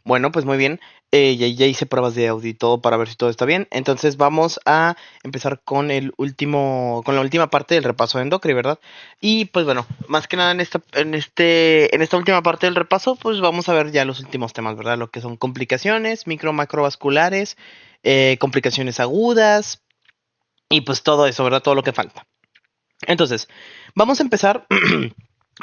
Bueno, pues muy bien. Ya hice pruebas de audio y todo para ver si todo está bien. Entonces vamos a empezar con con la última parte del repaso de Endocri, ¿verdad? Y pues bueno, más que nada en esta última parte del repaso, pues vamos a ver ya los últimos temas, ¿verdad? Lo que son complicaciones, macrovasculares, complicaciones agudas y pues todo eso, ¿verdad? Todo lo que falta. Entonces, vamos a empezar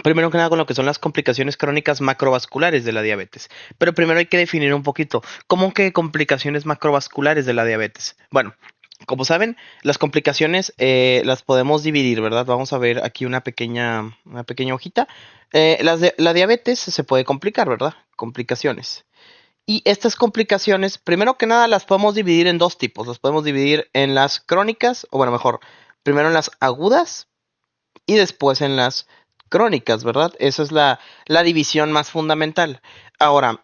primero que nada con lo que son las complicaciones crónicas macrovasculares de la diabetes. Pero primero hay que definir un poquito, ¿cómo que complicaciones macrovasculares de la diabetes? Bueno, como saben, las complicaciones las podemos dividir, ¿verdad? Vamos a ver aquí una pequeña hojita. La diabetes se puede complicar, ¿verdad? Complicaciones. Y estas complicaciones, primero que nada, las podemos dividir en dos tipos. Las podemos dividir en las crónicas, o bueno, mejor, primero en las agudas y después en las crónicas, ¿verdad? Esa es la división más fundamental. Ahora,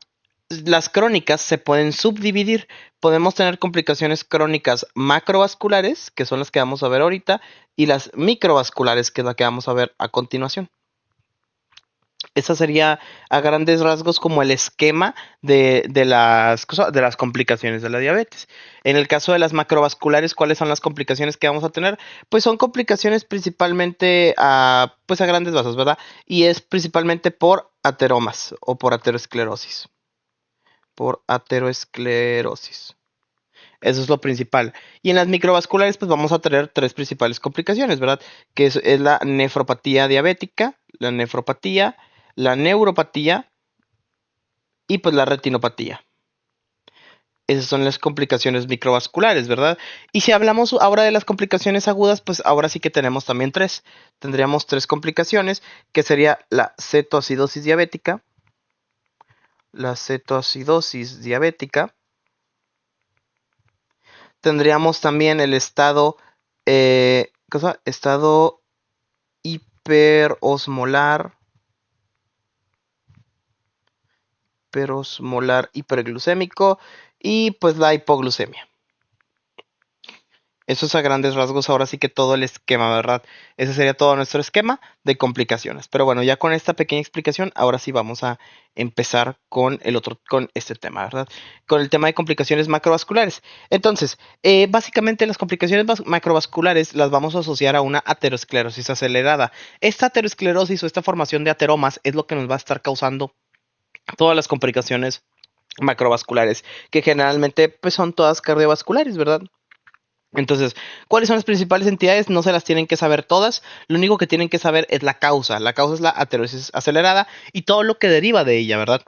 las crónicas se pueden subdividir. Podemos tener complicaciones crónicas macrovasculares, que son las que vamos a ver ahorita, y las microvasculares, que es la que vamos a ver a continuación. Esa sería a grandes rasgos como el esquema de las complicaciones de la diabetes. En el caso de las macrovasculares, ¿cuáles son las complicaciones que vamos a tener? Pues son complicaciones principalmente pues a grandes rasgos, ¿verdad? Y es principalmente por ateromas o por aterosclerosis. Por aterosclerosis. Eso es lo principal. Y en las microvasculares, pues vamos a tener tres principales complicaciones, ¿verdad? Que es la nefropatía diabética, la neuropatía y pues la retinopatía. Esas son las complicaciones microvasculares, ¿verdad? Y si hablamos ahora de las complicaciones agudas, pues ahora sí que tenemos también tres. Tendríamos tres complicaciones, que sería la cetoacidosis diabética. Tendríamos también el estado hiperosmolar, hiperglucémico y pues la hipoglucemia. Eso es a grandes rasgos ahora sí que todo el esquema, ¿verdad? Ese sería todo nuestro esquema de complicaciones. Pero bueno, ya con esta pequeña explicación, ahora sí vamos a empezar con este tema, ¿verdad? Con el tema de complicaciones macrovasculares. Entonces, básicamente las complicaciones macrovasculares las vamos a asociar a una aterosclerosis acelerada. Esta aterosclerosis o esta formación de ateromas es lo que nos va a estar causando todas las complicaciones macrovasculares, que generalmente pues son todas cardiovasculares, ¿verdad? Entonces, ¿cuáles son las principales entidades? No se las tienen que saber todas. Lo único que tienen que saber es la causa. La causa es la aterosis acelerada y todo lo que deriva de ella, ¿verdad?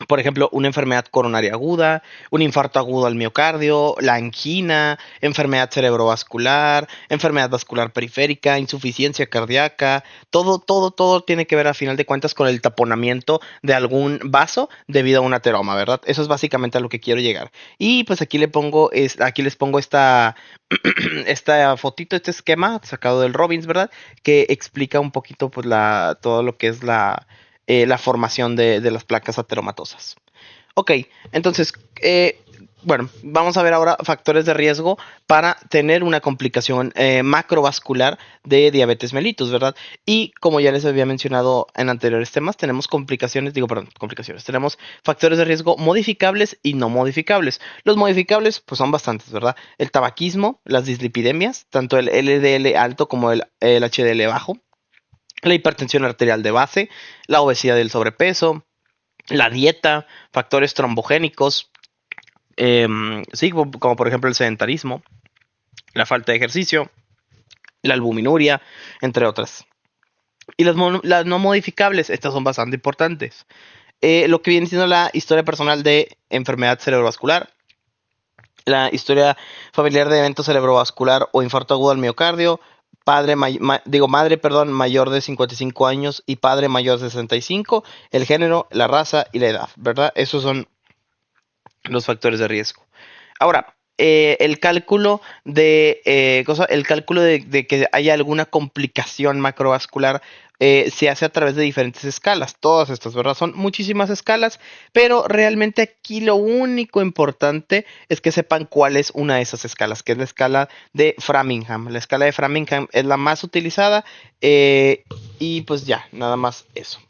Por ejemplo, una enfermedad coronaria aguda, un infarto agudo al miocardio, la angina, enfermedad cerebrovascular, enfermedad vascular periférica, insuficiencia cardíaca, todo tiene que ver a final de cuentas con el taponamiento de algún vaso debido a un ateroma, ¿verdad? Eso es básicamente a lo que quiero llegar. Y pues aquí les pongo esta fotito, este esquema sacado del Robbins, ¿verdad? Que explica un poquito pues todo lo que es la formación de las placas ateromatosas. Ok, entonces, bueno, vamos a ver ahora factores de riesgo para tener una complicación macrovascular de diabetes mellitus, ¿verdad? Y como ya les había mencionado en anteriores temas, tenemos tenemos factores de riesgo modificables y no modificables. Los modificables, pues son bastantes, ¿verdad? El tabaquismo, las dislipidemias, tanto el LDL alto como el HDL bajo, la hipertensión arterial de base, la obesidad y el sobrepeso, la dieta, factores trombogénicos, sí, como por ejemplo el sedentarismo, la falta de ejercicio, la albuminuria, entre otras. Y las no modificables, estas son bastante importantes. Lo que viene siendo la historia personal de enfermedad cerebrovascular, la historia familiar de evento cerebrovascular o infarto agudo al miocardio, madre, perdón, mayor de 55 años y padre mayor de 65, el género, la raza y la edad, ¿verdad? Esos son los factores de riesgo. Ahora, el cálculo de que haya alguna complicación macrovascular se hace a través de diferentes escalas. Todas estas, ¿verdad? Son muchísimas escalas, pero realmente aquí lo único importante es que sepan cuál es una de esas escalas, que es la escala de Framingham. La escala de Framingham es la más utilizada y pues ya, nada más eso.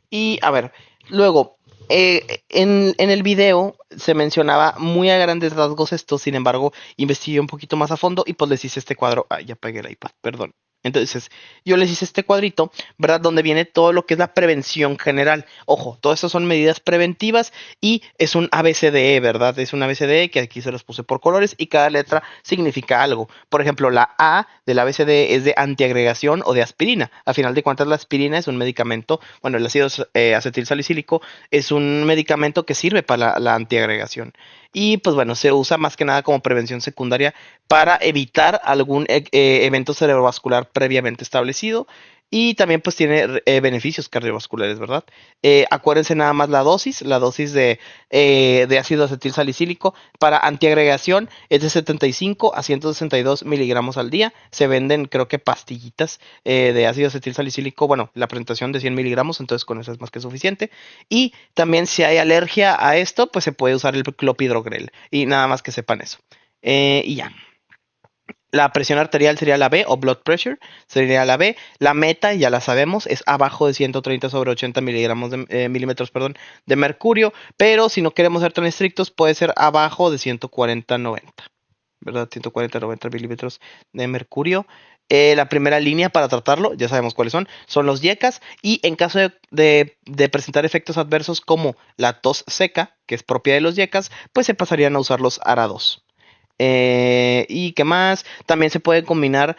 Y a ver, luego, en el video se mencionaba muy a grandes rasgos esto, sin embargo, investigué un poquito más a fondo y pues les hice este cuadro. Ay, ya pegué el iPad, perdón. Entonces, yo les hice este cuadrito, ¿verdad? Donde viene todo lo que es la prevención general. Ojo, todo esto son medidas preventivas y es un ABCDE, ¿verdad? Es un ABCDE que aquí se los puse por colores y cada letra significa algo. Por ejemplo, la A del ABCDE es de antiagregación o de aspirina. A final de cuentas, la aspirina es un medicamento, bueno, el ácido acetilsalicílico es un medicamento que sirve para la antiagregación. Y pues bueno, se usa más que nada como prevención secundaria para evitar algún evento cerebrovascular previamente establecido. Y también pues tiene beneficios cardiovasculares, ¿verdad? Acuérdense nada más la dosis de ácido acetilsalicílico para antiagregación es de 75 a 162 miligramos al día. Se venden creo que pastillitas de ácido acetilsalicílico, bueno, la presentación de 100 miligramos, entonces con eso es más que suficiente. Y también si hay alergia a esto, pues se puede usar el clopidogrel. Y nada más que sepan eso. Y ya. La presión arterial sería la B o blood pressure, sería la B. La meta, ya la sabemos, es abajo de 130 sobre 80 miligramos milímetros, perdón, de mercurio, pero si no queremos ser tan estrictos, puede ser abajo de 140-90, ¿verdad? 140-90 milímetros de mercurio. La primera línea para tratarlo, ya sabemos cuáles son los YECAS, y en caso de presentar efectos adversos como la tos seca, que es propia de los YECAS, pues se pasarían a usar los ARA2. ¿Y qué más? También se pueden combinar,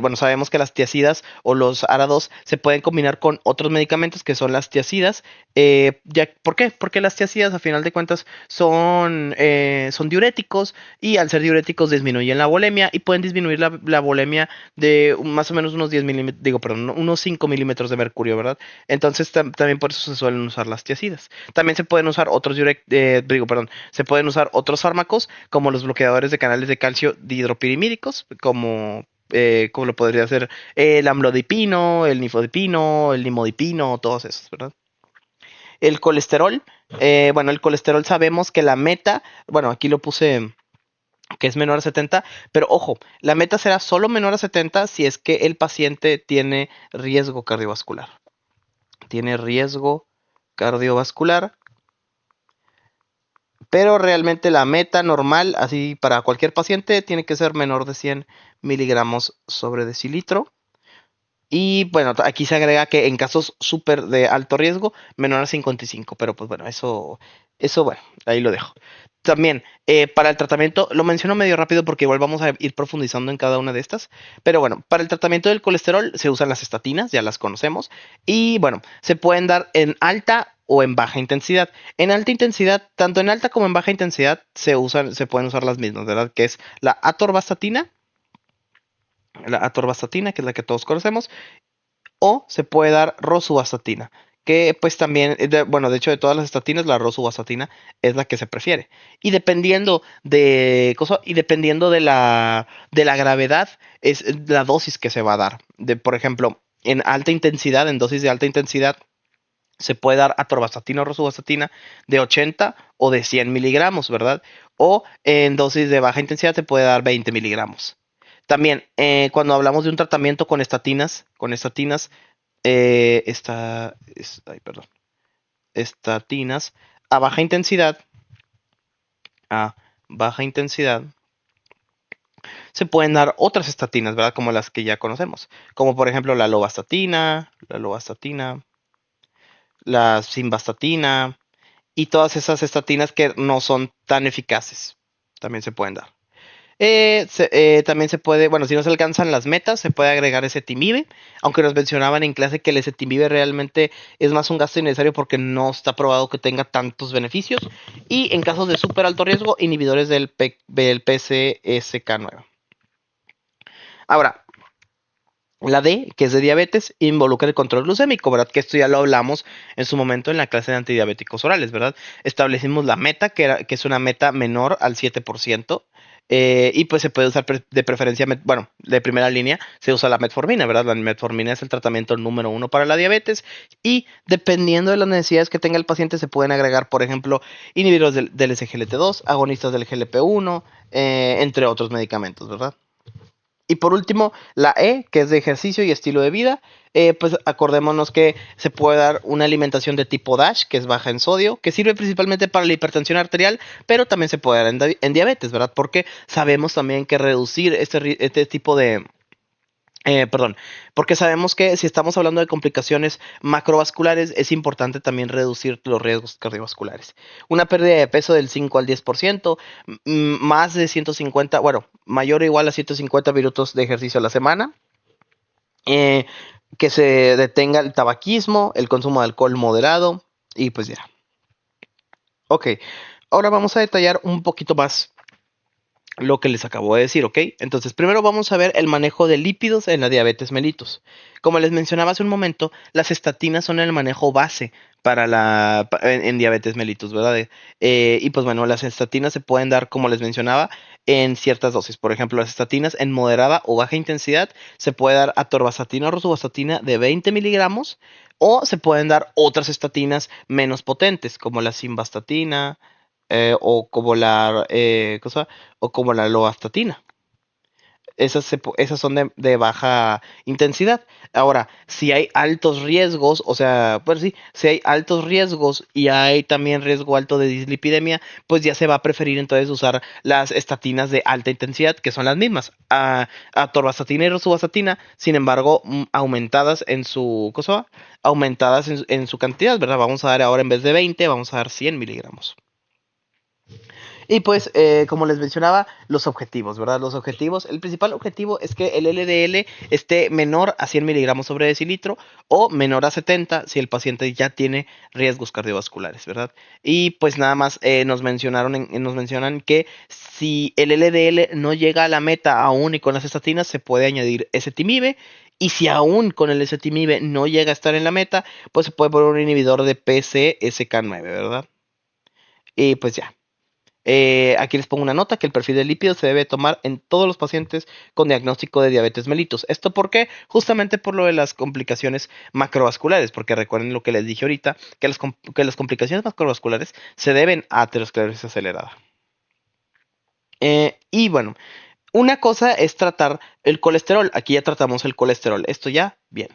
bueno, sabemos que las tiacidas o los ARA2 se pueden combinar con otros medicamentos que son las tiacidas. ¿Por qué? Porque las tiacidas a final de cuentas son diuréticos y al ser diuréticos disminuyen la volemia y pueden disminuir la volemia de más o menos unos 10 milímetros, digo, perdón, unos 5 milímetros de mercurio, ¿verdad? Entonces también por eso se suelen usar las tiacidas. También se pueden usar se pueden usar otros fármacos como los bloqueadores de canales de calcio dihidropirimídicos, como lo podría ser el amlodipino, el nifodipino, el nimodipino, todos esos, ¿verdad? El colesterol, bueno, el colesterol sabemos que la meta, bueno, aquí lo puse que es menor a 70, pero ojo, la meta será solo menor a 70 si es que el paciente tiene riesgo cardiovascular. Tiene riesgo cardiovascular, pero realmente la meta normal, así para cualquier paciente, tiene que ser menor de 100 miligramos sobre decilitro. Y bueno, aquí se agrega que en casos súper de alto riesgo, menor a 55, pero pues bueno, eso bueno, ahí lo dejo. También, para el tratamiento, lo menciono medio rápido porque igual vamos a ir profundizando en cada una de estas, pero bueno, para el tratamiento del colesterol se usan las estatinas, ya las conocemos, y bueno, se pueden dar en alta o en baja intensidad. En alta intensidad, tanto en alta como en baja intensidad, se pueden usar las mismas, ¿verdad? Que es la atorvastatina, que es la que todos conocemos, o se puede dar rosuvastatina, que pues también, bueno, de hecho de todas las estatinas, la rosuvastatina es la que se prefiere. Y dependiendo de la gravedad, es la dosis que se va a dar. Por ejemplo, en alta intensidad, en dosis de alta intensidad, se puede dar atorvastatina o rosuvastatina de 80 o de 100 miligramos, ¿verdad? O en dosis de baja intensidad se puede dar 20 miligramos. También, cuando hablamos de un tratamiento con estatinas, ay, perdón, estatinas a baja intensidad, a baja intensidad, se pueden dar otras estatinas, ¿verdad? Como las que ya conocemos, como por ejemplo la lovastatina, la simvastatina y todas esas estatinas que no son tan eficaces, también se pueden dar. También se puede, bueno, si no se alcanzan las metas, se puede agregar ezetimibe, aunque nos mencionaban en clase que el ezetimibe realmente es más un gasto innecesario porque no está probado que tenga tantos beneficios. Y en casos de súper alto riesgo, inhibidores del PCSK9. Ahora, la D, que es de diabetes, involucra el control glucémico, ¿verdad? Que esto ya lo hablamos en su momento en la clase de antidiabéticos orales, ¿verdad? Establecimos la meta, que es una meta menor al 7%, y pues se puede usar de preferencia, bueno, de primera línea se usa la metformina, ¿verdad? La metformina es el tratamiento número uno para la diabetes y dependiendo de las necesidades que tenga el paciente se pueden agregar, por ejemplo, inhibidores del SGLT2, agonistas del GLP-1, entre otros medicamentos, ¿verdad? Y por último, la E, que es de ejercicio y estilo de vida. Pues acordémonos que se puede dar una alimentación de tipo DASH, que es baja en sodio, que sirve principalmente para la hipertensión arterial, pero también se puede dar en diabetes, ¿verdad? Porque sabemos también que reducir este tipo de, perdón, porque sabemos que si estamos hablando de complicaciones macrovasculares, es importante también reducir los riesgos cardiovasculares. Una pérdida de peso del 5 al 10%, más de 150, bueno, mayor o igual a 150 minutos de ejercicio a la semana. eh, que se detenga el tabaquismo, el consumo de alcohol moderado y pues ya. Ok, ahora vamos a detallar un poquito más lo que les acabo de decir, ¿ok? Entonces, primero vamos a ver el manejo de lípidos en la diabetes mellitus. Como les mencionaba hace un momento, las estatinas son el manejo base para en diabetes mellitus, ¿verdad? Y pues bueno, las estatinas se pueden dar, como les mencionaba, en ciertas dosis. Por ejemplo, las estatinas en moderada o baja intensidad se puede dar atorvastatina o rosuvastatina de 20 miligramos o se pueden dar otras estatinas menos potentes, como la simvastatina, o como o como la lovastatina. Esas son de baja intensidad. Ahora, si hay altos riesgos, o sea, pues sí, si hay altos riesgos y hay también riesgo alto de dislipidemia, pues ya se va a preferir entonces usar las estatinas de alta intensidad, que son las mismas, atorvastatina y rosuvastatina, sin embargo, aumentadas en en su cantidad, ¿verdad? Vamos a dar ahora en vez de 20, vamos a dar 100 miligramos. Y pues, como les mencionaba, los objetivos, ¿verdad? Los objetivos, el principal objetivo es que el LDL esté menor a 100 miligramos sobre decilitro o menor a 70 si el paciente ya tiene riesgos cardiovasculares, ¿verdad? Y pues nada más nos mencionan que si el LDL no llega a la meta aún y con las estatinas, se puede añadir ezetimibe. Y si aún con el ezetimibe no llega a estar en la meta, pues se puede poner un inhibidor de PCSK9, ¿verdad? Y pues ya. Aquí les pongo una nota que el perfil de lípidos se debe tomar en todos los pacientes con diagnóstico de diabetes mellitus. ¿Esto por qué? Justamente por lo de las complicaciones macrovasculares, porque recuerden lo que les dije ahorita, que que las complicaciones macrovasculares se deben a aterosclerosis acelerada. Y bueno, una cosa es tratar el colesterol. Aquí ya tratamos el colesterol. Esto ya, bien.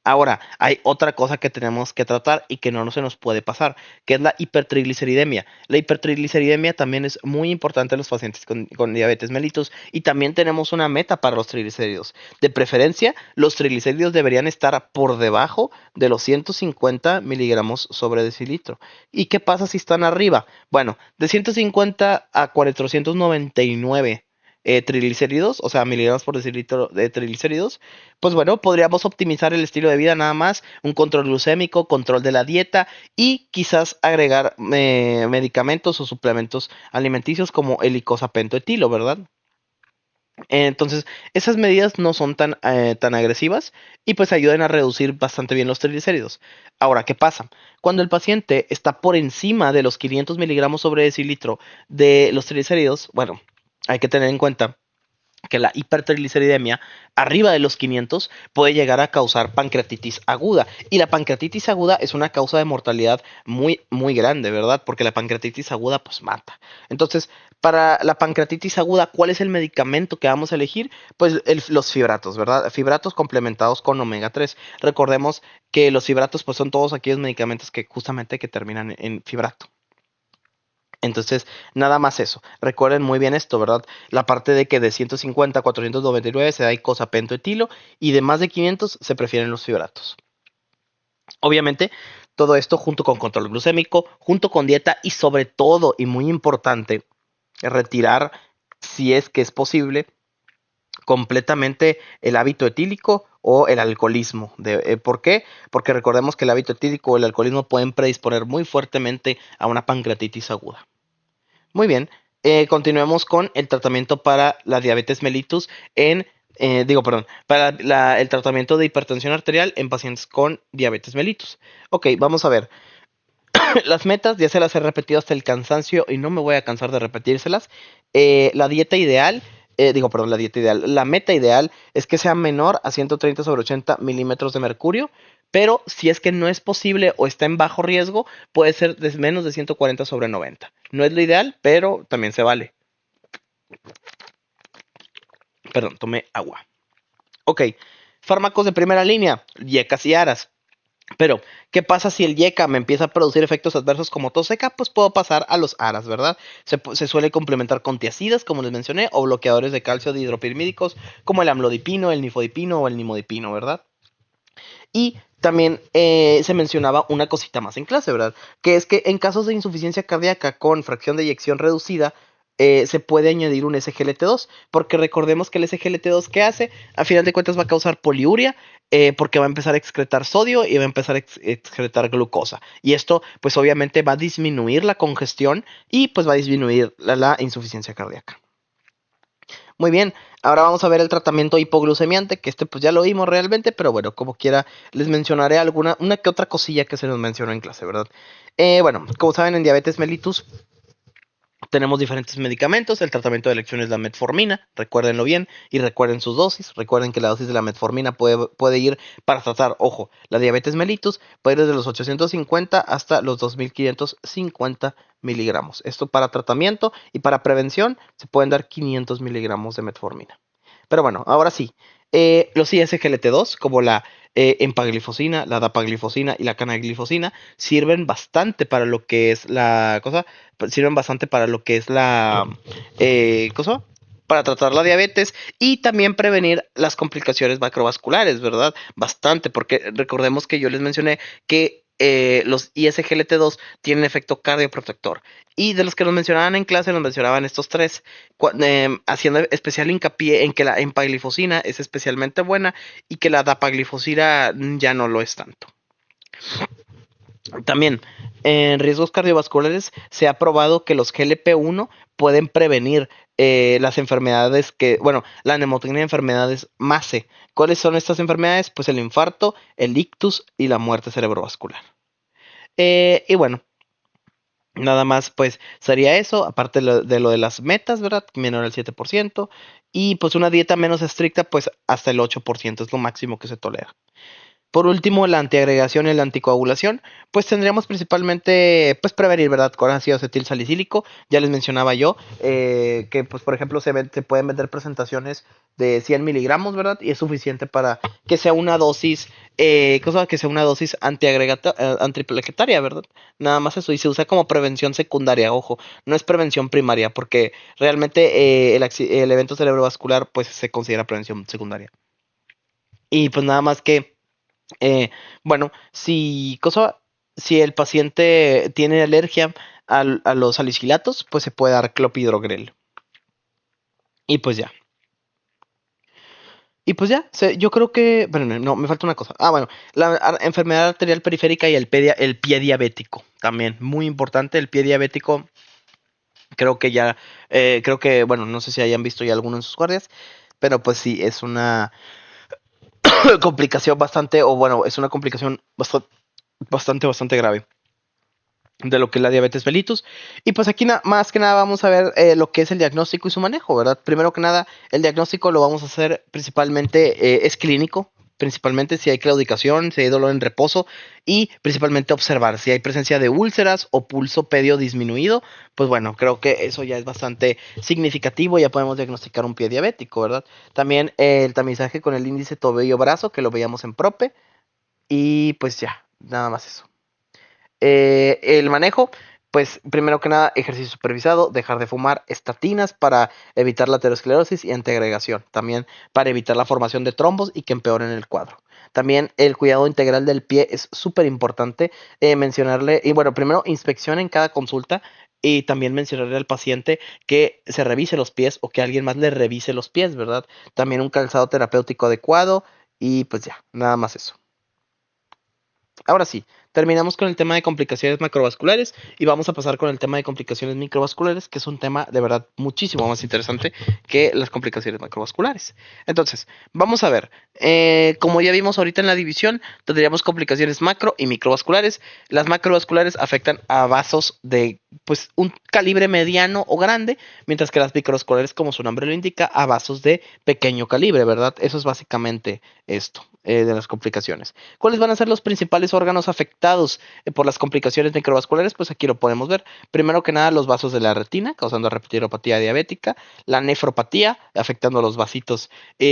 Ahora, hay otra cosa que tenemos que tratar y que no se nos puede pasar, que es la hipertrigliceridemia. La hipertrigliceridemia también es muy importante en los pacientes con diabetes mellitus y también tenemos una meta para los triglicéridos. De preferencia, los triglicéridos deberían estar por debajo de los 150 miligramos sobre decilitro. ¿Y qué pasa si están arriba? Bueno, de 150 a 499 triglicéridos, o sea, miligramos por decilitro de triglicéridos, pues bueno, podríamos optimizar el estilo de vida nada más, un control glucémico, control de la dieta y quizás agregar medicamentos o suplementos alimenticios como el icosapento-etilo, ¿verdad? Entonces, esas medidas no son tan agresivas y pues ayudan a reducir bastante bien los triglicéridos. Ahora, ¿qué pasa? Cuando el paciente está por encima de los 500 miligramos sobre decilitro de los triglicéridos, bueno, hay que tener en cuenta que la hipertrigliceridemia arriba de los 500 puede llegar a causar pancreatitis aguda. Y la pancreatitis aguda es una causa de mortalidad muy, muy grande, ¿verdad? Porque la pancreatitis aguda pues mata. Entonces, para la pancreatitis aguda, ¿cuál es el medicamento que vamos a elegir? Pues los fibratos, ¿verdad? Fibratos complementados con omega 3. Recordemos que los fibratos pues son todos aquellos medicamentos que justamente que terminan en fibrato. Entonces, nada más eso. Recuerden muy bien esto, ¿verdad? La parte de que de 150 a 499 se da icosapento etilo y de más de 500 se prefieren los fibratos. Obviamente, todo esto junto con control glucémico, junto con dieta y sobre todo, y muy importante, retirar, si es que es posible, completamente el hábito etílico o el alcoholismo. ¿Por qué? Porque recordemos que el hábito etílico o el alcoholismo pueden predisponer muy fuertemente a una pancreatitis aguda. Muy bien, continuemos con el tratamiento para la diabetes mellitus para el tratamiento de hipertensión arterial en pacientes con diabetes mellitus. Ok, vamos a ver. Las metas ya se las he repetido hasta el cansancio y no me voy a cansar de repetírselas. La dieta ideal, la dieta ideal, la meta ideal es que sea menor a 130 sobre 80 milímetros de mercurio, pero si es que no es posible o está en bajo riesgo, puede ser de menos de 140 sobre 90. No es lo ideal, pero también se vale. Perdón, tomé agua. Ok, fármacos de primera línea, yecas y aras. Pero, ¿qué pasa si el YECA me empieza a producir efectos adversos como tos seca? Pues puedo pasar a los ARAS, ¿verdad? Se suele complementar con tiacidas, como les mencioné, o bloqueadores de calcio dihidropyrimídicos, como el amlodipino, el nifodipino o el nimodipino, ¿verdad? Y también se mencionaba una cosita más en clase, ¿verdad? Que es que en casos de insuficiencia cardíaca con fracción de eyección reducida, se puede añadir un SGLT2, porque recordemos que el SGLT2 ¿qué hace? A final de cuentas va a causar poliuria, porque va a empezar a excretar sodio y va a empezar a excretar glucosa. Y esto, pues obviamente va a disminuir la congestión y pues va a disminuir la insuficiencia cardíaca. Muy bien, ahora vamos a ver el tratamiento hipoglucemiante, que este pues ya lo vimos realmente, pero bueno, como quiera, les mencionaré una que otra cosilla que se nos mencionó en clase, ¿verdad? Bueno, como saben, en diabetes mellitus tenemos diferentes medicamentos. El tratamiento de elección es la metformina, recuérdenlo bien y recuerden sus dosis. Recuerden que la dosis de la metformina puede ir para tratar, ojo, la diabetes mellitus, puede ir desde los 850 hasta los 2550 miligramos. Esto para tratamiento, y para prevención se pueden dar 500 miligramos de metformina. Pero bueno, ahora sí, los ISGLT2, como la empaglifosina, la dapaglifosina y la canaglifosina, sirven bastante para lo que es la cosa, sirven bastante para lo que es la cosa, para tratar la diabetes y también prevenir las complicaciones macrovasculares, ¿verdad? Bastante, porque recordemos que yo les mencioné que los ISGLT2 tienen efecto cardioprotector. Y de los que nos mencionaban en clase, nos mencionaban estos tres, haciendo especial hincapié en que la empaglifosina es especialmente buena y que la dapaglifosina ya no lo es tanto. También, en riesgos cardiovasculares se ha probado que los GLP-1 pueden prevenir las enfermedades bueno, la nemotecnia de enfermedades MACE. ¿Cuáles son estas enfermedades? Pues el infarto, el ictus y la muerte cerebrovascular. Y bueno, nada más, pues sería eso, aparte de lo de las metas, ¿verdad? Menor al 7%. Y pues una dieta menos estricta, pues hasta el 8% es lo máximo que se tolera. Por último, la antiagregación y la anticoagulación, pues tendríamos principalmente, pues prevenir, ¿verdad? Con ácido acetil salicílico, ya les mencionaba yo, que pues por ejemplo se pueden vender presentaciones de 100 miligramos, ¿verdad? Y es suficiente para que sea una dosis, que sea una dosis antiplaquetaria, ¿verdad? Nada más eso, y se usa como prevención secundaria, ojo, no es prevención primaria, porque realmente el evento cerebrovascular pues se considera prevención secundaria. Y pues nada más que bueno, si el paciente tiene alergia a los salicilatos, pues se puede dar clopidogrel. Y pues ya. Y pues ya, yo creo que, bueno, no, me falta una cosa. Ah, bueno, la enfermedad arterial periférica y el pie diabético. También, muy importante, el pie diabético. Creo que ya, creo que, bueno, no sé si hayan visto ya alguno en sus guardias, pero pues sí, es una complicación bastante, o bueno, es una complicación bastante grave de lo que es la diabetes mellitus. Y pues aquí más que nada vamos a ver lo que es el diagnóstico y su manejo, ¿verdad? Primero que nada, el diagnóstico lo vamos a hacer principalmente, es clínico, principalmente si hay claudicación, si hay dolor en reposo y principalmente observar si hay presencia de úlceras o pulso pedio disminuido. Pues bueno, creo que eso ya es bastante significativo, ya podemos diagnosticar un pie diabético, ¿verdad? También el tamizaje con el índice tobillo-brazo, que lo veíamos en prope, y pues ya, nada más eso. El manejo, pues primero que nada, ejercicio supervisado, dejar de fumar, estatinas para evitar la aterosclerosis y antiagregación, también para evitar la formación de trombos y que empeoren el cuadro. También el cuidado integral del pie es súper importante, mencionarle, y bueno, primero inspección en cada consulta y también mencionarle al paciente que se revise los pies o que alguien más le revise los pies, ¿verdad? También un calzado terapéutico adecuado y pues ya, nada más eso. Ahora sí, terminamos con el tema de complicaciones macrovasculares y vamos a pasar con el tema de complicaciones microvasculares, que es un tema de verdad muchísimo más interesante que las complicaciones macrovasculares. Entonces, vamos a ver, como ya vimos ahorita en la división, tendríamos complicaciones macro y microvasculares. Las macrovasculares afectan a vasos de pues un calibre mediano o grande, mientras que las microvasculares, como su nombre lo indica, a vasos de pequeño calibre, ¿verdad? Eso es básicamente esto de las complicaciones. ¿Cuáles van a ser los principales órganos afectados por las complicaciones microvasculares? Pues aquí lo podemos ver. Primero que nada, los vasos de la retina, causando retiropatía diabética, la nefropatía, afectando los vasitos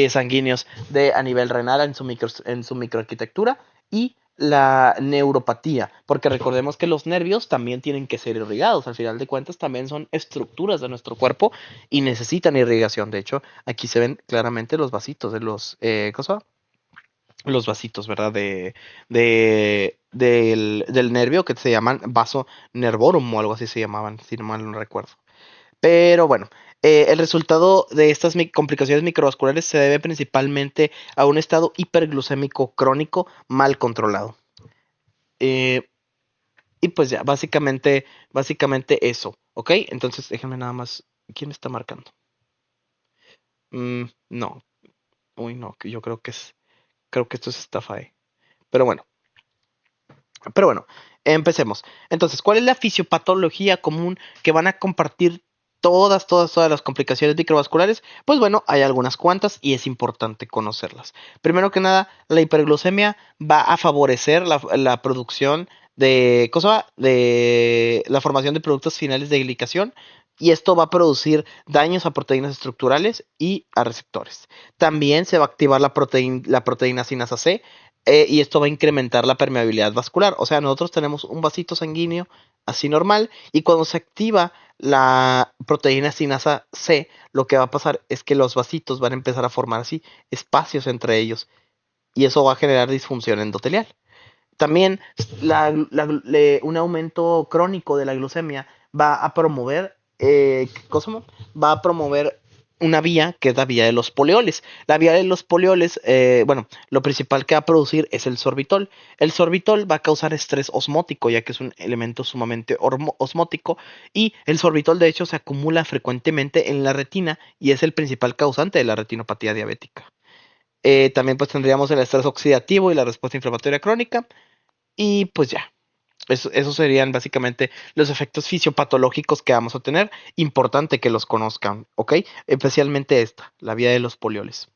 sanguíneos a nivel renal en su microarquitectura, y la neuropatía, porque recordemos que los nervios también tienen que ser irrigados, al final de cuentas también son estructuras de nuestro cuerpo y necesitan irrigación. De hecho, aquí se ven claramente los vasitos de ¿cosa? Los vasitos, ¿verdad? Del nervio que se llaman vaso nervorum o algo así se llamaban, si no mal no recuerdo. Pero bueno, el resultado de estas complicaciones microvasculares se debe principalmente a un estado hiperglucémico crónico mal controlado. Eh, y pues ya, básicamente eso, ¿ok? Entonces déjenme nada más. ¿Quién está marcando? No, uy, no, que yo creo que esto es estafa, eh. Pero bueno, pero bueno, empecemos. Entonces, ¿cuál es la fisiopatología común que van a compartir todas las complicaciones microvasculares? Pues bueno, hay algunas cuantas y es importante conocerlas. Primero que nada, la hiperglucemia va a favorecer la producción de la formación de productos finales de glicación, y esto va a producir daños a proteínas estructurales y a receptores. También se va a activar la proteína sinasa C, y esto va a incrementar la permeabilidad vascular. O sea, nosotros tenemos un vasito sanguíneo así normal, y cuando se activa la proteína sinasa C, lo que va a pasar es que los vasitos van a empezar a formar así espacios entre ellos, y eso va a generar disfunción endotelial. También un aumento crónico de la glucemia va a promover, ¿cómo se llama? Va a promover una vía que es la vía de los polioles. La vía de los polioles, bueno, lo principal que va a producir es el sorbitol. El sorbitol va a causar estrés osmótico, ya que es un elemento sumamente osmótico, y el sorbitol de hecho se acumula frecuentemente en la retina y es el principal causante de la retinopatía diabética. También pues tendríamos el estrés oxidativo y la respuesta inflamatoria crónica. Y pues ya, esos serían básicamente los efectos fisiopatológicos que vamos a tener. Importante que los conozcan, ¿ok? Especialmente esta, la vía de los polioles.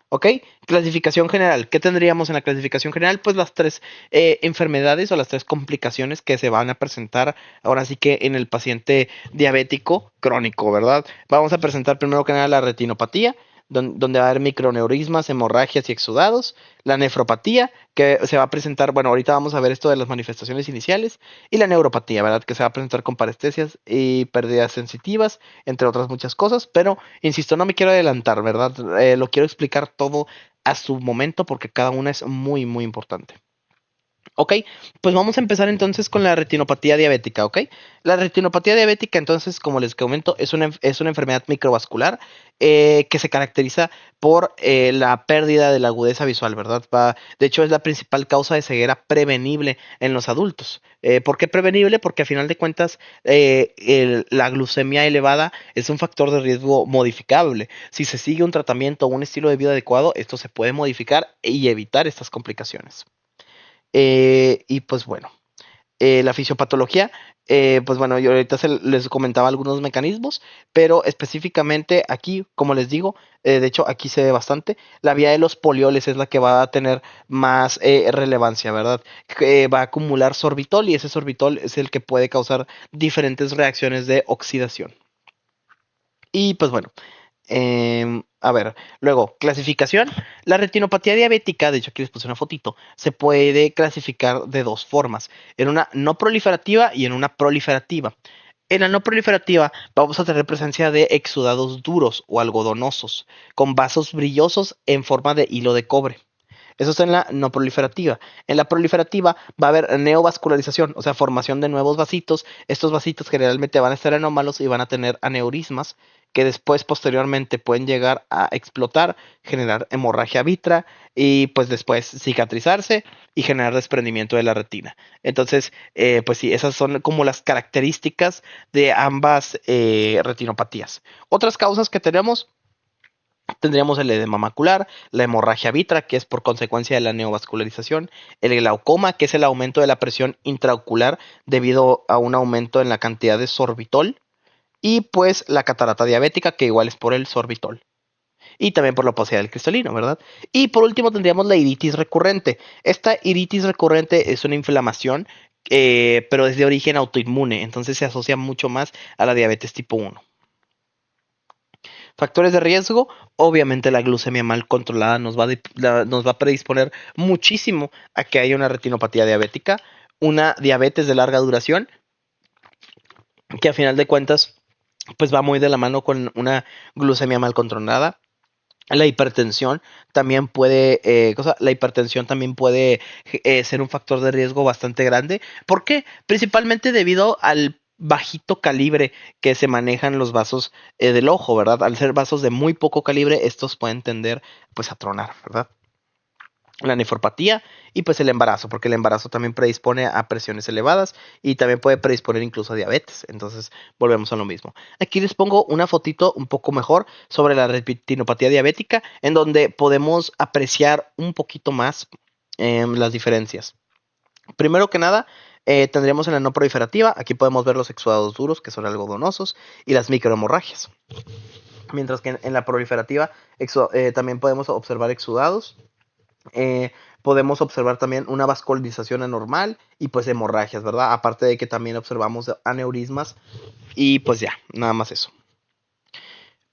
¿Ok? Clasificación general. ¿Qué tendríamos en la clasificación general? Pues las tres enfermedades o las tres complicaciones que se van a presentar ahora sí que en el paciente diabético crónico, ¿verdad? Vamos a presentar primero que nada la retinopatía, donde va a haber microneurismas, hemorragias y exudados. La nefropatía, que se va a presentar, bueno, ahorita vamos a ver esto de las manifestaciones iniciales. Y la neuropatía, ¿verdad? Que se va a presentar con parestesias y pérdidas sensitivas, entre otras muchas cosas, pero insisto, no me quiero adelantar, ¿verdad? Lo quiero explicar todo a su momento porque cada una es muy, muy importante. Ok, pues vamos a empezar entonces con la retinopatía diabética, ¿ok? La retinopatía diabética, entonces, como les comento, es una enfermedad microvascular que se caracteriza por la pérdida de la agudeza visual, ¿verdad? De hecho, es la principal causa de ceguera prevenible en los adultos. ¿Por qué prevenible? Porque a final de cuentas, la glucemia elevada es un factor de riesgo modificable. Si se sigue un tratamiento o un estilo de vida adecuado, esto se puede modificar y evitar estas complicaciones. Y pues bueno, la fisiopatología, pues bueno, yo ahorita les comentaba algunos mecanismos, pero específicamente aquí, como les digo, de hecho aquí se ve bastante, la vía de los polioles es la que va a tener más relevancia, ¿verdad? Va a acumular sorbitol y ese sorbitol es el que puede causar diferentes reacciones de oxidación. Y pues bueno, a ver, luego, clasificación. La retinopatía diabética, de hecho aquí les puse una fotito, se puede clasificar de dos formas, en una no proliferativa y en una proliferativa. En la no proliferativa vamos a tener presencia de exudados duros o algodonosos, con vasos brillosos en forma de hilo de cobre. Eso es en la no proliferativa. En la proliferativa va a haber neovascularización, o sea, formación de nuevos vasitos. Estos vasitos generalmente van a estar anómalos y van a tener aneurismas que después, posteriormente, pueden llegar a explotar, generar hemorragia vítrea y pues después cicatrizarse y generar desprendimiento de la retina. Entonces, pues sí, esas son como las características de ambas retinopatías. Otras causas que tenemos Tendríamos el edema macular, la hemorragia vítrica, que es por consecuencia de la neovascularización, el glaucoma, que es el aumento de la presión intraocular debido a un aumento en la cantidad de sorbitol, y pues la catarata diabética, que igual es por el sorbitol. Y también por la opacidad del cristalino, ¿verdad? Y por último tendríamos la iritis recurrente. Esta iritis recurrente es una inflamación, pero es de origen autoinmune, entonces se asocia mucho más a la diabetes tipo 1. Factores de riesgo, obviamente la glucemia mal controlada nos va a predisponer muchísimo a que haya una retinopatía diabética, una diabetes de larga duración, que a final de cuentas pues va muy de la mano con una glucemia mal controlada. La hipertensión la hipertensión también puede ser un factor de riesgo bastante grande. ¿Por qué? Principalmente debido al bajito calibre que se manejan los vasos del ojo, ¿verdad? Al ser vasos de muy poco calibre, estos pueden tender pues a tronar, ¿verdad? La nefropatía y pues el embarazo, porque el embarazo también predispone a presiones elevadas y también puede predisponer incluso a diabetes. Entonces, volvemos a lo mismo. Aquí les pongo una fotito un poco mejor sobre la retinopatía diabética, en donde podemos apreciar un poquito más las diferencias. Primero que nada, tendríamos en la no proliferativa, aquí podemos ver los exudados duros, que son algodonosos, y las microhemorragias. Mientras que en la proliferativa también podemos observar exudados. eh, Podemos observar también una vascularización anormal y pues hemorragias, ¿verdad? Aparte de que también observamos aneurismas y pues ya, nada más eso.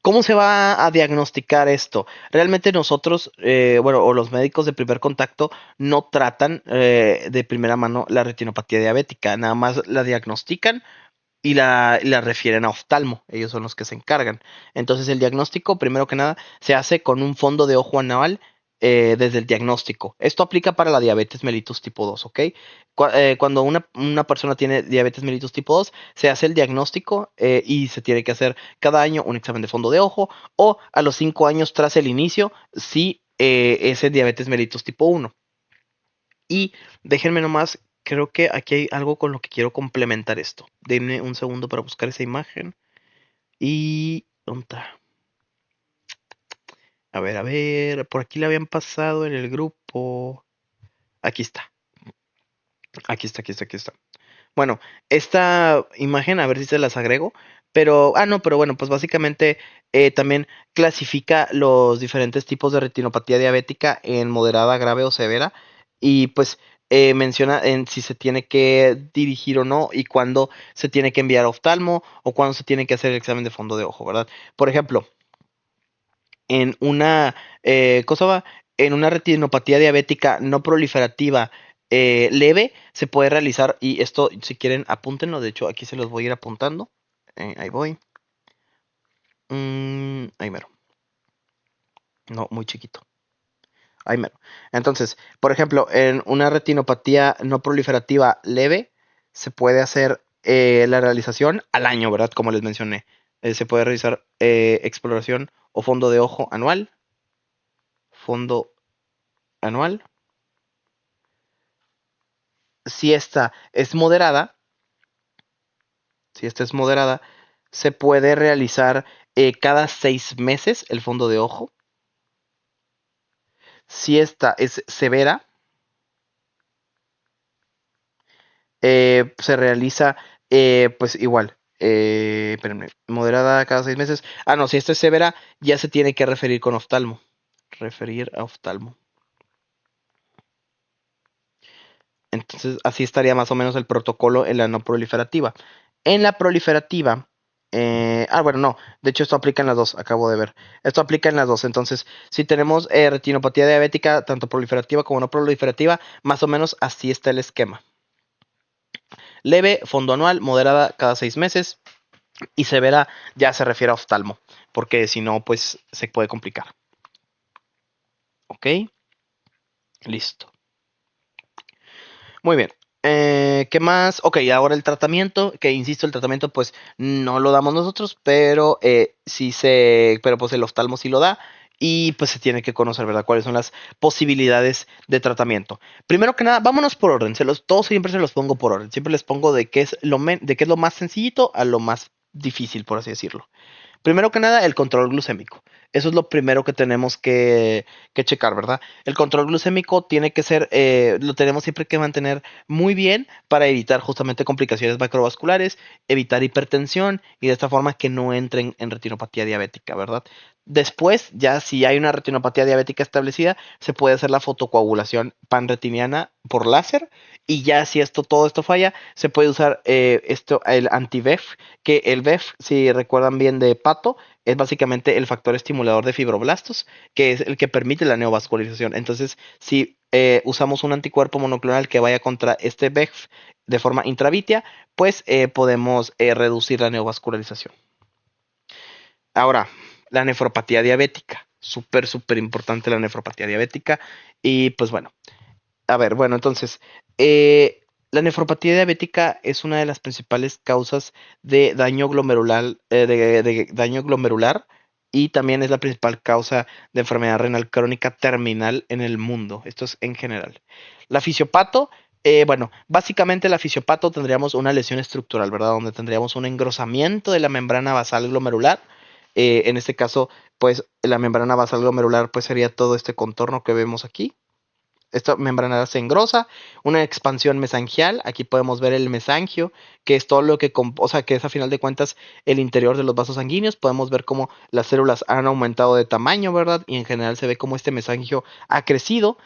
¿Cómo se va a diagnosticar esto? Realmente nosotros, o los médicos de primer contacto no tratan de primera mano la retinopatía diabética, nada más la diagnostican y la refieren a oftalmo, ellos son los que se encargan. Entonces el diagnóstico, primero que nada, se hace con un fondo de ojo anual desde el diagnóstico. Esto aplica para la diabetes mellitus tipo 2, ¿ok? Cuando una persona tiene diabetes mellitus tipo 2, se hace el diagnóstico y se tiene que hacer cada año un examen de fondo de ojo o a los 5 años tras el inicio si es el diabetes mellitus tipo 1. Y déjenme nomás, creo que aquí hay algo con lo que quiero complementar esto. Denme un segundo para buscar esa imagen. Y... ¿dónde está? A ver, por aquí la habían pasado en el grupo. Aquí está, aquí está. Bueno, esta imagen, a ver si se las agrego. No, pero bueno, pues básicamente también clasifica los diferentes tipos de retinopatía diabética en moderada, grave o severa. Y pues menciona en si se tiene que dirigir o no y cuándo se tiene que enviar a oftalmo o cuándo se tiene que hacer el examen de fondo de ojo, ¿verdad? Por ejemplo, en una cosa va, en una retinopatía diabética no proliferativa leve, se puede realizar, y esto, si quieren, apúntenlo, de hecho, aquí se los voy a ir apuntando. Ahí voy. Ahí mero. No, muy chiquito. Ahí mero. Entonces, por ejemplo, en una retinopatía no proliferativa leve, se puede hacer la realización al año, ¿verdad? Como les mencioné. Se puede realizar exploración o fondo de ojo anual. Fondo anual. Si esta es moderada, si esta es moderada, se puede realizar cada 6 meses el fondo de ojo. Si esta es severa, se realiza pues igual. Espérenme, moderada cada 6 meses. Ah, no, si esta es severa, ya se tiene que referir con oftalmo. Referir a oftalmo. Entonces, así estaría más o menos el protocolo en la no proliferativa. En la proliferativa, bueno, no, de hecho esto aplica en las dos, acabo de ver. Esto aplica en las dos, entonces, si tenemos retinopatía diabética, tanto proliferativa como no proliferativa, más o menos así está el esquema. Leve, fondo anual, moderada cada 6 meses y severa ya se refiere a oftalmo, porque si no, pues se puede complicar. ¿Ok? Listo. Muy bien. ¿Qué más? Ok, ahora el tratamiento, que insisto, el tratamiento pues no lo damos nosotros, pero pero pues el oftalmo sí lo da y pues se tiene que conocer, ¿verdad? Cuáles son las posibilidades de tratamiento. Primero que nada, vámonos por orden. Todos siempre se los pongo por orden. Siempre les pongo de qué es lo más sencillito a lo más difícil, por así decirlo. Primero que nada, el control glucémico. Eso es lo primero que tenemos que checar, ¿verdad? El control glucémico tiene que ser, lo tenemos siempre que mantener muy bien para evitar justamente complicaciones macrovasculares, evitar hipertensión y de esta forma que no entren en retinopatía diabética, ¿verdad? Después, ya si hay una retinopatía diabética establecida, se puede hacer la fotocoagulación panretiniana por láser y ya si todo esto falla, se puede usar el anti-VEF, que el VEF, si recuerdan bien de Pato, es básicamente el factor estimulador de fibroblastos, que es el que permite la neovascularización. Entonces, si usamos un anticuerpo monoclonal que vaya contra este VEF de forma intravitea, pues podemos reducir la neovascularización. Ahora, la nefropatía diabética. Súper, súper importante la nefropatía diabética. Y pues bueno, a ver, bueno, entonces, la nefropatía diabética es una de las principales causas de daño glomerular, de daño glomerular y también es la principal causa de enfermedad renal crónica terminal en el mundo. Esto es en general. La fisiopato, bueno, básicamente la fisiopato tendríamos una lesión estructural, ¿verdad? Donde tendríamos un engrosamiento de la membrana basal glomerular. En este caso, pues la membrana basal glomerular pues sería todo este contorno que vemos aquí. Esta membrana se engrosa, una expansión mesangial, aquí podemos ver el mesangio, que es todo lo que, o sea, que es a final de cuentas el interior de los vasos sanguíneos, podemos ver cómo las células han aumentado de tamaño, ¿verdad? Y en general se ve cómo este mesangio ha crecido,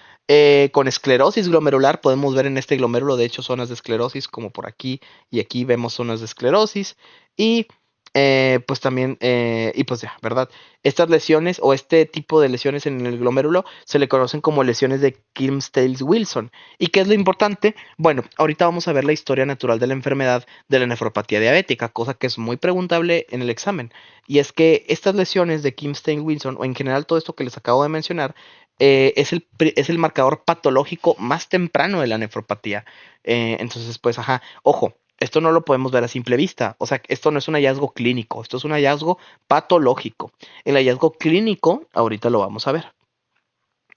con esclerosis glomerular, podemos ver en este glomérulo, de hecho, zonas de esclerosis, como por aquí y aquí vemos zonas de esclerosis, y pues también, y pues ya, ¿verdad? Estas lesiones o este tipo de lesiones en el glomérulo se le conocen como lesiones de Kilm-Stales-Wilson. ¿Y qué es lo importante? Bueno, ahorita vamos a ver la historia natural de la enfermedad de la nefropatía diabética, cosa que es muy preguntable en el examen. Y es que estas lesiones de Kilm-Stales-Wilson, o en general todo esto que les acabo de mencionar, es el marcador patológico más temprano de la nefropatía. Entonces, pues, ajá, ojo. Esto no lo podemos ver a simple vista, o sea, esto no es un hallazgo clínico, esto es un hallazgo patológico. El hallazgo clínico, ahorita lo vamos a ver.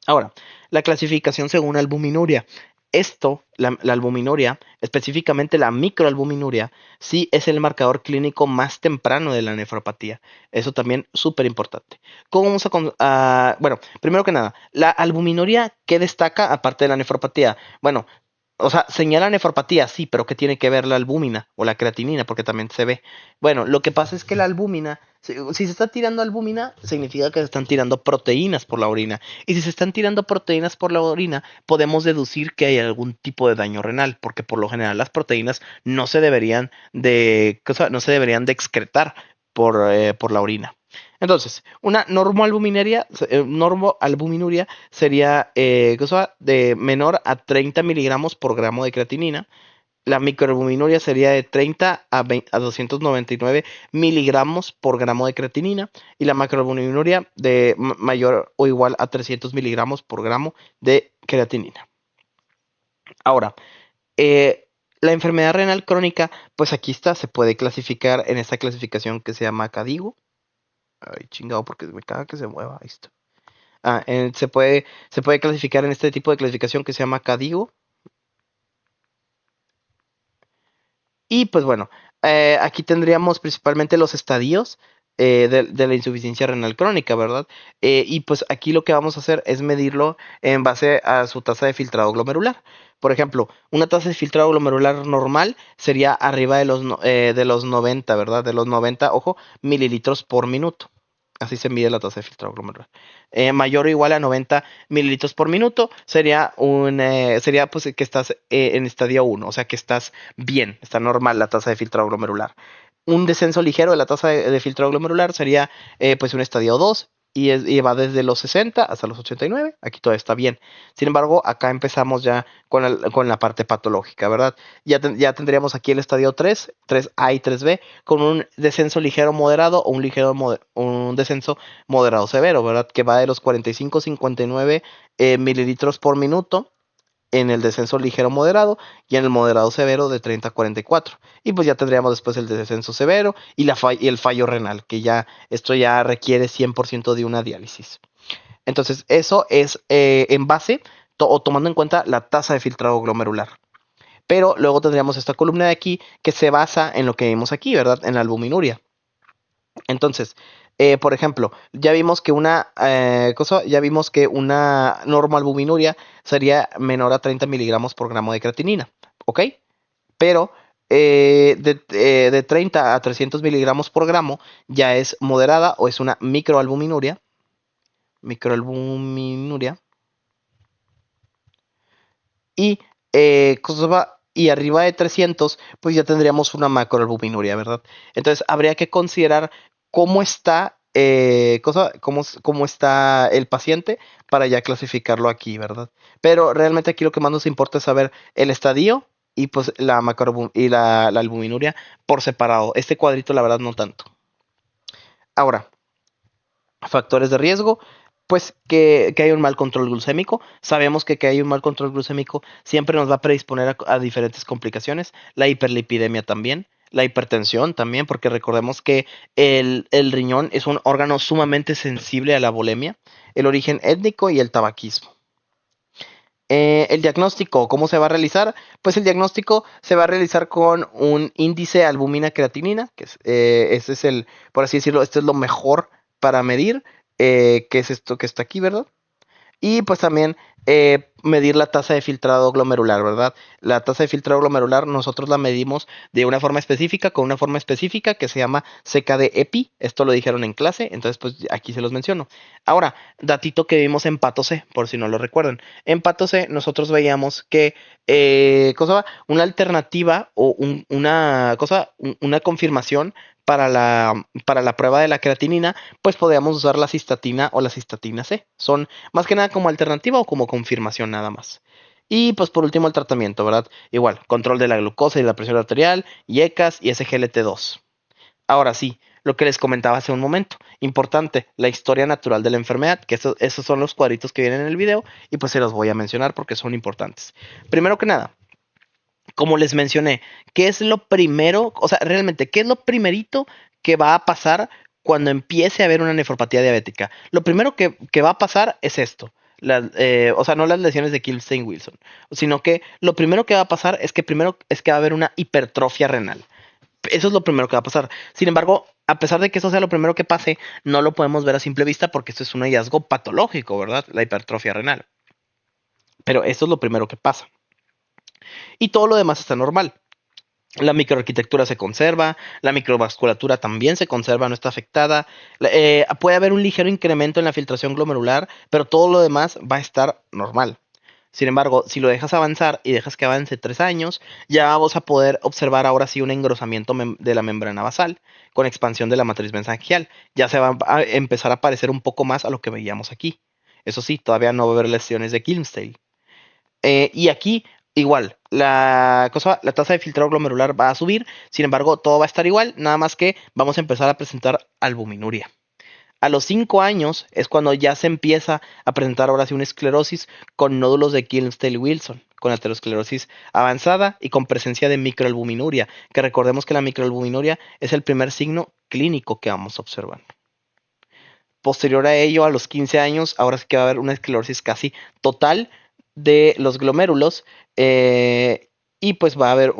Ahora, la clasificación según albuminuria. Esto, la albuminuria, específicamente la microalbuminuria, sí es el marcador clínico más temprano de la nefropatía. Eso también súper importante. ¿Cómo vamos bueno, primero que nada, la albuminuria, ¿qué destaca aparte de la nefropatía? Bueno, o sea, señala nefropatía, sí, pero ¿qué tiene que ver la albúmina o la creatinina? Porque también se ve. Bueno, lo que pasa es que la albúmina, si se está tirando albúmina, significa que se están tirando proteínas por la orina. Y si se están tirando proteínas por la orina, podemos deducir que hay algún tipo de daño renal, porque por lo general las proteínas no se deberían de excretar por la orina. Entonces, una normoalbuminuria sería cosa de menor a 30 miligramos por gramo de creatinina. La microalbuminuria sería de 30 a 299 miligramos por gramo de creatinina. Y la macroalbuminuria de mayor o igual a 300 miligramos por gramo de creatinina. Ahora, la enfermedad renal crónica, pues aquí está, se puede clasificar en esta clasificación que se llama CADIGO. Ay, chingado, porque me caga que se mueva. Ahí está. Se puede clasificar en este tipo de clasificación que se llama CADIGO. Y pues bueno, aquí tendríamos principalmente los estadios de la insuficiencia renal crónica, ¿verdad? Y pues aquí lo que vamos a hacer es medirlo en base a su tasa de filtrado glomerular. Por ejemplo, una tasa de filtrado glomerular normal sería arriba de los 90, ¿verdad? De los 90, ojo, mililitros por minuto. Así se mide la tasa de filtrado glomerular. Mayor o igual a 90 mililitros por minuto sería pues que estás en estadio 1, o sea que estás bien, está normal la tasa de filtrado glomerular. Un descenso ligero de la tasa de filtrado glomerular sería pues un estadio 2 y va desde los 60 hasta los 89. Aquí todo está bien. Sin embargo, acá empezamos ya con la parte patológica, ¿verdad? Ya tendríamos aquí el estadio 3, 3A y 3B, con un descenso ligero moderado o un descenso moderado severo, ¿verdad? Que va de los 45 a 59 mililitros por minuto en el descenso ligero moderado y en el moderado severo de 30 a 44. Y pues ya tendríamos después el descenso severo y el fallo renal, que ya esto ya requiere 100% de una diálisis. Entonces, eso es en base o tomando en cuenta la tasa de filtrado glomerular. Pero luego tendríamos esta columna de aquí que se basa en lo que vimos aquí, ¿verdad? En la albuminuria. Entonces, por ejemplo, ya vimos que una normoalbuminuria sería menor a 30 miligramos por gramo de creatinina, ¿ok? Pero de 30 a 300 miligramos por gramo ya es moderada o es una microalbuminuria, y, y arriba de 300 pues ya tendríamos una macroalbuminuria, ¿verdad? Entonces habría que considerar cómo está, cómo está el paciente para ya clasificarlo aquí, ¿verdad? Pero realmente aquí lo que más nos importa es saber el estadio y pues la albuminuria por separado. Este cuadrito, la verdad, no tanto. Ahora, factores de riesgo, pues que hay un mal control glucémico. Sabemos que hay un mal control glucémico siempre nos va a predisponer a diferentes complicaciones. La hiperlipidemia también. La hipertensión también, porque recordemos que el riñón es un órgano sumamente sensible a la bulimia, el origen étnico y el tabaquismo. El diagnóstico, ¿cómo se va a realizar? Pues el diagnóstico se va a realizar con un índice albumina-creatinina, que ese es el, por así decirlo, este es lo mejor para medir, que es esto que está aquí, ¿verdad? Y pues también medir la tasa de filtrado glomerular, ¿verdad? La tasa de filtrado glomerular nosotros la medimos de una forma específica, con una forma específica que se llama CKD-EPI. Esto lo dijeron en clase, entonces pues aquí se los menciono. Ahora, datito que vimos en Pato C, por si no lo recuerdan. En Pato C nosotros veíamos que una alternativa o una confirmación para la prueba de la creatinina, pues podríamos usar la cistatina o la cistatina C. Son más que nada como alternativa o como confirmación nada más. Y pues por último el tratamiento, ¿verdad? Igual, control de la glucosa y la presión arterial, IECAS y SGLT2. Ahora sí, lo que les comentaba hace un momento, importante, la historia natural de la enfermedad, que esos son los cuadritos que vienen en el video y pues se los voy a mencionar porque son importantes. Primero que nada, como les mencioné, ¿qué es lo primero? O sea, realmente, ¿qué es lo primerito que va a pasar cuando empiece a haber una nefropatía diabética? Lo primero que va a pasar es esto. O sea, no las lesiones de Kilstein-Wilson, sino que lo primero que va a pasar es que primero es que va a haber una hipertrofia renal. Eso es lo primero que va a pasar. Sin embargo, a pesar de que eso sea lo primero que pase, no lo podemos ver a simple vista porque esto es un hallazgo patológico, ¿verdad? La hipertrofia renal. Pero esto es lo primero que pasa. Y todo lo demás está normal. La microarquitectura se conserva, la microvasculatura también se conserva, no está afectada. Puede haber un ligero incremento en la filtración glomerular, pero todo lo demás va a estar normal. Sin embargo, si lo dejas avanzar y dejas que avance 3 años, ya vamos a poder observar ahora sí un engrosamiento de la membrana basal con expansión de la matriz mesangial. Ya se va a empezar a parecer un poco más a lo que veíamos aquí. Eso sí, todavía no va a haber lesiones de Kilmstein. Y aquí, igual, la tasa de filtrado glomerular va a subir, sin embargo, todo va a estar igual, nada más que vamos a empezar a presentar albuminuria. A los 5 años es cuando ya se empieza a presentar ahora sí una esclerosis con nódulos de Kilmstein-Wilson, con aterosclerosis avanzada y con presencia de microalbuminuria, que recordemos que la microalbuminuria es el primer signo clínico que vamos a observar. Posterior a ello, a los 15 años, ahora sí que va a haber una esclerosis casi total de los glomérulos, y pues va a haber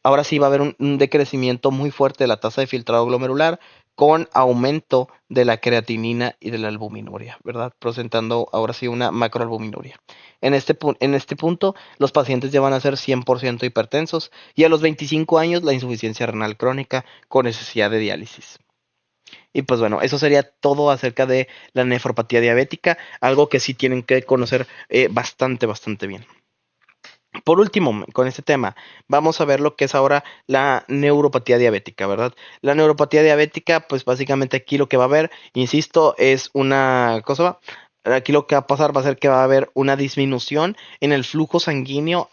ahora sí va a haber un decrecimiento muy fuerte de la tasa de filtrado glomerular con aumento de la creatinina y de la albuminuria, ¿verdad? Presentando ahora sí una macroalbuminuria. En este punto, los pacientes ya van a ser 100% hipertensos y a los 25 años la insuficiencia renal crónica con necesidad de diálisis. Y pues bueno, eso sería todo acerca de la nefropatía diabética, algo que sí tienen que conocer bastante bien. Por último, con este tema, vamos a ver lo que es ahora la neuropatía diabética, ¿verdad? La neuropatía diabética, pues básicamente aquí lo que va a haber, insisto, es una cosa, aquí lo que va a pasar va a ser que va a haber una disminución en el flujo sanguíneo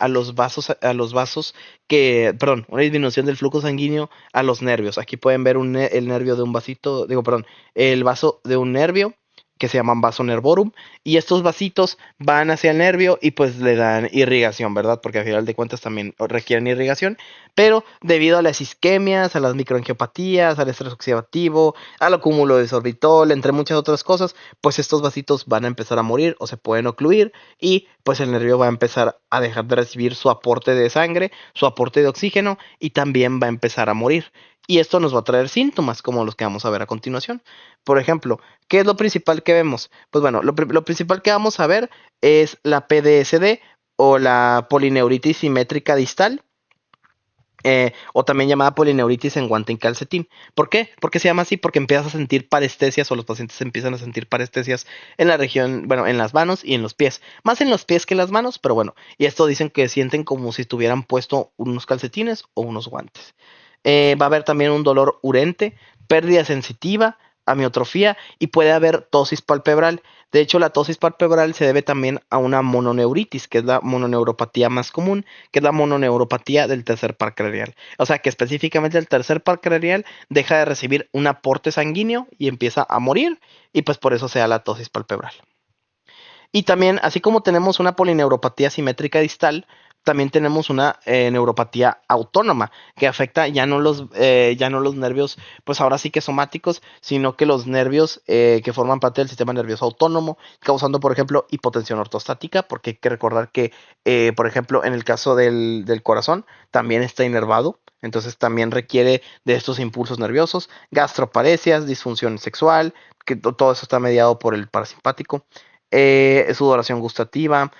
perdón, una disminución del flujo sanguíneo a los nervios. Aquí pueden ver el nervio de un vasito, digo, perdón, el vaso de un nervio que se llaman vaso nervorum, y estos vasitos van hacia el nervio y pues le dan irrigación, ¿verdad? Porque al final de cuentas también requieren irrigación, pero debido a las isquemias, a las microangiopatías, al estrés oxidativo, al acúmulo de sorbitol, entre muchas otras cosas, pues estos vasitos van a empezar a morir o se pueden ocluir y pues el nervio va a empezar a dejar de recibir su aporte de sangre, su aporte de oxígeno y también va a empezar a morir. Y esto nos va a traer síntomas como los que vamos a ver a continuación. Por ejemplo, ¿qué es lo principal que vemos? Pues bueno, lo principal que vamos a ver es la PDSD o la polineuritis simétrica distal, o también llamada polineuritis en guante en calcetín. ¿Por qué? Porque se llama así porque empiezas a sentir parestesias o los pacientes empiezan a sentir parestesias en la región, bueno, en las manos y en los pies. Más en los pies que en las manos, pero bueno. Y esto dicen que sienten como si tuvieran puesto unos calcetines o unos guantes. Va a haber también un dolor urente, pérdida sensitiva, amiotrofía y puede haber tosis palpebral. De hecho, la tosis palpebral se debe también a una mononeuritis, que es la mononeuropatía más común, que es la mononeuropatía del tercer par craneal. O sea que específicamente el tercer par craneal deja de recibir un aporte sanguíneo y empieza a morir, y pues por eso se da la tosis palpebral. Y también, así como tenemos una polineuropatía simétrica distal, también tenemos una neuropatía autónoma que afecta ya no los nervios, pues ahora sí que somáticos, sino que los nervios que forman parte del sistema nervioso autónomo, causando, por ejemplo, hipotensión ortostática, porque hay que recordar que, por ejemplo, en el caso del corazón, también está inervado, entonces también requiere de estos impulsos nerviosos, gastroparesias, disfunción sexual, que todo eso está mediado por el parasimpático, sudoración gustativa,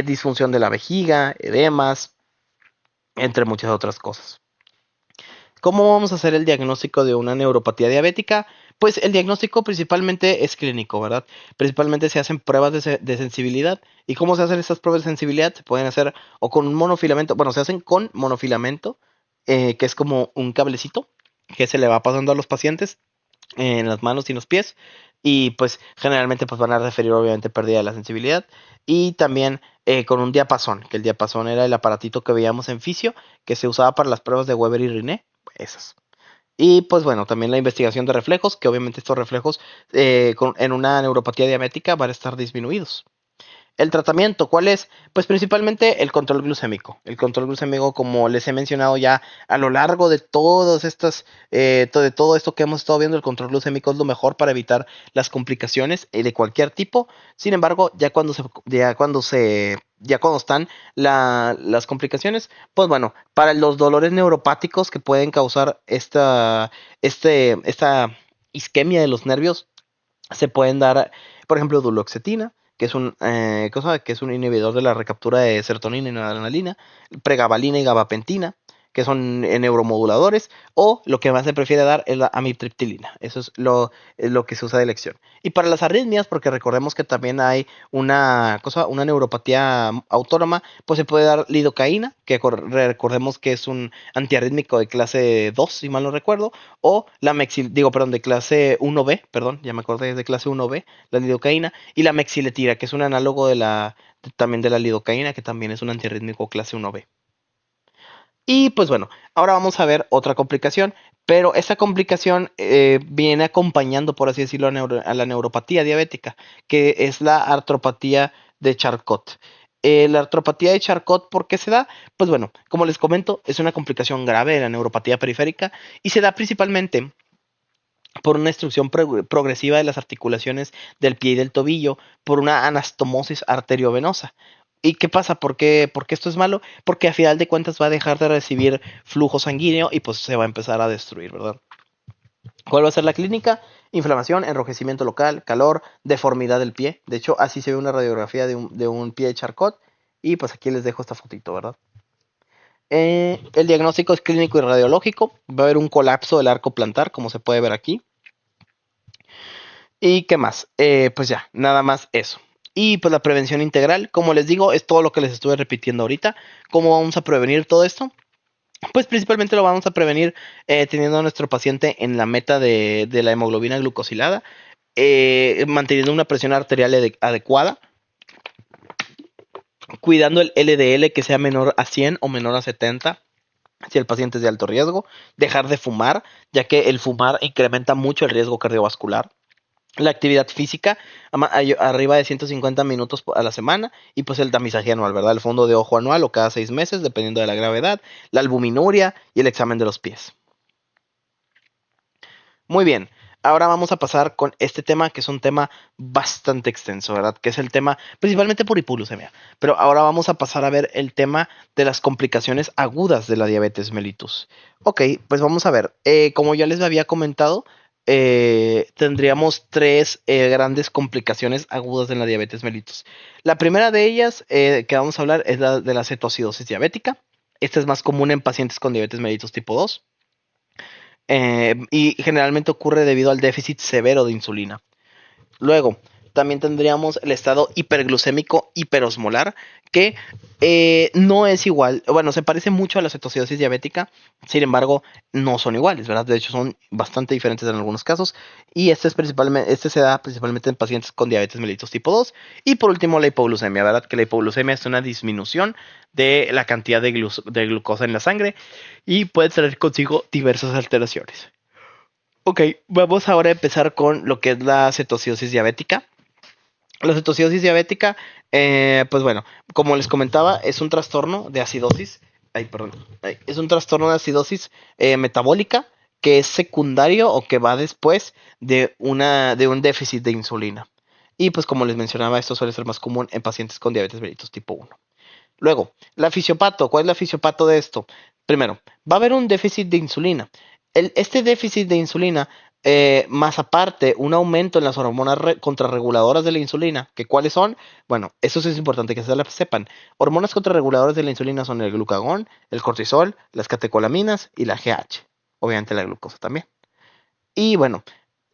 disfunción de la vejiga, edemas, entre muchas otras cosas. ¿Cómo vamos a hacer el diagnóstico de una neuropatía diabética? Pues el diagnóstico principalmente es clínico, ¿verdad? Principalmente se hacen pruebas de sensibilidad. ¿Y cómo se hacen estas pruebas de sensibilidad? Se pueden hacer o con un monofilamento, bueno, se hacen con monofilamento, que es como un cablecito que se le va pasando a los pacientes en las manos y en los pies, y pues generalmente pues van a referir obviamente pérdida de la sensibilidad, y también con un diapasón, que el diapasón era el aparatito que veíamos en fisio que se usaba para las pruebas de Weber y Riné, esas. Y pues bueno, también la investigación de reflejos, que obviamente estos reflejos en una neuropatía diabética van a estar disminuidos. El tratamiento, ¿cuál es? Pues principalmente el control glucémico. El control glucémico, como les he mencionado ya a lo largo de todas estas, de todo esto que hemos estado viendo, el control glucémico es lo mejor para evitar las complicaciones de cualquier tipo. Sin embargo, ya cuando están las complicaciones, pues bueno, para los dolores neuropáticos que pueden causar esta isquemia de los nervios, se pueden dar, por ejemplo, duloxetina, que es que es un inhibidor de la recaptura de serotonina y noradrenalina, pregabalina y gabapentina, que son neuromoduladores, o lo que más se prefiere dar es la amitriptilina. Eso es lo que se usa de elección. Y para las arritmias, porque recordemos que también hay una neuropatía autónoma, pues se puede dar lidocaína, que recordemos que es un antiarrítmico de clase 2, si mal no recuerdo, o de clase 1B, perdón, ya me acordé, es de clase 1B, la lidocaína, y la mexiletira, que es un análogo también de la lidocaína, que también es un antiarrítmico clase 1B. Y pues bueno, ahora vamos a ver otra complicación, pero esta complicación viene acompañando, por así decirlo, a la neuropatía diabética, que es la artropatía de Charcot. La artropatía de Charcot, ¿por qué se da? Pues bueno, como les comento, es una complicación grave de la neuropatía periférica y se da principalmente por una destrucción progresiva de las articulaciones del pie y del tobillo, por una anastomosis arteriovenosa. ¿Y qué pasa? Por qué esto es malo? Porque a final de cuentas va a dejar de recibir flujo sanguíneo y pues se va a empezar a destruir, ¿verdad? ¿Cuál va a ser la clínica? Inflamación, enrojecimiento local, calor, deformidad del pie. De hecho, así se ve una radiografía de un pie de Charcot. Y pues aquí les dejo esta fotito, ¿verdad? El diagnóstico es clínico y radiológico. Va a haber un colapso del arco plantar, como se puede ver aquí. ¿Y qué más? Pues ya, nada más eso. Y pues la prevención integral, como les digo, es todo lo que les estuve repitiendo ahorita. ¿Cómo vamos a prevenir todo esto? Pues principalmente lo vamos a prevenir teniendo a nuestro paciente en la meta de la hemoglobina glucosilada, manteniendo una presión arterial adecuada, cuidando el LDL que sea menor a 100 o menor a 70 si el paciente es de alto riesgo, dejar de fumar, ya que el fumar incrementa mucho el riesgo cardiovascular. La actividad física, arriba de 150 minutos a la semana, y pues el tamizaje anual, ¿verdad? El fondo de ojo anual o cada 6 meses, dependiendo de la gravedad, la albuminuria y el examen de los pies. Muy bien, Ahora vamos a pasar con este tema, que es un tema bastante extenso, ¿verdad? Que es el tema principalmente por hipoglucemia. Pero ahora vamos a pasar a ver el tema de las complicaciones agudas de la diabetes mellitus. Ok, pues vamos a ver. Como ya les había comentado, tendríamos tres grandes complicaciones agudas en la diabetes mellitus. La primera de ellas que vamos a hablar es la de la cetoacidosis diabética. Esta es más común en pacientes con diabetes mellitus tipo 2 y generalmente ocurre debido al déficit severo de insulina. Luego, también tendríamos el estado hiperglucémico hiperosmolar, que no es igual, bueno, se parece mucho a la cetoacidosis diabética, sin embargo, no son iguales, ¿verdad? De hecho, son bastante diferentes en algunos casos, y este se da principalmente en pacientes con diabetes mellitus tipo 2. Y por último, la hipoglucemia, ¿verdad? Que la hipoglucemia es una disminución de la cantidad de glucosa en la sangre y puede traer consigo diversas alteraciones. Ok, vamos ahora a empezar con lo que es la cetoacidosis diabética. La cetoacidosis diabética, pues bueno, como les comentaba, es un trastorno de acidosis. Ay, perdón. Es un trastorno de acidosis metabólica que es secundario o que va después de un déficit de insulina. Y pues como les mencionaba, esto suele ser más común en pacientes con diabetes mellitus tipo 1. Luego, la fisiopato. ¿Cuál es la fisiopato de esto? Primero, va a haber un déficit de insulina. Este déficit de insulina, más aparte, un aumento en las hormonas contrarreguladoras de la insulina, que cuáles son, bueno, eso sí es importante que se las sepan. Hormonas contrarreguladoras de la insulina son el glucagón, el cortisol, las catecolaminas y la GH. Obviamente la glucosa también. Y bueno,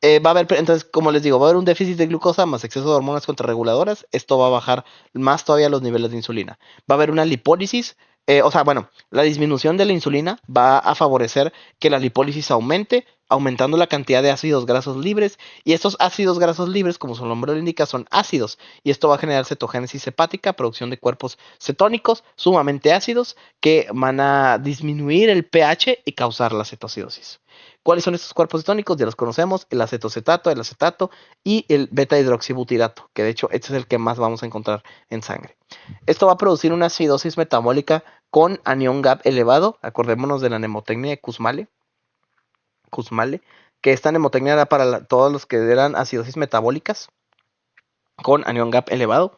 va a haber, entonces, como les digo, va a haber un déficit de glucosa más exceso de hormonas contrarreguladoras. Esto va a bajar más todavía los niveles de insulina. Va a haber una lipólisis, o sea, bueno, la disminución de la insulina va a favorecer que la lipólisis aumente, aumentando la cantidad de ácidos grasos libres. Y estos ácidos grasos libres, como su nombre lo indica, son ácidos. Y esto va a generar cetogénesis hepática, producción de cuerpos cetónicos sumamente ácidos que van a disminuir el pH y causar la cetoacidosis. ¿Cuáles son estos cuerpos cetónicos? Ya los conocemos, el acetocetato, el acetato y el beta hidroxibutirato, que de hecho este es el que más vamos a encontrar en sangre. Esto va a producir una acidosis metabólica con anión GAP elevado. Acordémonos de la mnemotecnia de Kussmaul, que esta mnemotecnia era para todos los que eran acidosis metabólicas con anión GAP elevado.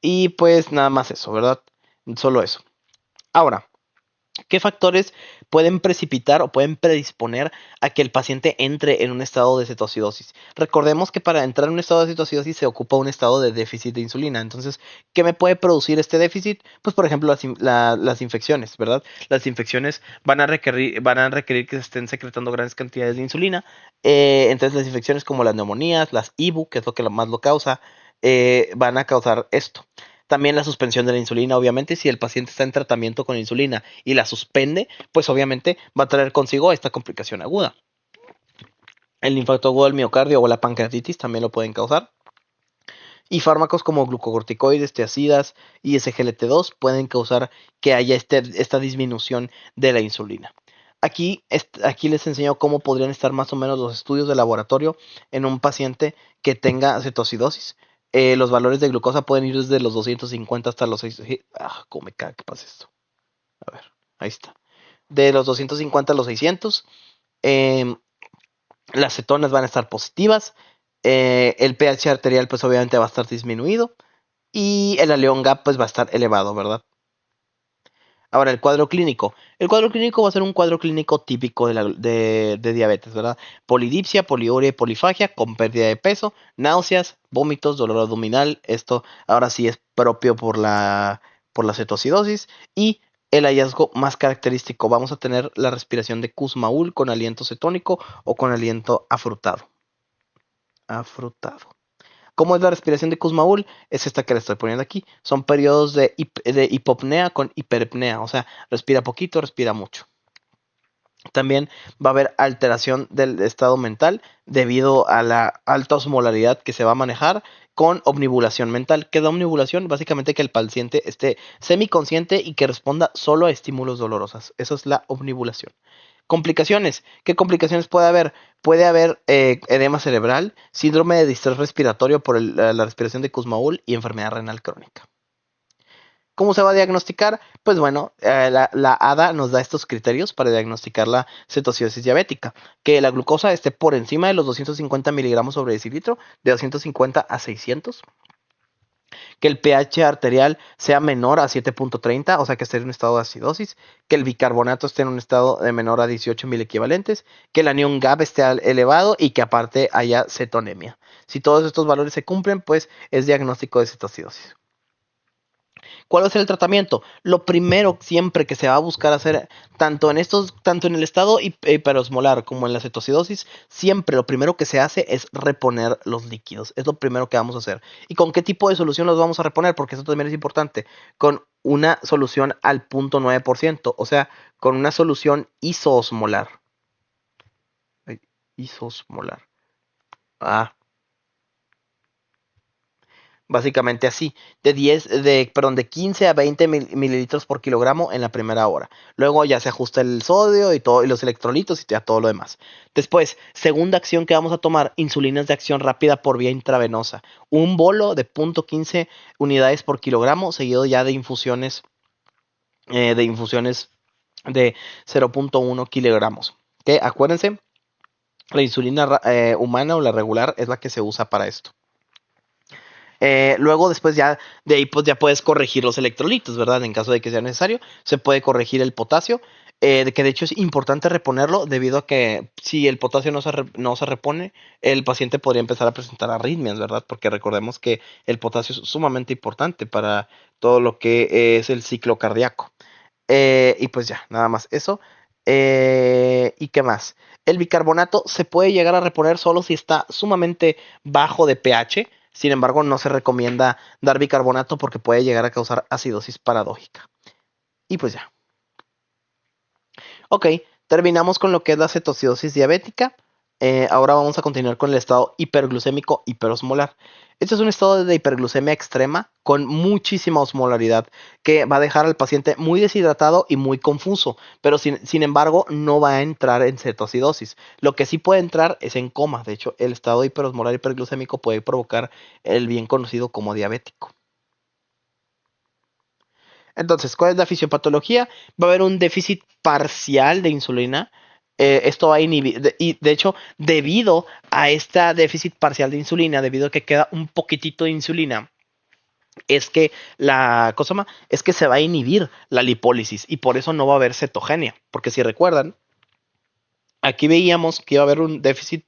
Y pues nada más eso, ¿verdad? Solo eso. Ahora, ¿qué factores pueden precipitar o pueden predisponer a que el paciente entre en un estado de cetoacidosis? Recordemos que para entrar en un estado de cetoacidosis se ocupa un estado de déficit de insulina. Entonces, ¿qué me puede producir este déficit? Pues, por ejemplo, las infecciones, ¿verdad? Las infecciones van a requerir que se estén secretando grandes cantidades de insulina. Entonces, las infecciones como las neumonías, las IBU, que es lo que más lo causa, van a causar esto. También la suspensión de la insulina, obviamente, si el paciente está en tratamiento con insulina y la suspende, pues obviamente va a traer consigo esta complicación aguda. El infarto agudo del miocardio o la pancreatitis también lo pueden causar. Y fármacos como glucocorticoides, tiazidas y SGLT2 pueden causar que haya esta disminución de la insulina. Aquí les enseño cómo podrían estar más o menos los estudios de laboratorio en un paciente que tenga cetoacidosis. Los valores de glucosa pueden ir desde los 250 hasta los 600. ¿Cómo me caga que pasa esto? A ver, ahí está. De los 250 a los 600. em, las cetonas van a estar positivas. El pH arterial, pues obviamente va a estar disminuido. Y el aleón GAP, pues va a estar elevado, ¿verdad? Ahora, el cuadro clínico. El cuadro clínico va a ser un cuadro clínico típico de diabetes, ¿verdad? Polidipsia, poliuria y polifagia con pérdida de peso, náuseas, vómitos, dolor abdominal. Esto ahora sí es propio por la cetoacidosis. Y el hallazgo más característico, vamos a tener la respiración de Kussmaul con aliento cetónico o con aliento afrutado. Afrutado. ¿Cómo es la respiración de Kussmaul? Es esta que le estoy poniendo aquí. Son periodos de hipopnea con hiperpnea, o sea, respira poquito, respira mucho. También va a haber alteración del estado mental debido a la alta osmolaridad que se va a manejar con omnibulación mental. ¿Qué da omnibulación? Básicamente que el paciente esté semiconsciente y que responda solo a estímulos dolorosos. Eso es la omnibulación. Complicaciones. ¿Qué complicaciones puede haber? Puede haber edema cerebral, síndrome de distrés respiratorio por la respiración de Kussmaul y enfermedad renal crónica. ¿Cómo se va a diagnosticar? Pues bueno, la ADA nos da estos criterios para diagnosticar la cetoacidosis diabética. Que la glucosa esté por encima de los 250 miligramos sobre decilitro, de 250 a 600. Que el pH arterial sea menor a 7.30, o sea que esté en un estado de acidosis. Que el bicarbonato esté en un estado de menor a 18 mil equivalentes. Que el anión GAP esté elevado y que aparte haya cetonemia. Si todos estos valores se cumplen, pues es diagnóstico de cetoacidosis. ¿Cuál va a ser el tratamiento? Lo primero siempre que se va a buscar hacer, tanto en el estado hiperosmolar como en la cetoacidosis, siempre lo primero que se hace es reponer los líquidos. Es lo primero que vamos a hacer. ¿Y con qué tipo de solución los vamos a reponer? Porque eso también es importante. Con una solución al 0.9%, o sea, con una solución isoosmolar. Isoosmolar. Ah, básicamente así, de 15 a 20 mililitros por kilogramo en la primera hora. Luego ya se ajusta el sodio y todo, y los electrolitos y ya todo lo demás. Después, segunda acción que vamos a tomar, insulinas de acción rápida por vía intravenosa. Un bolo de 0.15 unidades por kilogramo, seguido ya de infusiones de 0.1 kilogramos. Que acuérdense, la insulina humana o la regular es la que se usa para esto. Luego, después ya de ahí, pues ya puedes corregir los electrolitos, ¿verdad? En caso de que sea necesario, se puede corregir el potasio, que de hecho es importante reponerlo debido a que si el potasio no se repone, el paciente podría empezar a presentar arritmias, ¿verdad? Porque recordemos que el potasio es sumamente importante para todo lo que es el ciclo cardíaco. Y pues ya, nada más eso. ¿Y qué más? El bicarbonato se puede llegar a reponer solo si está sumamente bajo de pH. Sin embargo, no se recomienda dar bicarbonato porque puede llegar a causar acidosis paradójica. Y pues ya. Ok, terminamos con lo que es la cetoacidosis diabética. Ahora vamos a continuar con el estado hiperglucémico hiperosmolar. Este es un estado de hiperglucemia extrema con muchísima osmolaridad que va a dejar al paciente muy deshidratado y muy confuso, pero sin embargo no va a entrar en cetoacidosis. Lo que sí puede entrar es en coma. De hecho, el estado hiperosmolar hiperglucémico puede provocar el bien conocido como diabético. Entonces, ¿cuál es la fisiopatología? Va a haber un déficit parcial de insulina. Esto va a inhibir, y de hecho, debido a este déficit parcial de insulina, debido a que queda un poquitito de insulina, es que la cosa más es que se va a inhibir la lipólisis y por eso no va a haber cetogenia. Porque si recuerdan, aquí veíamos que iba a haber un déficit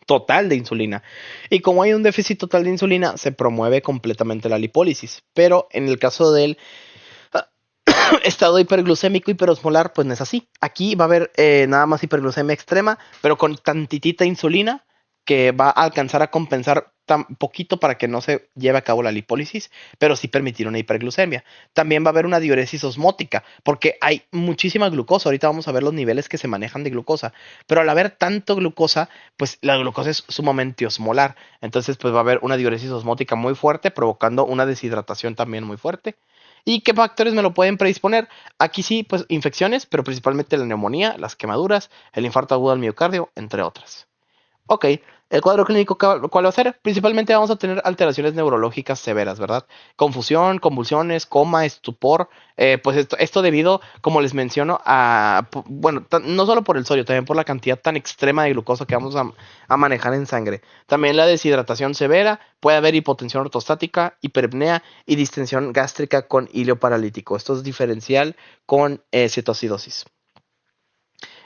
total de insulina. Y como hay un déficit total de insulina, se promueve completamente la lipólisis. Pero en el caso del estado hiperglucémico hiperosmolar, pues no es así. Aquí va a haber nada más hiperglucemia extrema, pero con tantitita insulina que va a alcanzar a compensar tan poquito para que no se lleve a cabo la lipólisis, pero sí permitir una hiperglucemia. También va a haber una diuresis osmótica, porque hay muchísima glucosa. Ahorita vamos a ver los niveles que se manejan de glucosa, pero al haber tanto glucosa, pues la glucosa es sumamente osmolar. Entonces, pues va a haber una diuresis osmótica muy fuerte, provocando una deshidratación también muy fuerte. ¿Y qué factores me lo pueden predisponer? Aquí sí, pues infecciones, pero principalmente la neumonía, las quemaduras, el infarto agudo al miocardio, entre otras. Ok, el cuadro clínico, ¿cuál va a ser? Principalmente vamos a tener alteraciones neurológicas severas, ¿verdad? Confusión, convulsiones, coma, estupor. Pues esto debido, como les menciono, bueno, no solo por el sodio, también por la cantidad tan extrema de glucosa que vamos a manejar en sangre. También la deshidratación severa, puede haber hipotensión ortostática, hiperapnea y distensión gástrica con hilo paralítico. Esto es diferencial con cetoacidosis.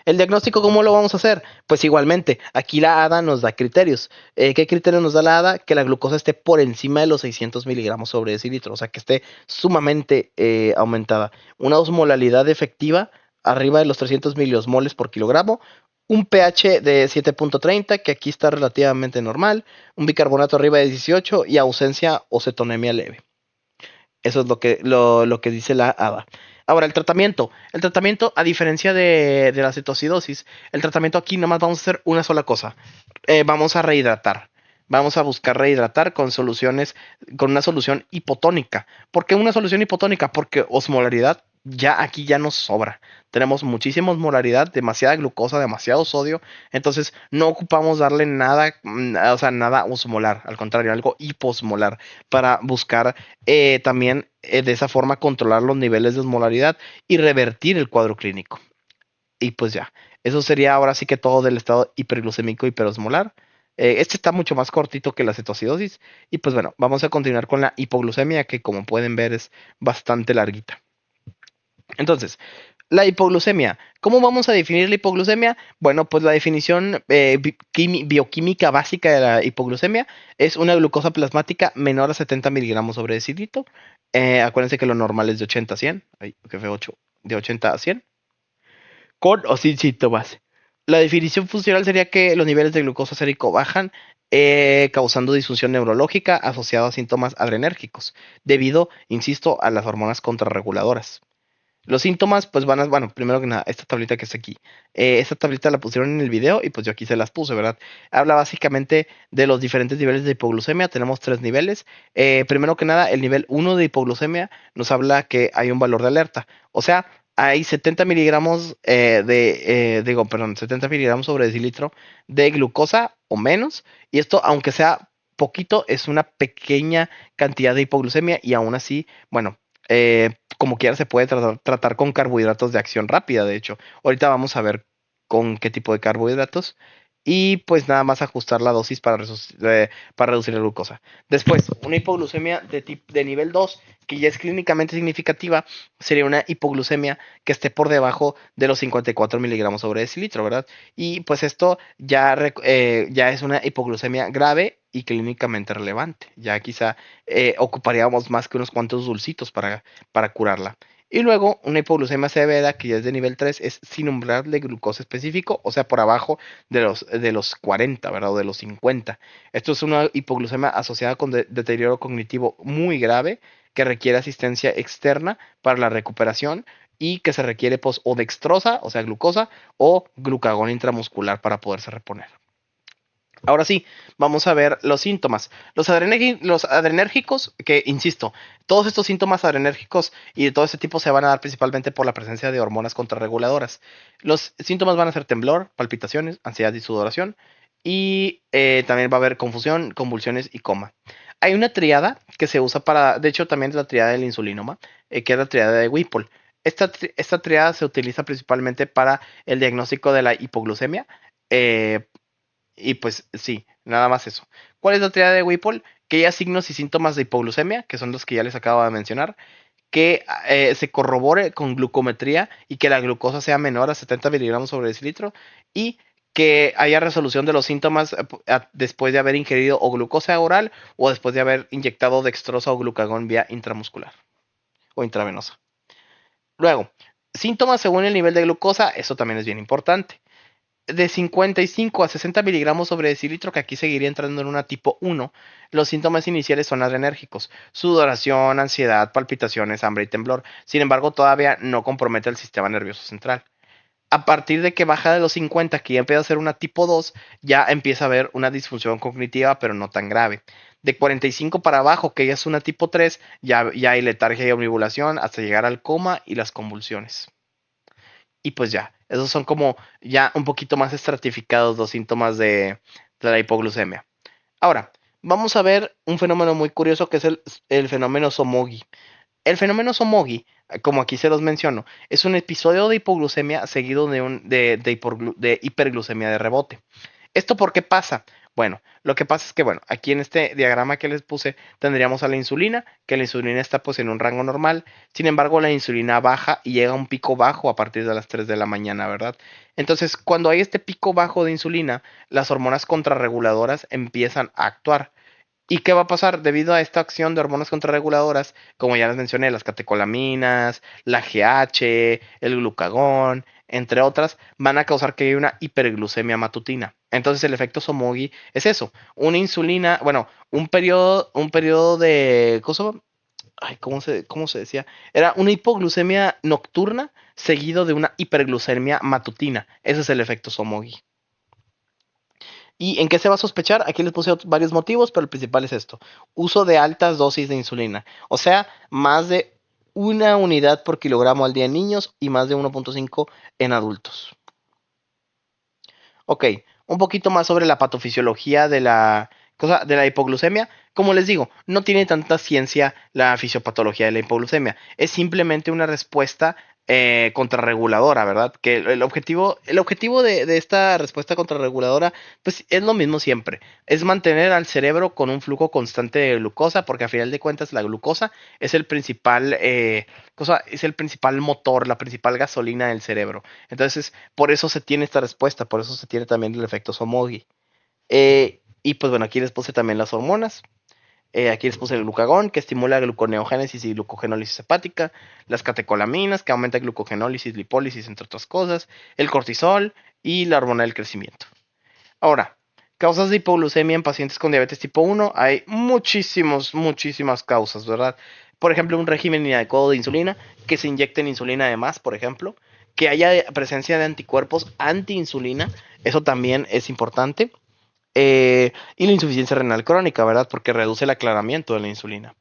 El diagnóstico, ¿cómo lo vamos a hacer? Pues igualmente, aquí la ADA nos da criterios. ¿Qué criterios nos da la ADA? Que la glucosa esté por encima de los 600 miligramos sobre decilitro, o sea, que esté sumamente aumentada. Una osmolalidad efectiva arriba de los 300 miliosmoles por kilogramo. Un pH de 7.30, que aquí está relativamente normal. Un bicarbonato arriba de 18 y ausencia o cetonemia leve. Eso es lo que dice la ADA. Ahora, el tratamiento. El tratamiento, a diferencia de la cetoacidosis, el tratamiento aquí nomás vamos a hacer una sola cosa. Vamos a rehidratar. Vamos a buscar rehidratar con soluciones, con una solución hipotónica. ¿Por qué una solución hipotónica? Porque osmolaridad ya aquí ya nos sobra. Tenemos muchísima osmolaridad, demasiada glucosa, demasiado sodio, entonces no ocupamos darle nada, o sea, nada osmolar, al contrario, algo hiposmolar, para buscar también de esa forma controlar los niveles de osmolaridad y revertir el cuadro clínico. Y pues ya, eso sería ahora sí que todo del estado hiperglucémico hiperosmolar. Este está mucho más cortito que la cetoacidosis. Y pues bueno, vamos a continuar con la hipoglucemia, que como pueden ver es bastante larguita. Entonces, la hipoglucemia. ¿Cómo vamos a definir la hipoglucemia? Bueno, pues la definición bioquímica básica de la hipoglucemia es una glucosa plasmática menor a 70 miligramos sobre decilitro. Acuérdense que lo normal es de 80 a 100. Ay, que fue 8. De 80 a 100. Con o sin síntomas. La definición funcional sería que los niveles de glucosa sérico bajan, causando disfunción neurológica asociada a síntomas adrenérgicos, debido, insisto, a las hormonas contrarreguladoras. Los síntomas, pues van a, bueno, primero que nada, esta tablita que está aquí. Esta tablita la pusieron en el video y pues yo aquí se las puse, ¿verdad? Habla básicamente de los diferentes niveles de hipoglucemia. Tenemos tres niveles. Primero que nada, el nivel uno de hipoglucemia nos habla que hay un valor de alerta. O sea, hay 70 miligramos digo, perdón, 70 miligramos sobre decilitro de glucosa o menos. Y esto, aunque sea poquito, es una pequeña cantidad de hipoglucemia y aún así, bueno, como quiera se puede tratar con carbohidratos de acción rápida, de hecho. Ahorita vamos a ver con qué tipo de carbohidratos. Y pues nada más ajustar la dosis para reducir la glucosa. Después, una hipoglucemia de nivel 2 que ya es clínicamente significativa, sería una hipoglucemia que esté por debajo de los 54 miligramos sobre decilitro, ¿verdad? Y pues esto ya es una hipoglucemia grave y clínicamente relevante. Ya quizá ocuparíamos más que unos cuantos dulcitos para curarla. Y luego una hipoglucemia severa que ya es de nivel 3 es sin umbral de glucosa específico, o sea, por abajo de los 40, ¿verdad? O de los 50. Esto es una hipoglucemia asociada con deterioro cognitivo muy grave que requiere asistencia externa para la recuperación y que se requiere pues, o dextrosa, o sea, glucosa, o glucagón intramuscular para poderse reponer. Ahora sí, vamos a ver los síntomas. Los adrenérgicos, que insisto, todos estos síntomas adrenérgicos y de todo este tipo se van a dar principalmente por la presencia de hormonas contrarreguladoras. Los síntomas van a ser temblor, palpitaciones, ansiedad y sudoración. Y también va a haber confusión, convulsiones y coma. Hay una triada que se usa para, de hecho también es la triada del insulinoma, que es la triada de Whipple. Esta triada se utiliza principalmente para el diagnóstico de la hipoglucemia. eh, y pues sí, nada más eso. ¿Cuál es la triada de Whipple? Que haya signos y síntomas de hipoglucemia, que son los que ya les acabo de mencionar, que se corrobore con glucometría y que la glucosa sea menor a 70 miligramos sobre decilitro y que haya resolución de los síntomas después de haber ingerido o glucosa oral o después de haber inyectado dextrosa o glucagón vía intramuscular o intravenosa. Luego, síntomas según el nivel de glucosa, eso también es bien importante de 55 a 60 miligramos sobre decilitro, que aquí seguiría entrando en una tipo 1, los síntomas iniciales son adrenérgicos, sudoración, ansiedad, palpitaciones, hambre y temblor. Sin embargo, todavía no compromete el sistema nervioso central. A partir de que baja de los 50, que ya empieza a ser una tipo 2, ya empieza a haber una disfunción cognitiva, pero no tan grave. De 45 para abajo, que ya es una tipo 3, ya hay letargia y omnibulación hasta llegar al coma y las convulsiones. Y pues ya, esos son como ya un poquito más estratificados los síntomas de la hipoglucemia. Ahora, vamos a ver un fenómeno muy curioso que es el fenómeno Somogy. El fenómeno Somogy, como aquí se los menciono, es un episodio de hipoglucemia seguido de hiperglucemia de rebote. ¿Esto por qué pasa? Bueno, lo que pasa es que, bueno, aquí en este diagrama que les puse tendríamos a la insulina, que la insulina está pues en un rango normal, sin embargo la insulina baja y llega a un pico bajo a partir de las 3 de la mañana, ¿verdad? Entonces, cuando hay este pico bajo de insulina, las hormonas contrarreguladoras empiezan a actuar. ¿Y qué va a pasar? Debido a esta acción de hormonas contrarreguladoras, como ya les mencioné, las catecolaminas, la GH, el glucagón, entre otras, van a causar que haya una hiperglucemia matutina. Entonces el efecto Somogy es eso, una insulina, bueno, un periodo de, ay, ¿cómo se decía? Era una hipoglucemia nocturna seguido de una hiperglucemia matutina. Ese es el efecto Somogy. ¿Y en qué se va a sospechar? Aquí les puse varios motivos, pero el principal es esto. Uso de altas dosis de insulina. O sea, más de una unidad por kilogramo al día en niños y más de 1.5 en adultos. Ok, un poquito más sobre la patofisiología de la cosa de la hipoglucemia. Como les digo, no tiene tanta ciencia la fisiopatología de la hipoglucemia. Es simplemente una respuesta contrarreguladora, ¿verdad? Que el objetivo de esta respuesta contrarreguladora, pues es lo mismo siempre. Es mantener al cerebro con un flujo constante de glucosa, porque a final de cuentas la glucosa es el principal es el principal motor, la principal gasolina del cerebro. Entonces, por eso se tiene esta respuesta, por eso se tiene también el efecto Somogyi. Y pues bueno, aquí les puse también las hormonas. Aquí les puse el glucagón, que estimula gluconeogénesis y glucogenólisis hepática, las catecolaminas, que aumenta glucogenólisis, lipólisis, entre otras cosas, el cortisol y la hormona del crecimiento. Ahora, causas de hipoglucemia en pacientes con diabetes tipo 1, hay muchísimas causas, ¿verdad? Por ejemplo, un régimen inadecuado de insulina, que se inyecten insulina además, por ejemplo, que haya presencia de anticuerpos anti-insulina, eso también es importante. Y la insuficiencia renal crónica, ¿verdad? Porque reduce el aclaramiento de la insulina.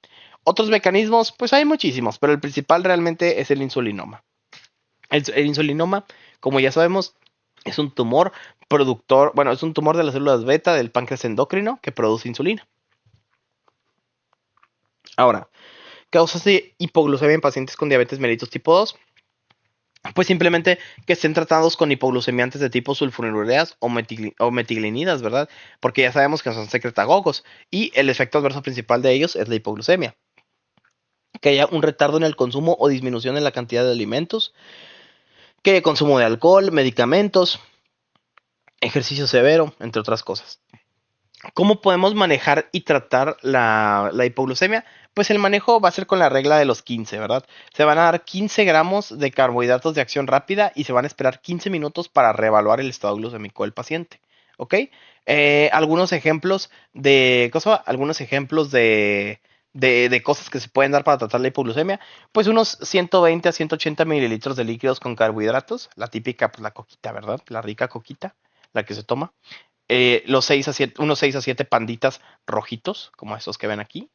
Otros mecanismos, pues hay muchísimos, pero el principal realmente es el insulinoma. El insulinoma, como ya sabemos, es un tumor productor, bueno, es un tumor de las células beta del páncreas endocrino que produce insulina. Ahora, causas de hipoglucemia en pacientes con diabetes mellitus tipo 2. Pues simplemente que estén tratados con hipoglucemiantes de tipo sulfonilureas o metiglinidas, ¿verdad? Porque ya sabemos que son secretagogos y el efecto adverso principal de ellos es la hipoglucemia. Que haya un retardo en el consumo o disminución en la cantidad de alimentos, que haya consumo de alcohol, medicamentos, ejercicio severo, entre otras cosas. ¿Cómo podemos manejar y tratar la hipoglucemia? Pues el manejo va a ser con la regla de los 15, ¿verdad? Se van a dar 15 gramos de carbohidratos de acción rápida y se van a esperar 15 minutos para reevaluar el estado glucémico del paciente. ¿Ok? Algunos ejemplos de cosas, algunos ejemplos de cosas que se pueden dar para tratar la hipoglucemia. Pues unos 120 a 180 mililitros de líquidos con carbohidratos. La típica, pues la coquita, ¿verdad? La rica coquita, la que se toma unos 6 a 7 panditas rojitos, como estos que ven aquí,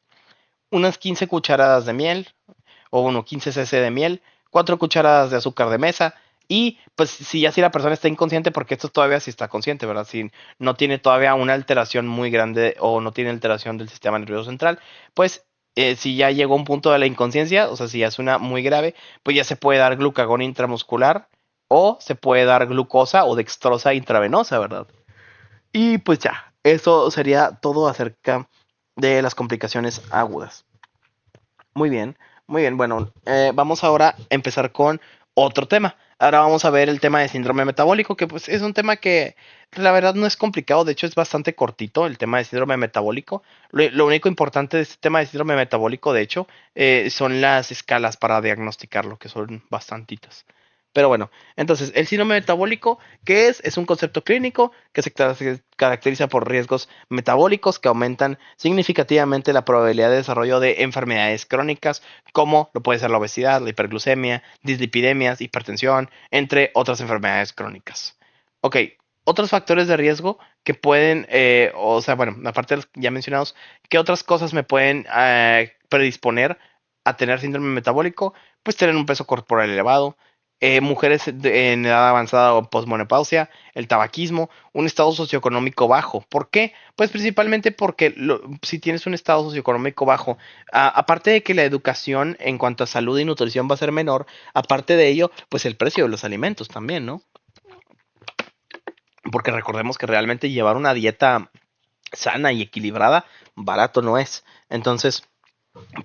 unas 15 cucharadas de miel, o 15 cc de miel, 4 cucharadas de azúcar de mesa, y pues si la persona está inconsciente, porque esto todavía sí está consciente, ¿verdad? Si no tiene todavía una alteración muy grande o no tiene alteración del sistema nervioso central, pues si ya llegó a un punto de la inconsciencia, o sea, si ya es una muy grave, pues ya se puede dar glucagón intramuscular o se puede dar glucosa o dextrosa intravenosa, ¿verdad? Y pues ya, eso sería todo acerca de las complicaciones agudas. Muy bien, muy bien. Bueno, vamos ahora a empezar con otro tema. Ahora vamos a ver el tema de síndrome metabólico, que pues es un tema que la verdad no es complicado, de hecho es bastante cortito el tema de síndrome metabólico. Lo único importante de este tema de síndrome metabólico, de hecho, son las escalas para diagnosticarlo, que son bastantitas. Pero bueno, entonces, el síndrome metabólico, ¿qué es? Es un concepto clínico que se caracteriza por riesgos metabólicos que aumentan significativamente la probabilidad de desarrollo de enfermedades crónicas, como lo puede ser la obesidad, la hiperglucemia, dislipidemias, hipertensión, entre otras enfermedades crónicas. Ok, otros factores de riesgo que pueden, o sea, bueno, aparte de los ya mencionados, ¿qué otras cosas me pueden predisponer a tener síndrome metabólico? Pues tener un peso corporal elevado, mujeres en edad avanzada o posmenopausia, el tabaquismo, un estado socioeconómico bajo. ¿Por qué? Pues principalmente porque si tienes un estado socioeconómico bajo, aparte de que la educación en cuanto a salud y nutrición va a ser menor, aparte de ello, pues el precio de los alimentos también, ¿no? Porque recordemos que realmente llevar una dieta sana y equilibrada, barato no es. Entonces,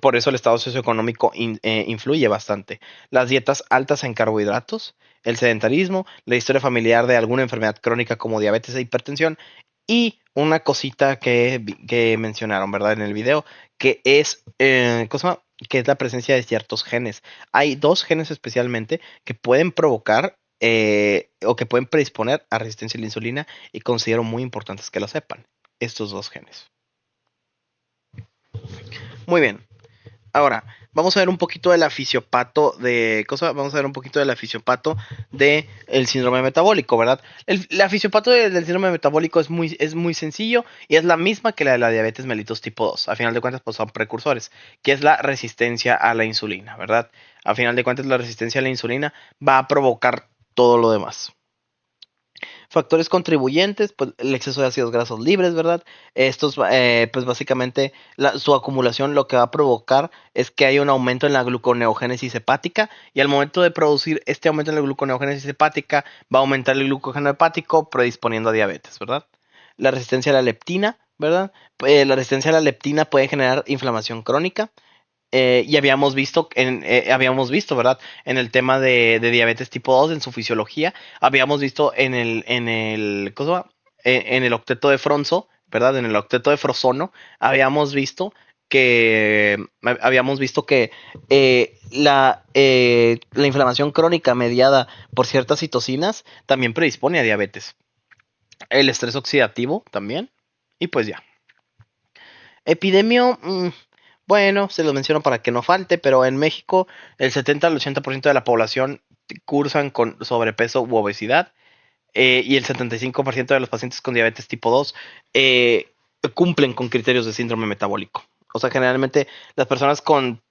por eso el estado socioeconómico influye bastante. Las dietas altas en carbohidratos, el sedentarismo, la historia familiar de alguna enfermedad crónica como diabetes e hipertensión y una cosita que mencionaron, ¿verdad? En el video, que es, que es la presencia de ciertos genes. Hay dos genes especialmente que pueden provocar o que pueden predisponer a resistencia a la insulina y considero muy importantes que lo sepan, estos dos genes. Muy bien. Ahora, vamos a ver un poquito de la fisiopato de cosa, vamos a ver un poquito de la fisiopato de el síndrome metabólico, ¿verdad? La fisiopato del síndrome metabólico es muy sencillo y es la misma que la de la diabetes mellitus tipo 2. A final de cuentas, pues son precursores, que es la resistencia a la insulina, ¿verdad? A final de cuentas, la resistencia a la insulina va a provocar todo lo demás. Factores contribuyentes, pues el exceso de ácidos grasos libres, ¿verdad? Estos, pues básicamente su acumulación lo que va a provocar es que haya un aumento en la gluconeogénesis hepática y al momento de producir este aumento en la gluconeogénesis hepática va a aumentar el glucógeno hepático predisponiendo a diabetes, ¿verdad? La resistencia a la leptina, ¿verdad? La resistencia a la leptina puede generar inflamación crónica. Y habíamos visto, ¿verdad? En el tema de diabetes tipo 2 en su fisiología, habíamos visto ¿cómo se llama? En el octeto de Fronzo, ¿verdad? En el octeto de Frozono, habíamos visto que la inflamación crónica mediada por ciertas citocinas también predispone a diabetes. El estrés oxidativo también. Y pues ya. Epidemia, bueno, se lo menciono para que no falte, pero en México el 70 al 80% de la población cursan con sobrepeso u obesidad y el 75% de los pacientes con diabetes tipo 2 eh, cumplen con criterios de síndrome metabólico. O sea, generalmente las personas con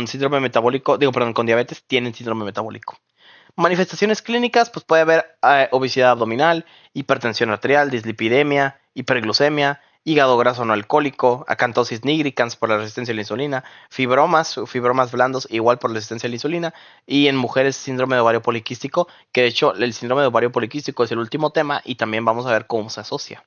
síndrome metabólico, digo, perdón, con diabetes tienen síndrome metabólico. Manifestaciones clínicas, pues puede haber obesidad abdominal, hipertensión arterial, dislipidemia, hiperglucemia, hígado graso no alcohólico, acantosis nigricans por la resistencia a la insulina, fibromas blandos igual por la resistencia a la insulina, y en mujeres síndrome de ovario poliquístico, que de hecho el síndrome de ovario poliquístico es el último tema y también vamos a ver cómo se asocia.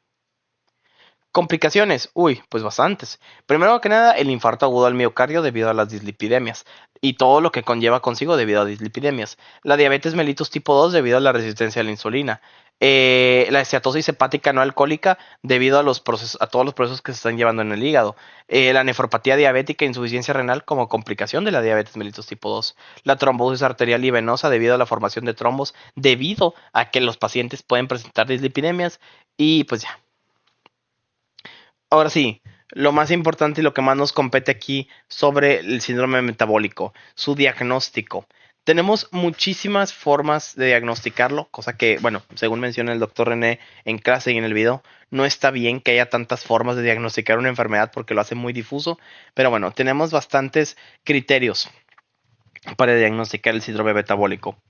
Complicaciones, uy, pues bastantes. Primero que nada, el infarto agudo al miocardio debido a las dislipidemias y todo lo que conlleva consigo debido a dislipidemias. La diabetes mellitus tipo 2 debido a la resistencia a la insulina. La esteatosis hepática no alcohólica debido a a todos los procesos que se están llevando en el hígado. La nefropatía diabética e insuficiencia renal como complicación de la diabetes mellitus tipo 2. La trombosis arterial y venosa debido a la formación de trombos debido a que los pacientes pueden presentar dislipidemias y pues ya. Ahora sí, lo más importante y lo que más nos compete aquí sobre el síndrome metabólico, su diagnóstico. Tenemos muchísimas formas de diagnosticarlo, cosa que, bueno, según menciona el doctor René en clase y en el video, no está bien que haya tantas formas de diagnosticar una enfermedad porque lo hace muy difuso, pero bueno, tenemos bastantes criterios para diagnosticar el síndrome metabólico.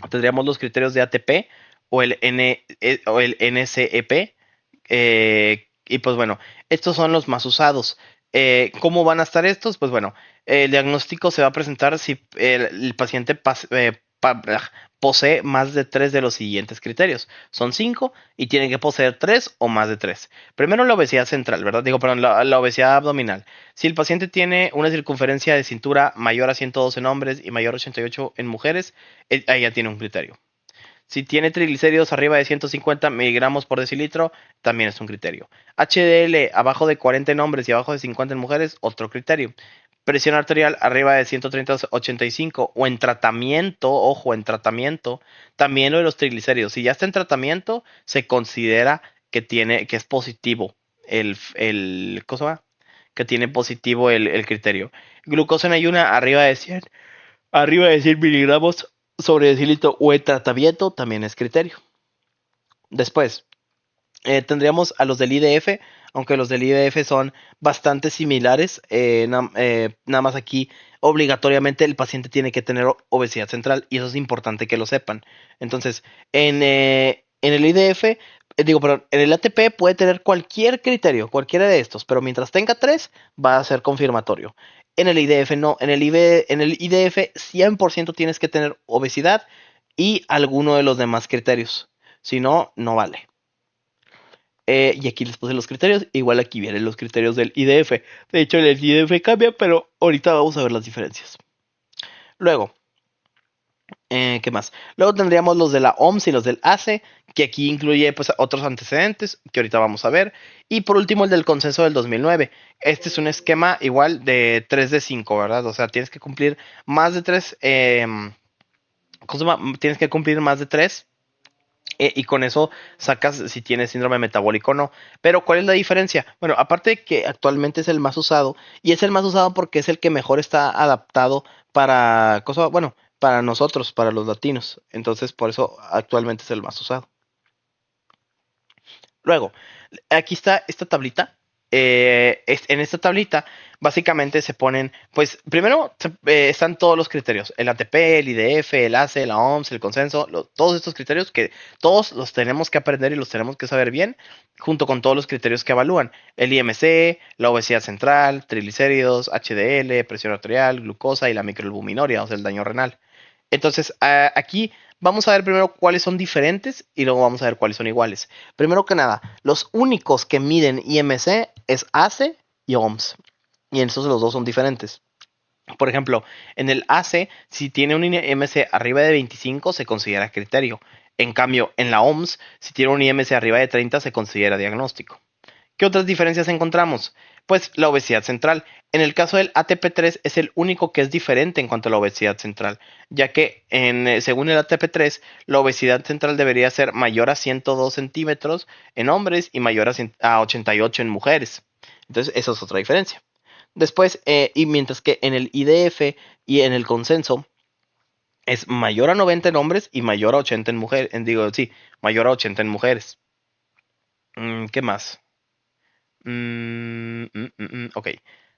Tendríamos los criterios de ATP o el NCEP, y pues bueno, estos son los más usados. ¿Cómo van a estar estos? Pues bueno, el diagnóstico se va a presentar si el paciente posee más de tres de los siguientes criterios. Son cinco y tiene que poseer tres o más de tres. Primero la obesidad central, ¿verdad? Digo, perdón, la obesidad abdominal. Si el paciente tiene una circunferencia de cintura mayor a 112 en hombres y mayor a 88 en mujeres, ahí ya tiene un criterio. Si tiene triglicéridos arriba de 150 miligramos por decilitro, también es un criterio. HDL abajo de 40 en hombres y abajo de 50 en mujeres, otro criterio. Presión arterial arriba de 130/85 o en tratamiento, ojo, en tratamiento, también lo de los triglicéridos. Si ya está en tratamiento, se considera que es positivo ¿cómo se llama? Que tiene positivo el criterio. Glucosa en ayuna arriba de 100 miligramos sobre decilitro o en tratamiento también es criterio. Después, tendríamos a los del IDF, aunque los del IDF son bastante similares. Nada más aquí, obligatoriamente el paciente tiene que tener obesidad central y eso es importante que lo sepan. Entonces, en el IDF, perdón, en el ATP puede tener cualquier criterio, cualquiera de estos, pero mientras tenga tres, va a ser confirmatorio. En el IDF no, en el IDF 100% tienes que tener obesidad y alguno de los demás criterios. Si no, no vale. Y aquí les puse los criterios. Igual aquí vienen los criterios del IDF. De hecho, el IDF cambia, pero ahorita vamos a ver las diferencias. Luego, ¿qué más? Luego tendríamos los de la OMS y los del ACE, que aquí incluye pues, otros antecedentes que ahorita vamos a ver. Y por último, el del consenso del 2009. Este es un esquema igual de 3 de 5, ¿verdad? O sea, tienes que cumplir más de 3. Tienes que cumplir más de 3 Y con eso sacas si tienes síndrome metabólico o no. Pero ¿cuál es la diferencia? Bueno, aparte de que actualmente es el más usado, y es el más usado porque es el que mejor está adaptado para cosas, bueno, para nosotros, para los latinos. Entonces, por eso actualmente es el más usado. Luego, aquí está esta tablita. En esta tablita básicamente se ponen, pues primero están todos los criterios, el ATP, el IDF, el ACE, la OMS, el consenso, todos estos criterios que todos los tenemos que aprender y los tenemos que saber bien, junto con todos los criterios que evalúan, el IMC, la obesidad central, triglicéridos, HDL, presión arterial, glucosa y la microalbuminuria, o sea, el daño renal. Entonces, aquí vamos a ver primero cuáles son diferentes y luego vamos a ver cuáles son iguales. Primero que nada, los únicos que miden IMC es ACE y OMS. Y en esos los dos son diferentes. Por ejemplo, en el AC, si tiene un IMC arriba de 25, se considera criterio. En cambio, en la OMS, si tiene un IMC arriba de 30, se considera diagnóstico. ¿Qué otras diferencias encontramos? Pues la obesidad central. En el caso del ATP3 es el único que es diferente en cuanto a la obesidad central, ya que según el ATP3, la obesidad central debería ser mayor a 102 centímetros en hombres y mayor a 88 en mujeres. Entonces, esa es otra diferencia. Después, y mientras que en el IDF y en el consenso es mayor a 90 en hombres y mayor a 80 en mujeres. Digo, sí, mayor a 80 en mujeres. ¿Qué más? Ok.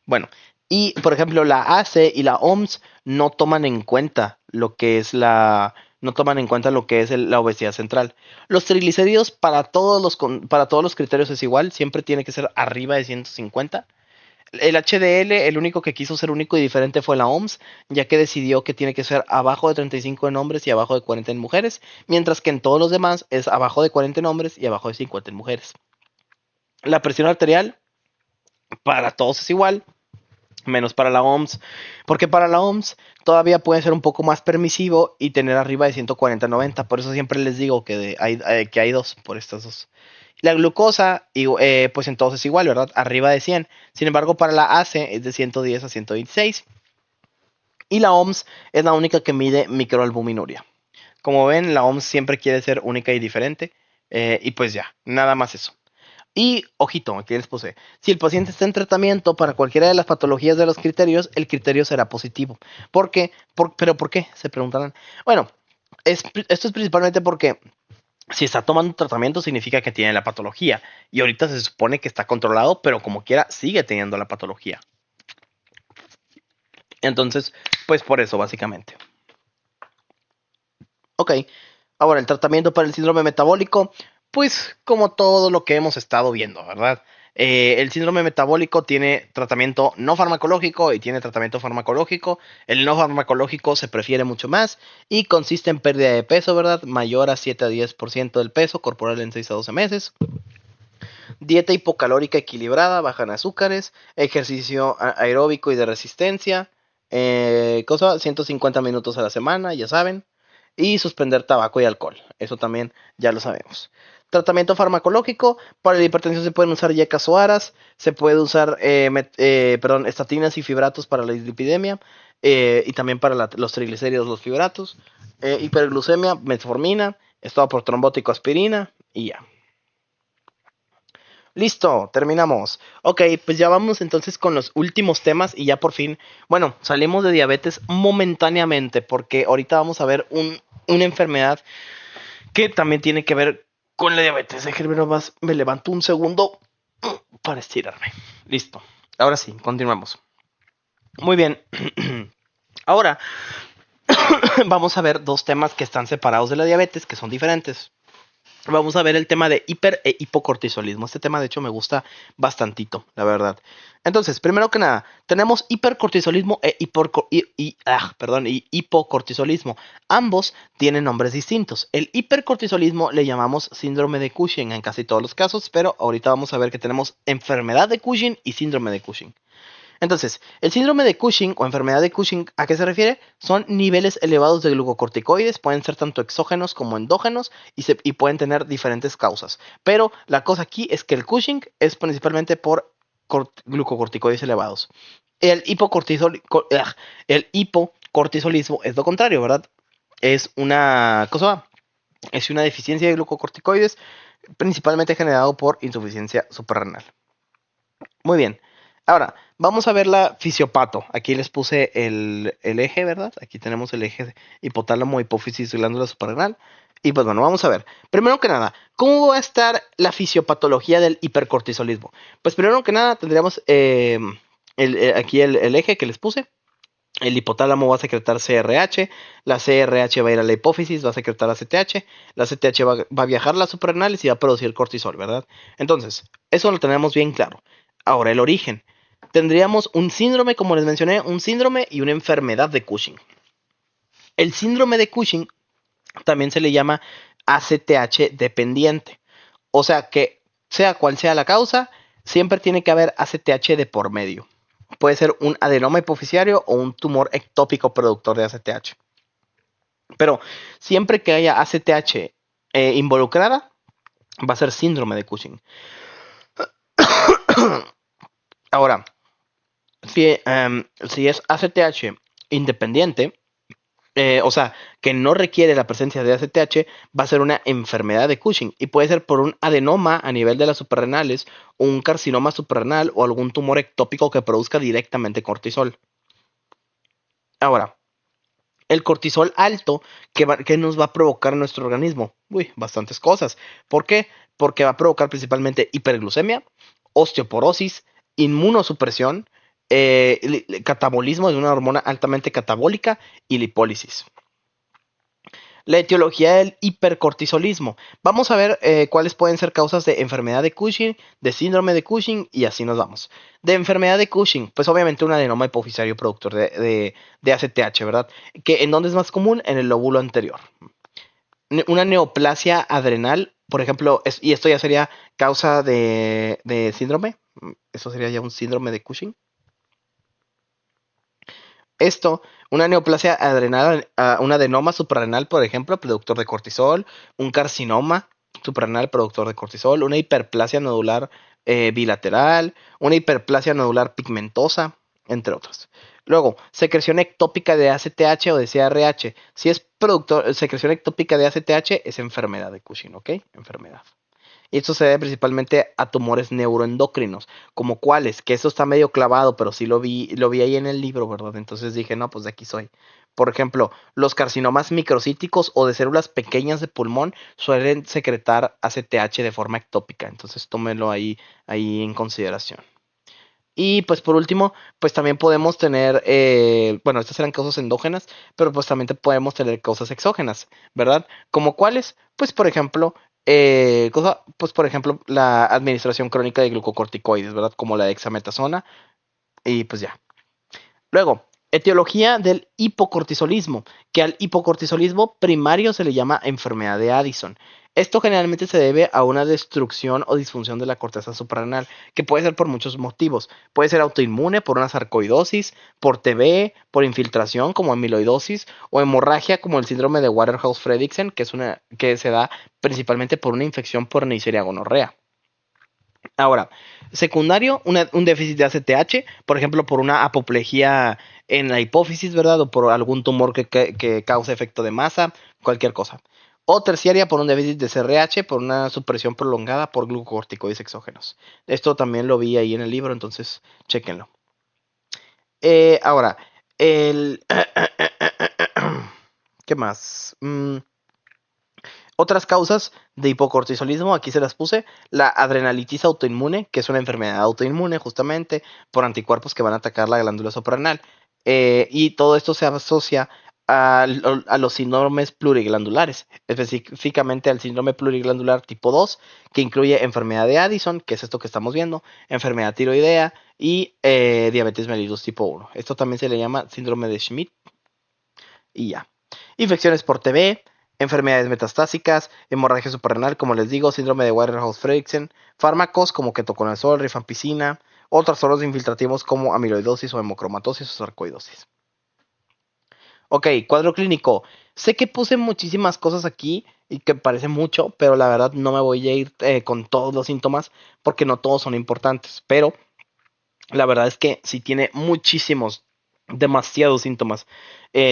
Bueno, y por ejemplo, la ACE y la OMS no toman en cuenta lo que es no toman en cuenta lo que es la obesidad central. Los triglicéridos para todos los criterios es igual, siempre tiene que ser arriba de 150. El HDL, el único que quiso ser único y diferente fue la OMS, ya que decidió que tiene que ser abajo de 35 en hombres y abajo de 40 en mujeres, mientras que en todos los demás es abajo de 40 en hombres y abajo de 50 en mujeres. La presión arterial para todos es igual, menos para la OMS, porque para la OMS todavía puede ser un poco más permisivo y tener arriba de 140-90, por eso siempre les digo que hay dos, por estas dos. La glucosa, pues entonces es igual, ¿verdad? Arriba de 100. Sin embargo, para la ACE es de 110 a 126. Y la OMS es la única que mide microalbuminuria. Como ven, la OMS siempre quiere ser única y diferente. Y pues ya, nada más eso. Y, ojito, aquí les puse, si el paciente está en tratamiento para cualquiera de las patologías de los criterios, el criterio será positivo. ¿Por qué? ¿Pero por qué? Se preguntarán. Bueno, esto es principalmente porque si está tomando tratamiento significa que tiene la patología. Y ahorita se supone que está controlado, pero como quiera sigue teniendo la patología. Entonces, pues por eso básicamente. Ok, ahora el tratamiento para el síndrome metabólico, pues como todo lo que hemos estado viendo, ¿verdad? El síndrome metabólico tiene tratamiento no farmacológico y tiene tratamiento farmacológico. El no farmacológico se prefiere mucho más y consiste en pérdida de peso, ¿verdad? Mayor a 7 a 10% del peso corporal en 6 a 12 meses. Dieta hipocalórica equilibrada, baja en azúcares, ejercicio aeróbico y de resistencia, 150 minutos a la semana, ya saben, y suspender tabaco y alcohol, eso también ya lo sabemos. Tratamiento farmacológico, para la hipertensión se pueden usar yecas o aras, se puede usar estatinas y fibratos para la dislipidemia, y también para los triglicéridos, los fibratos, hiperglucemia, metformina, estado por trombótico, aspirina, y ya. Listo, terminamos. Ok, pues ya vamos entonces con los últimos temas y ya por fin, bueno, salimos de diabetes momentáneamente porque ahorita vamos a ver una enfermedad que también tiene que ver con la diabetes. Déjenme nomás, me levanto un segundo para estirarme. Listo, ahora sí, continuamos. Muy bien, ahora vamos a ver dos temas que están separados de la diabetes, que son diferentes. Vamos a ver el tema de hiper e hipocortisolismo. Este tema, de hecho, me gusta bastantito, la verdad. Entonces, primero que nada, tenemos hipercortisolismo y hipocortisolismo. Ambos tienen nombres distintos. El hipercortisolismo le llamamos síndrome de Cushing en casi todos los casos, pero ahorita vamos a ver que tenemos enfermedad de Cushing y síndrome de Cushing. Entonces, el síndrome de Cushing o enfermedad de Cushing, ¿a qué se refiere? Son niveles elevados de glucocorticoides, pueden ser tanto exógenos como endógenos y pueden tener diferentes causas. Pero la cosa aquí es que el Cushing es principalmente por glucocorticoides elevados. El hipocortisolismo es lo contrario, ¿verdad? Es una cosa Es una deficiencia de glucocorticoides, principalmente generado por insuficiencia suprarrenal. Muy bien. Ahora, vamos a ver la fisiopato. Aquí les puse el eje, ¿verdad? Aquí tenemos el eje hipotálamo, hipófisis, glándula suprarrenal. Y pues bueno, vamos a ver. Primero que nada, ¿cómo va a estar la fisiopatología del hipercortisolismo? Pues primero que nada tendríamos aquí el eje que les puse. El hipotálamo va a secretar CRH, la CRH va a ir a la hipófisis, va a secretar ACTH, la ACTH va a viajar a las suprarrenales y va a producir cortisol, ¿verdad? Entonces, eso lo tenemos bien claro. Ahora, el origen. Tendríamos un síndrome, como les mencioné, un síndrome y una enfermedad de Cushing. El síndrome de Cushing también se le llama ACTH dependiente. O sea que, sea cual sea la causa, siempre tiene que haber ACTH de por medio. Puede ser un adenoma hipoficiario o un tumor ectópico productor de ACTH. Pero siempre que haya ACTH involucrada, va a ser síndrome de Cushing. Ahora, si es ACTH independiente, o sea, que no requiere la presencia de ACTH, va a ser una enfermedad de Cushing y puede ser por un adenoma a nivel de las suprarrenales, un carcinoma suprarrenal o algún tumor ectópico que produzca directamente cortisol. Ahora, el cortisol alto, ¿qué nos va a provocar en nuestro organismo? Uy, bastantes cosas. ¿Por qué? Porque va a provocar principalmente hiperglucemia, osteoporosis, inmunosupresión, catabolismo de una hormona altamente catabólica y lipólisis. La etiología del hipercortisolismo. Vamos a ver cuáles pueden ser causas de enfermedad de Cushing, de síndrome de Cushing y así nos vamos. De enfermedad de Cushing, pues obviamente un adenoma hipofisario productor de ACTH, ¿verdad? Que ¿en dónde es más común? En el lóbulo anterior. Una neoplasia adrenal, por ejemplo, y esto ya sería causa de síndrome. Eso sería ya un síndrome de Cushing. Esto, una neoplasia adrenal, un adenoma suprarrenal, por ejemplo, productor de cortisol, un carcinoma suprarrenal productor de cortisol, una hiperplasia nodular bilateral, una hiperplasia nodular pigmentosa, entre otros. Luego, secreción ectópica de ACTH o de CRH. Si es secreción ectópica de ACTH, es enfermedad de Cushing, ¿ok? Enfermedad. Y esto se debe principalmente a tumores neuroendocrinos, como cuáles, que eso está medio clavado, pero sí lo vi ahí en el libro, ¿verdad? Entonces dije, no, pues de aquí soy. Por ejemplo, los carcinomas microcíticos o de células pequeñas de pulmón suelen secretar ACTH de forma ectópica, entonces tómelo ahí en consideración. Y pues por último, pues también podemos tener, bueno, estas eran causas endógenas, pero pues también podemos tener causas exógenas, ¿verdad? ¿Como cuáles? Pues por ejemplo, pues por ejemplo, la administración crónica de glucocorticoides, ¿verdad? Como la dexametasona, y pues ya. Luego, etiología del hipocortisolismo, que al hipocortisolismo primario se le llama enfermedad de Addison. Esto generalmente se debe a una destrucción o disfunción de la corteza suprarrenal, que puede ser por muchos motivos. Puede ser autoinmune por una sarcoidosis, por TB, por infiltración como amiloidosis o hemorragia como el síndrome de Waterhouse-Friderichsen, que se da principalmente por una infección por Neisseria gonorrea. Ahora, secundario, un déficit de ACTH, por ejemplo, por una apoplejía en la hipófisis, ¿verdad? O por algún tumor que causa efecto de masa, cualquier cosa. O terciaria por un déficit de CRH, por una supresión prolongada por glucocorticoides exógenos. Esto también lo vi ahí en el libro, entonces chéquenlo. Ahora, el... ¿Qué más? Otras causas de hipocortisolismo, aquí se las puse, la adrenalitis autoinmune, que es una enfermedad autoinmune justamente por anticuerpos que van a atacar la glándula suprarrenal. Y todo esto se asocia a los síndromes pluriglandulares, específicamente al síndrome pluriglandular tipo 2, que incluye enfermedad de Addison, que es esto que estamos viendo, enfermedad tiroidea y diabetes mellitus tipo 1. Esto también se le llama síndrome de Schmidt y ya. Infecciones por TB, enfermedades metastásicas, hemorragia suprarrenal, como les digo, síndrome de Waterhouse-Friderichsen, fármacos como ketoconazol, rifampicina, o trastornos infiltrativos como amiloidosis o hemocromatosis o sarcoidosis. Ok, cuadro clínico. Sé que puse muchísimas cosas aquí y que parece mucho, pero la verdad no me voy a ir con todos los síntomas porque no todos son importantes. Pero la verdad es que sí tiene muchísimos, demasiados síntomas,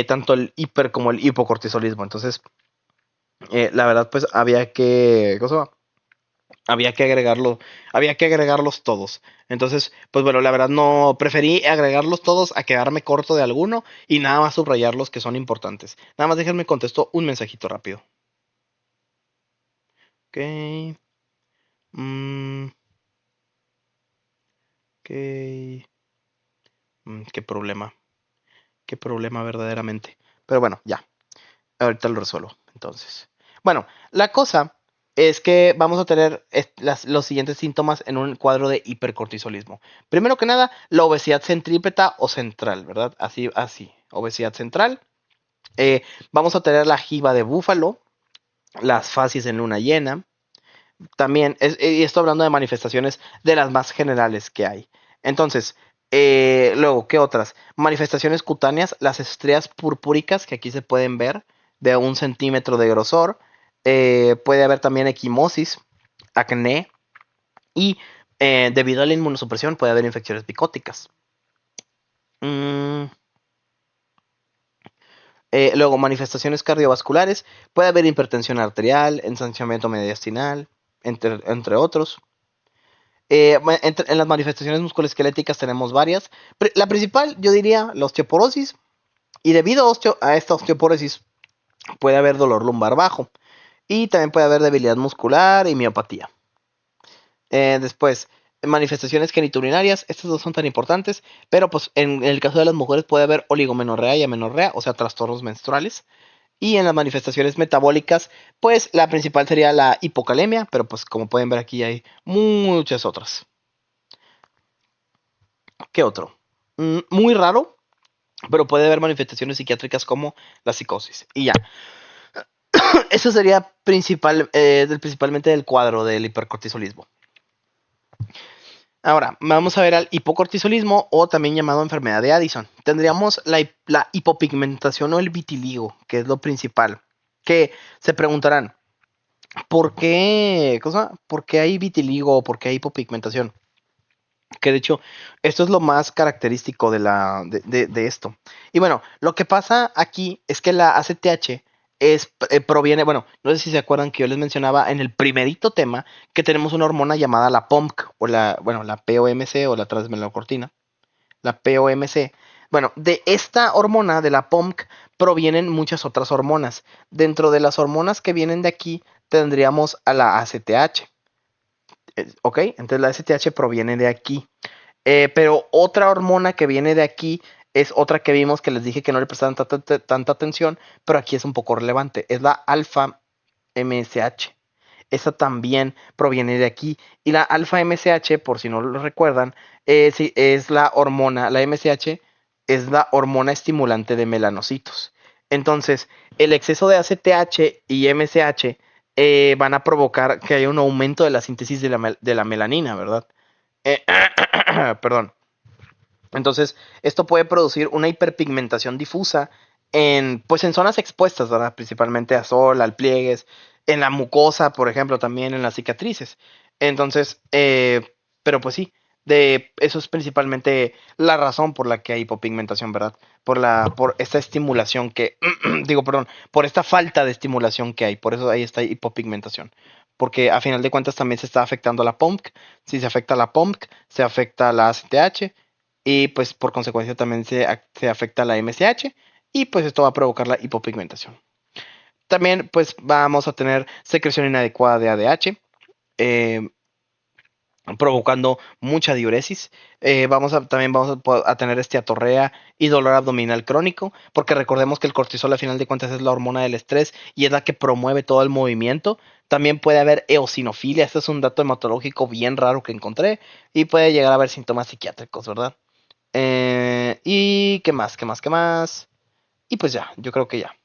tanto el hiper como el hipocortisolismo. Entonces, La verdad, pues había que, ¿cómo se llama? Había que agregarlo, había que agregarlos todos. Entonces, pues bueno, la verdad no preferí agregarlos todos a quedarme corto de alguno y nada más subrayar los que son importantes. Nada más déjenme contesto un mensajito rápido. Ok. mm, ok. Qué problema. Qué problema verdaderamente. Pero bueno, ya. Ahorita lo resuelvo. Entonces. Bueno, la cosa es que vamos a tener los siguientes síntomas en un cuadro de hipercortisolismo. Primero que nada, la obesidad centrípeta o central, ¿verdad? Así, así. Obesidad central. Vamos a tener la jiba de búfalo, las facies en luna llena. También, y esto hablando de manifestaciones de las más generales que hay. Entonces, luego, ¿qué otras? Manifestaciones cutáneas, las estrías purpúricas que aquí se pueden ver de 1 centímetro de grosor. Puede haber también equimosis, acné y debido a la inmunosupresión puede haber infecciones picóticas. Mm, luego, manifestaciones cardiovasculares, puede haber hipertensión arterial, ensanchamiento mediastinal, entre otros. En las manifestaciones musculoesqueléticas tenemos varias. La principal, yo diría, la osteoporosis. Y debido a esta osteoporosis puede haber dolor lumbar bajo. Y también puede haber debilidad muscular y miopatía. Después, manifestaciones genitourinarias. Estas dos son tan importantes. Pero pues en el caso de las mujeres puede haber oligomenorrea y amenorrea, o sea, trastornos menstruales. Y en las manifestaciones metabólicas, pues la principal sería la hipocalemia. Pero pues como pueden ver aquí hay muchas otras. ¿Qué otro? Muy raro, pero puede haber manifestaciones psiquiátricas como la psicosis. Y ya, eso sería principalmente del cuadro del hipercortisolismo. Ahora, vamos a ver al hipocortisolismo o también llamado enfermedad de Addison. Tendríamos la hipopigmentación o el vitiligo, que es lo principal. Que se preguntarán, ¿por qué hay vitiligo o por qué hay hipopigmentación? Que de hecho, esto es lo más característico de esto. Y bueno, lo que pasa aquí es que la ACTH proviene, bueno, no sé si se acuerdan que yo les mencionaba en el primerito tema que tenemos una hormona llamada la POMC o la POMC o la transmelocortina, la POMC. Bueno, de esta hormona, de la POMC, provienen muchas otras hormonas. Dentro de las hormonas que vienen de aquí, tendríamos a la ACTH. ¿Ok? Entonces la ACTH proviene de aquí. Pero otra hormona que viene de aquí es otra que vimos que les dije que no le prestaban tanta atención, pero aquí es un poco relevante. Es la alfa MSH. Esa también proviene de aquí. Y la alfa MSH, por si no lo recuerdan, sí, es la hormona, la MSH es la hormona estimulante de melanocitos. Entonces, el exceso de ACTH y MSH van a provocar que haya un aumento de la síntesis de la melanina, ¿verdad? Eh, perdón. Entonces, esto puede producir una hiperpigmentación difusa pues en zonas expuestas, ¿verdad? Principalmente a sol, al pliegues, en la mucosa, por ejemplo, también en las cicatrices. Entonces, pero pues sí, eso es principalmente la razón por la que hay hipopigmentación, ¿verdad? Por esta estimulación digo, perdón, por esta falta de estimulación que hay, por eso ahí está hipopigmentación. Porque a final de cuentas también se está afectando a la POMC. Si se afecta a la POMC, se afecta a la ACTH y pues por consecuencia también se afecta la MSH y pues esto va a provocar la hipopigmentación. También pues vamos a tener secreción inadecuada de ADH, eh, provocando mucha diuresis. También vamos a tener esteatorrea y dolor abdominal crónico, porque recordemos que el cortisol a final de cuentas es la hormona del estrés y es la que promueve todo el movimiento. También puede haber eosinofilia, este es un dato hematológico bien raro que encontré y puede llegar a haber síntomas psiquiátricos, ¿verdad? ¿Y qué más? ¿Qué más? ¿Qué más? Y pues ya, yo creo que ya.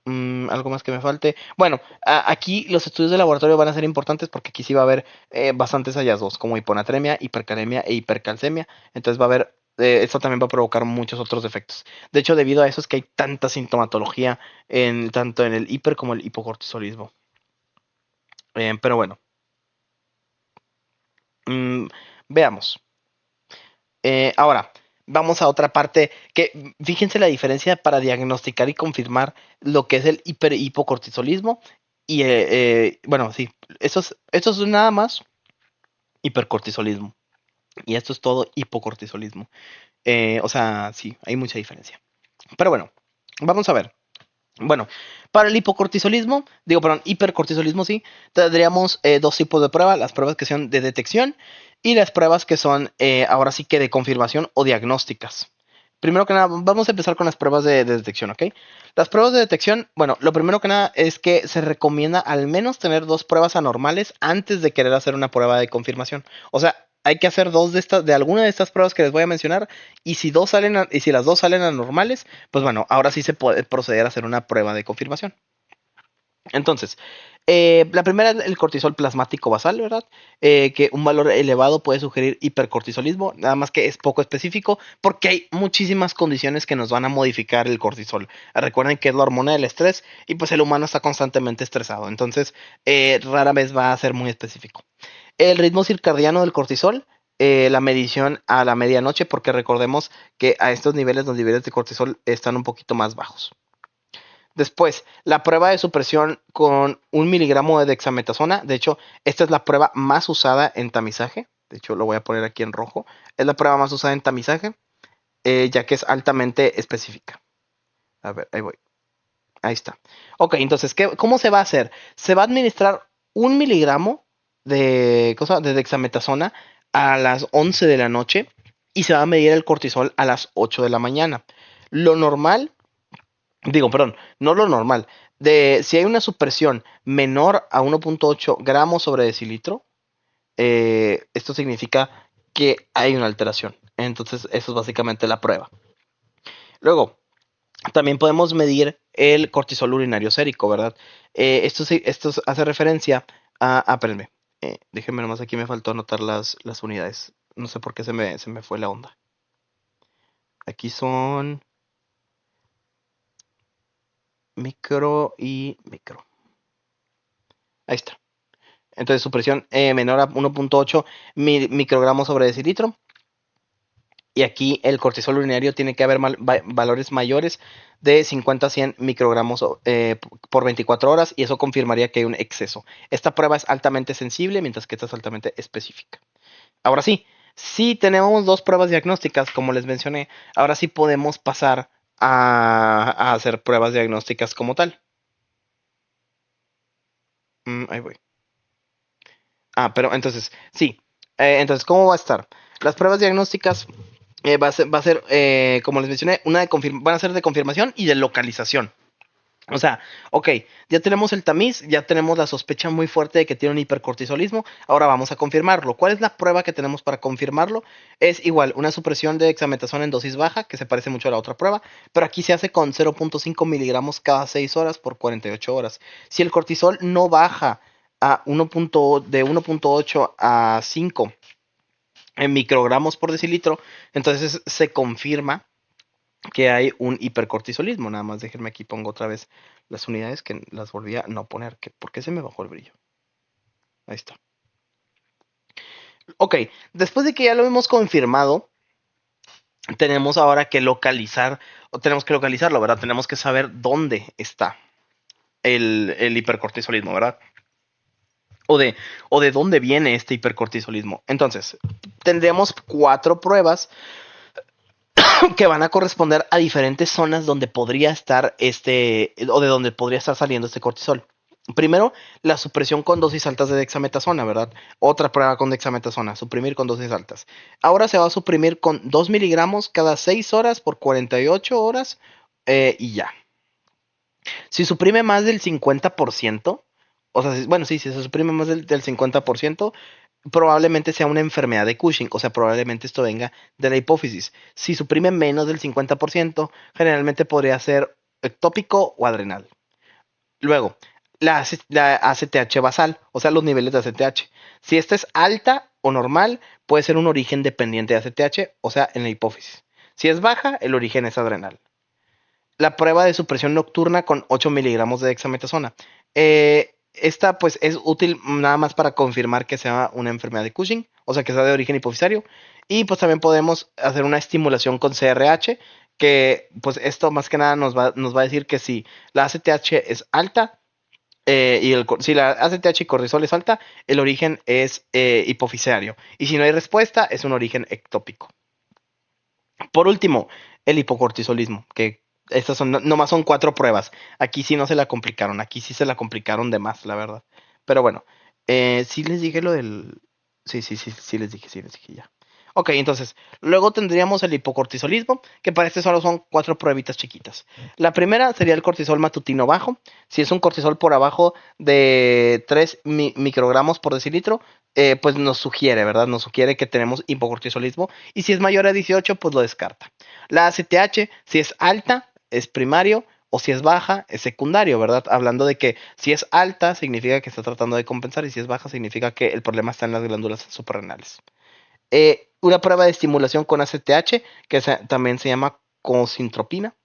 Algo más que me falte. Bueno, aquí los estudios de laboratorio van a ser importantes porque aquí sí va a haber bastantes hallazgos, como hiponatremia, hipercalemia e hipercalcemia. Entonces va a haber, esto también va a provocar muchos otros efectos. De hecho, debido a eso es que hay tanta sintomatología tanto en el hiper como el hipocortisolismo. Pero bueno, mm, veamos. Ahora, vamos a otra parte que fíjense la diferencia para diagnosticar y confirmar lo que es el hiperhipocortisolismo y bueno, sí, esto es nada más hipercortisolismo y esto es todo hipocortisolismo. O sea, sí, hay mucha diferencia. Pero bueno, vamos a ver. Bueno, para el hipocortisolismo, digo, perdón, hipercortisolismo sí, tendríamos dos tipos de pruebas, las pruebas que son de detección y las pruebas que son ahora sí que de confirmación o diagnósticas. Primero que nada, vamos a empezar con las pruebas de detección, ¿ok? Las pruebas de detección, bueno, lo primero que nada es que se recomienda al menos tener dos pruebas anormales antes de querer hacer una prueba de confirmación. O sea, hay que hacer dos de estas, de alguna de estas pruebas que les voy a mencionar, y si y si las dos salen anormales, pues bueno, ahora sí se puede proceder a hacer una prueba de confirmación. Entonces, la primera es el cortisol plasmático basal, ¿verdad? Que un valor elevado puede sugerir hipercortisolismo, nada más que es poco específico porque hay muchísimas condiciones que nos van a modificar el cortisol. Recuerden que es la hormona del estrés y pues el humano está constantemente estresado, entonces rara vez va a ser muy específico. El ritmo circadiano del cortisol, la medición a la medianoche, porque recordemos que a estos niveles los niveles de cortisol están un poquito más bajos. Después, la prueba de supresión con 1 miligramo de dexametasona. De hecho, esta es la prueba más usada en tamizaje. De hecho, lo voy a poner aquí en rojo. Es la prueba más usada en tamizaje, ya que es altamente específica. A ver, ahí voy. Ahí está. Ok, entonces, ¿cómo se va a hacer? Se va a administrar 1 miligramo de dexametasona a las 11 de la noche y se va a medir el cortisol a las 8 de la mañana. Lo normal, digo, perdón, no lo normal, si hay una supresión menor a 1.8 gramos sobre decilitro, esto significa que hay una alteración. Entonces, eso es básicamente la prueba. Luego, también podemos medir el cortisol urinario sérico, ¿verdad? Esto hace referencia espérenme. Déjenme nomás, aquí me faltó anotar las unidades. No sé por qué se me fue la onda. Aquí son micro y micro. Ahí está. Entonces su presión menor a 1.8 microgramos sobre decilitro. Y aquí el cortisol urinario tiene que haber valores mayores de 50 a 100 microgramos por 24 horas y eso confirmaría que hay un exceso. Esta prueba es altamente sensible, mientras que esta es altamente específica. Ahora sí, si tenemos dos pruebas diagnósticas, como les mencioné, ahora sí podemos pasar a hacer pruebas diagnósticas como tal. Ahí voy. Pero entonces, sí. Entonces, ¿cómo va a estar? Las pruebas diagnósticas va a ser como les mencioné, van a ser de confirmación y de localización. O sea, ok, ya tenemos el tamiz, ya tenemos la sospecha muy fuerte de que tiene un hipercortisolismo, ahora vamos a confirmarlo. ¿Cuál es la prueba que tenemos para confirmarlo? Es igual, una supresión de dexametasona en dosis baja, que se parece mucho a la otra prueba, pero aquí se hace con 0.5 miligramos cada 6 horas por 48 horas. Si el cortisol no baja de 1.8 a 5 en microgramos por decilitro, entonces se confirma que hay un hipercortisolismo. Nada más déjenme aquí, pongo otra vez las unidades que las volví a no poner. ¿Por qué se me bajó el brillo? Ahí está. Ok, después de que ya lo hemos confirmado, tenemos ahora que localizar, o tenemos que localizarlo, ¿verdad? Tenemos que saber dónde está el hipercortisolismo, ¿verdad? O de, o de dónde viene este hipercortisolismo. Entonces, tendremos 4 pruebas que van a corresponder a diferentes zonas donde podría estar o de donde podría estar saliendo este cortisol. Primero, la supresión con dosis altas de dexametasona, ¿verdad? Otra prueba con dexametasona, suprimir con dosis altas. Ahora se va a suprimir con 2 miligramos cada 6 horas por 48 horas y ya. Si suprime más del 50%, o sea, bueno, sí, si se suprime más del 50%, probablemente sea una enfermedad de Cushing, o sea, probablemente esto venga de la hipófisis. Si suprime menos del 50%, generalmente podría ser ectópico o adrenal. Luego, la ACTH basal, o sea, los niveles de ACTH. Si esta es alta o normal, puede ser un origen dependiente de ACTH, o sea, en la hipófisis. Si es baja, el origen es adrenal. La prueba de supresión nocturna con 8 miligramos de dexametasona. Esta pues es útil nada más para confirmar que sea una enfermedad de Cushing o sea que sea de origen hipofisario. Y pues también podemos hacer una estimulación con CRH, que pues esto más que nada nos va a decir que si la ACTH es alta, si la ACTH y cortisol es alta, el origen es hipofisario. Y si no hay respuesta, es un origen ectópico. Por último, el hipocortisolismo, que estas son, nomás son 4 pruebas. Aquí sí no se la complicaron, aquí sí se la complicaron de más, la verdad. Pero bueno, sí les dije lo del... sí les dije ya. Ok, entonces, luego tendríamos el hipocortisolismo, que para este solo son 4 pruebitas chiquitas. La primera sería el cortisol matutino bajo. Si es un cortisol por abajo de 3 microgramos por decilitro, pues nos sugiere, ¿verdad? Nos sugiere que tenemos hipocortisolismo. Y si es mayor a 18, pues lo descarta. La ACTH, si es alta, es primario. O si es baja, es secundario, ¿verdad? Hablando de que si es alta, significa que está tratando de compensar. Y si es baja, significa que el problema está en las glándulas suprarrenales. Una prueba de estimulación con ACTH, que también se llama consintropina.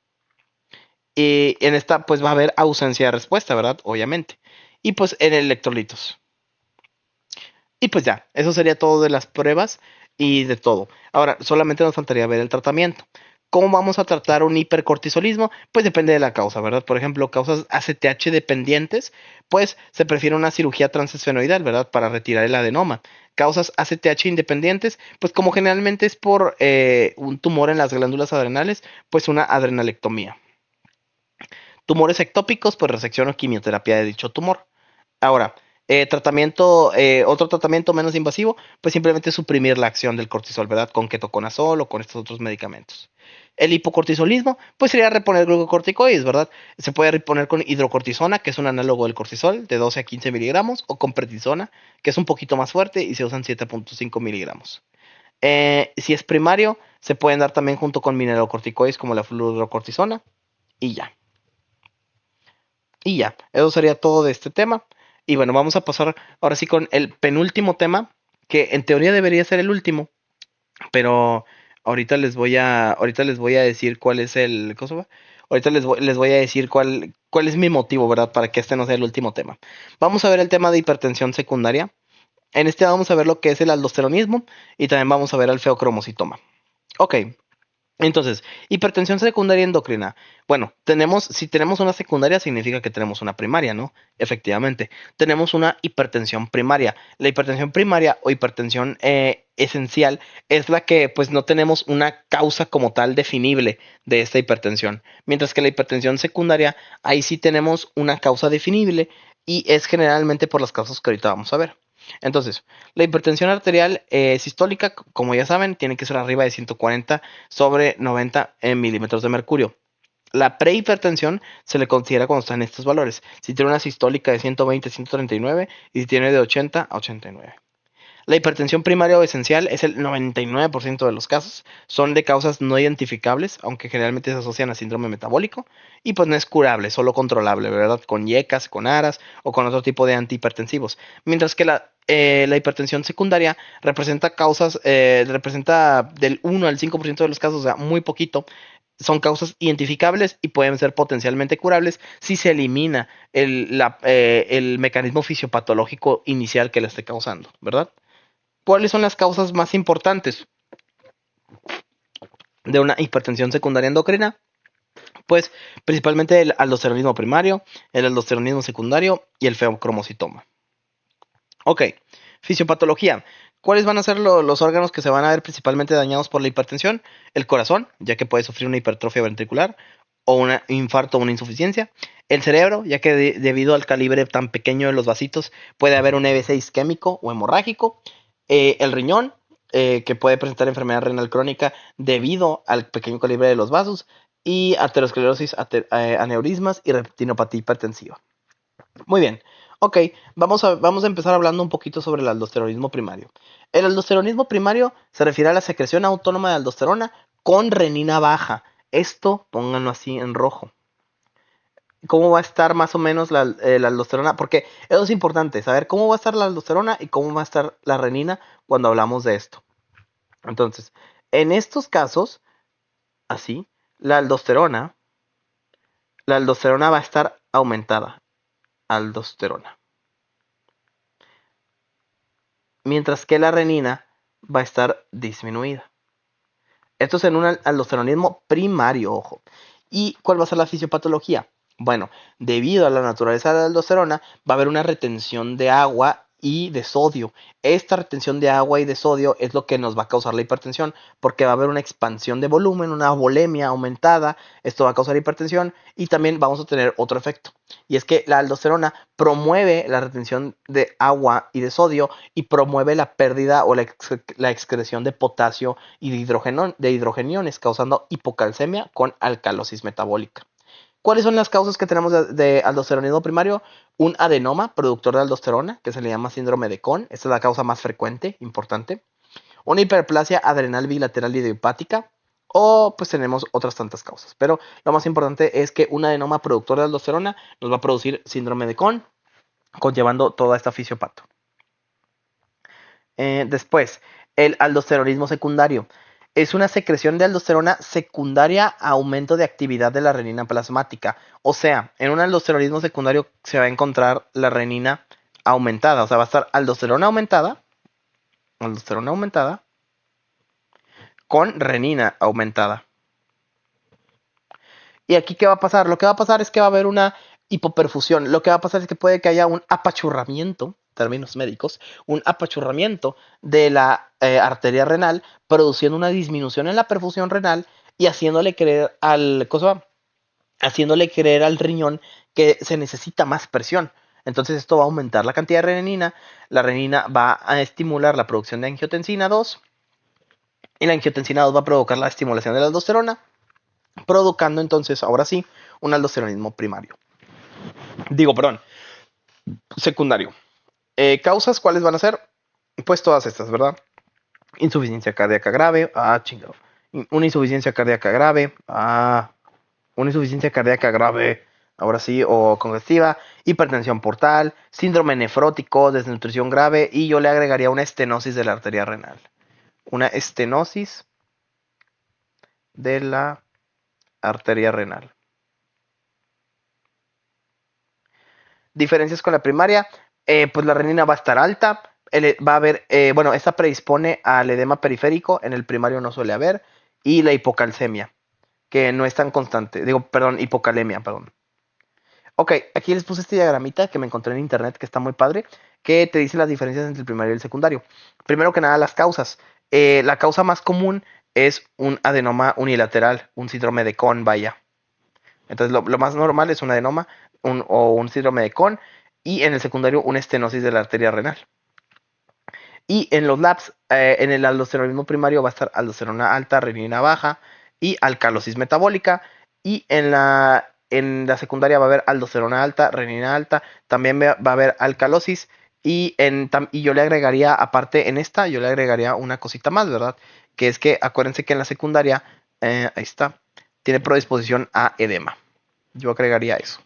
Y en esta, pues va a haber ausencia de respuesta, ¿verdad? Obviamente. Y pues en electrolitos. Y pues ya, eso sería todo de las pruebas y de todo. Ahora, solamente nos faltaría ver el tratamiento. ¿Cómo vamos a tratar un hipercortisolismo? Pues depende de la causa, ¿verdad? Por ejemplo, causas ACTH dependientes, pues se prefiere una cirugía transesfenoidal, ¿verdad? Para retirar el adenoma. Causas ACTH independientes, pues como generalmente es por un tumor en las glándulas adrenales, pues una adrenalectomía. Tumores ectópicos, pues resección o quimioterapia de dicho tumor. Ahora, otro tratamiento menos invasivo, pues simplemente suprimir la acción del cortisol, ¿verdad? Con ketoconazol o con estos otros medicamentos. El hipocortisolismo, pues sería reponer glucocorticoides, ¿verdad? Se puede reponer con hidrocortisona, que es un análogo del cortisol, de 12 a 15 miligramos, o con prednisona, que es un poquito más fuerte y se usan 7.5 miligramos. Si es primario, se pueden dar también junto con mineralocorticoides como la fluorocortisona, y ya. Y ya, eso sería todo de este tema. Y bueno, vamos a pasar ahora sí con el penúltimo tema, que en teoría debería ser el último, pero ahorita les voy a decir cuál es el, ¿cómo se llama? Ahorita les voy a decir cuál es mi motivo, ¿verdad? Para que este no sea el último tema. Vamos a ver el tema de hipertensión secundaria. En este vamos a ver lo que es el aldosteronismo y también vamos a ver el feocromocitoma. Ok, entonces, hipertensión secundaria endocrina. Bueno, si tenemos una secundaria significa que tenemos una primaria, ¿no? Efectivamente, tenemos una hipertensión primaria. La hipertensión primaria o hipertensión esencial es la que pues no tenemos una causa como tal definible de esta hipertensión. Mientras que la hipertensión secundaria, ahí sí tenemos una causa definible y es generalmente por las causas que ahorita vamos a ver. Entonces, la hipertensión arterial sistólica, como ya saben, tiene que ser arriba de 140 sobre 90 milímetros de mercurio. La prehipertensión se le considera cuando está en estos valores. Si tiene una sistólica de 120 a 139 y si tiene de 80 a 89. La hipertensión primaria o esencial es el 99% de los casos. Son de causas no identificables, aunque generalmente se asocian a síndrome metabólico. Y pues no es curable, solo controlable, ¿verdad? Con yecas, con aras o con otro tipo de antihipertensivos. Mientras que la hipertensión secundaria representa del 1 al 5% de los casos, o sea, muy poquito. Son causas identificables y pueden ser potencialmente curables si se elimina el mecanismo fisiopatológico inicial que la esté causando, ¿verdad? ¿Cuáles son las causas más importantes de una hipertensión secundaria endocrina? Pues principalmente el aldosteronismo primario, el aldosteronismo secundario y el feocromocitoma. Ok, fisiopatología. ¿Cuáles van a ser los órganos que se van a ver principalmente dañados por la hipertensión? El corazón, ya que puede sufrir una hipertrofia ventricular o un infarto o una insuficiencia. El cerebro, ya que debido al calibre tan pequeño de los vasitos puede haber un EBC isquémico o hemorrágico. El riñón, que puede presentar enfermedad renal crónica debido al pequeño calibre de los vasos. Y aterosclerosis, aneurismas y retinopatía hipertensiva. Muy bien. Ok, vamos a empezar hablando un poquito sobre el aldosteronismo primario. El aldosteronismo primario se refiere a la secreción autónoma de aldosterona con renina baja. Esto, pónganlo así en rojo. ¿Cómo va a estar más o menos la aldosterona? Porque eso es importante, saber cómo va a estar la aldosterona y cómo va a estar la renina cuando hablamos de esto. Entonces, en estos casos, así, la aldosterona, la aldosterona va a estar aumentada. Aldosterona. Mientras que la renina va a estar disminuida. Esto es en un aldosteronismo primario, ojo. ¿Y cuál va a ser la fisiopatología? Bueno, debido a la naturaleza de la aldosterona, va a haber una retención de agua y de sodio. Esta retención de agua y de sodio es lo que nos va a causar la hipertensión, porque va a haber una expansión de volumen, una volemia aumentada. Esto va a causar hipertensión y también vamos a tener otro efecto. Y es que la aldosterona promueve la retención de agua y de sodio y promueve la pérdida o la excreción de potasio y de hidrogeniones, causando hipocalcemia con alcalosis metabólica. ¿Cuáles son las causas que tenemos de aldosteronismo primario? Un adenoma productor de aldosterona, que se le llama síndrome de Cohn. Esta es la causa más frecuente, importante. Una hiperplasia adrenal bilateral idiopática. O pues tenemos otras tantas causas. Pero lo más importante es que un adenoma productor de aldosterona nos va a producir síndrome de Cohn, conllevando toda esta fisiopato. Después, el aldosteronismo secundario. Es una secreción de aldosterona secundaria a aumento de actividad de la renina plasmática. O sea, en un aldosteronismo secundario se va a encontrar la renina aumentada. O sea, va a estar aldosterona aumentada con renina aumentada. ¿Y aquí qué va a pasar? Lo que va a pasar es que va a haber una hipoperfusión. Lo que va a pasar es que puede que haya un apachurramiento, términos médicos, un apachurramiento de la arteria renal, produciendo una disminución en la perfusión renal y haciéndole creer al riñón que se necesita más presión. Entonces esto va a aumentar la cantidad de renina. La renina va a estimular la producción de angiotensina 2 y la angiotensina 2 va a provocar la estimulación de la aldosterona, provocando entonces, ahora sí, un aldosteronismo primario. Digo, perdón, secundario. ¿Causas cuáles van a ser? Pues todas estas, ¿verdad? Insuficiencia cardíaca grave, chingado. Una insuficiencia cardíaca grave, una insuficiencia cardíaca grave, ahora sí, o congestiva, hipertensión portal, síndrome nefrótico, desnutrición grave, y yo le agregaría una estenosis de la arteria renal. Una estenosis de la arteria renal. Diferencias con la primaria, pues la renina va a estar alta, va a haber, bueno, esta predispone al edema periférico, en el primario no suele haber, y la hipocalcemia, que no es tan constante, digo, perdón, hipocalemia, perdón. Ok, aquí les puse este diagramita que me encontré en internet que está muy padre, que te dice las diferencias entre el primario y el secundario. Primero que nada, las causas. La causa más común es un adenoma unilateral, un síndrome de Cohn, vaya. Entonces, lo más normal es un adenoma o un síndrome de Cohn, y en el secundario, una estenosis de la arteria renal. Y en los labs, en el aldosteronismo primario va a estar aldosterona alta, renina baja y alcalosis metabólica. Y en la secundaria va a haber aldosterona alta, renina alta, también va a haber alcalosis. Y yo le agregaría, aparte en esta, yo le agregaría una cosita más, ¿verdad? Que es que acuérdense que en la secundaria, ahí está, tiene predisposición a edema. Yo agregaría eso.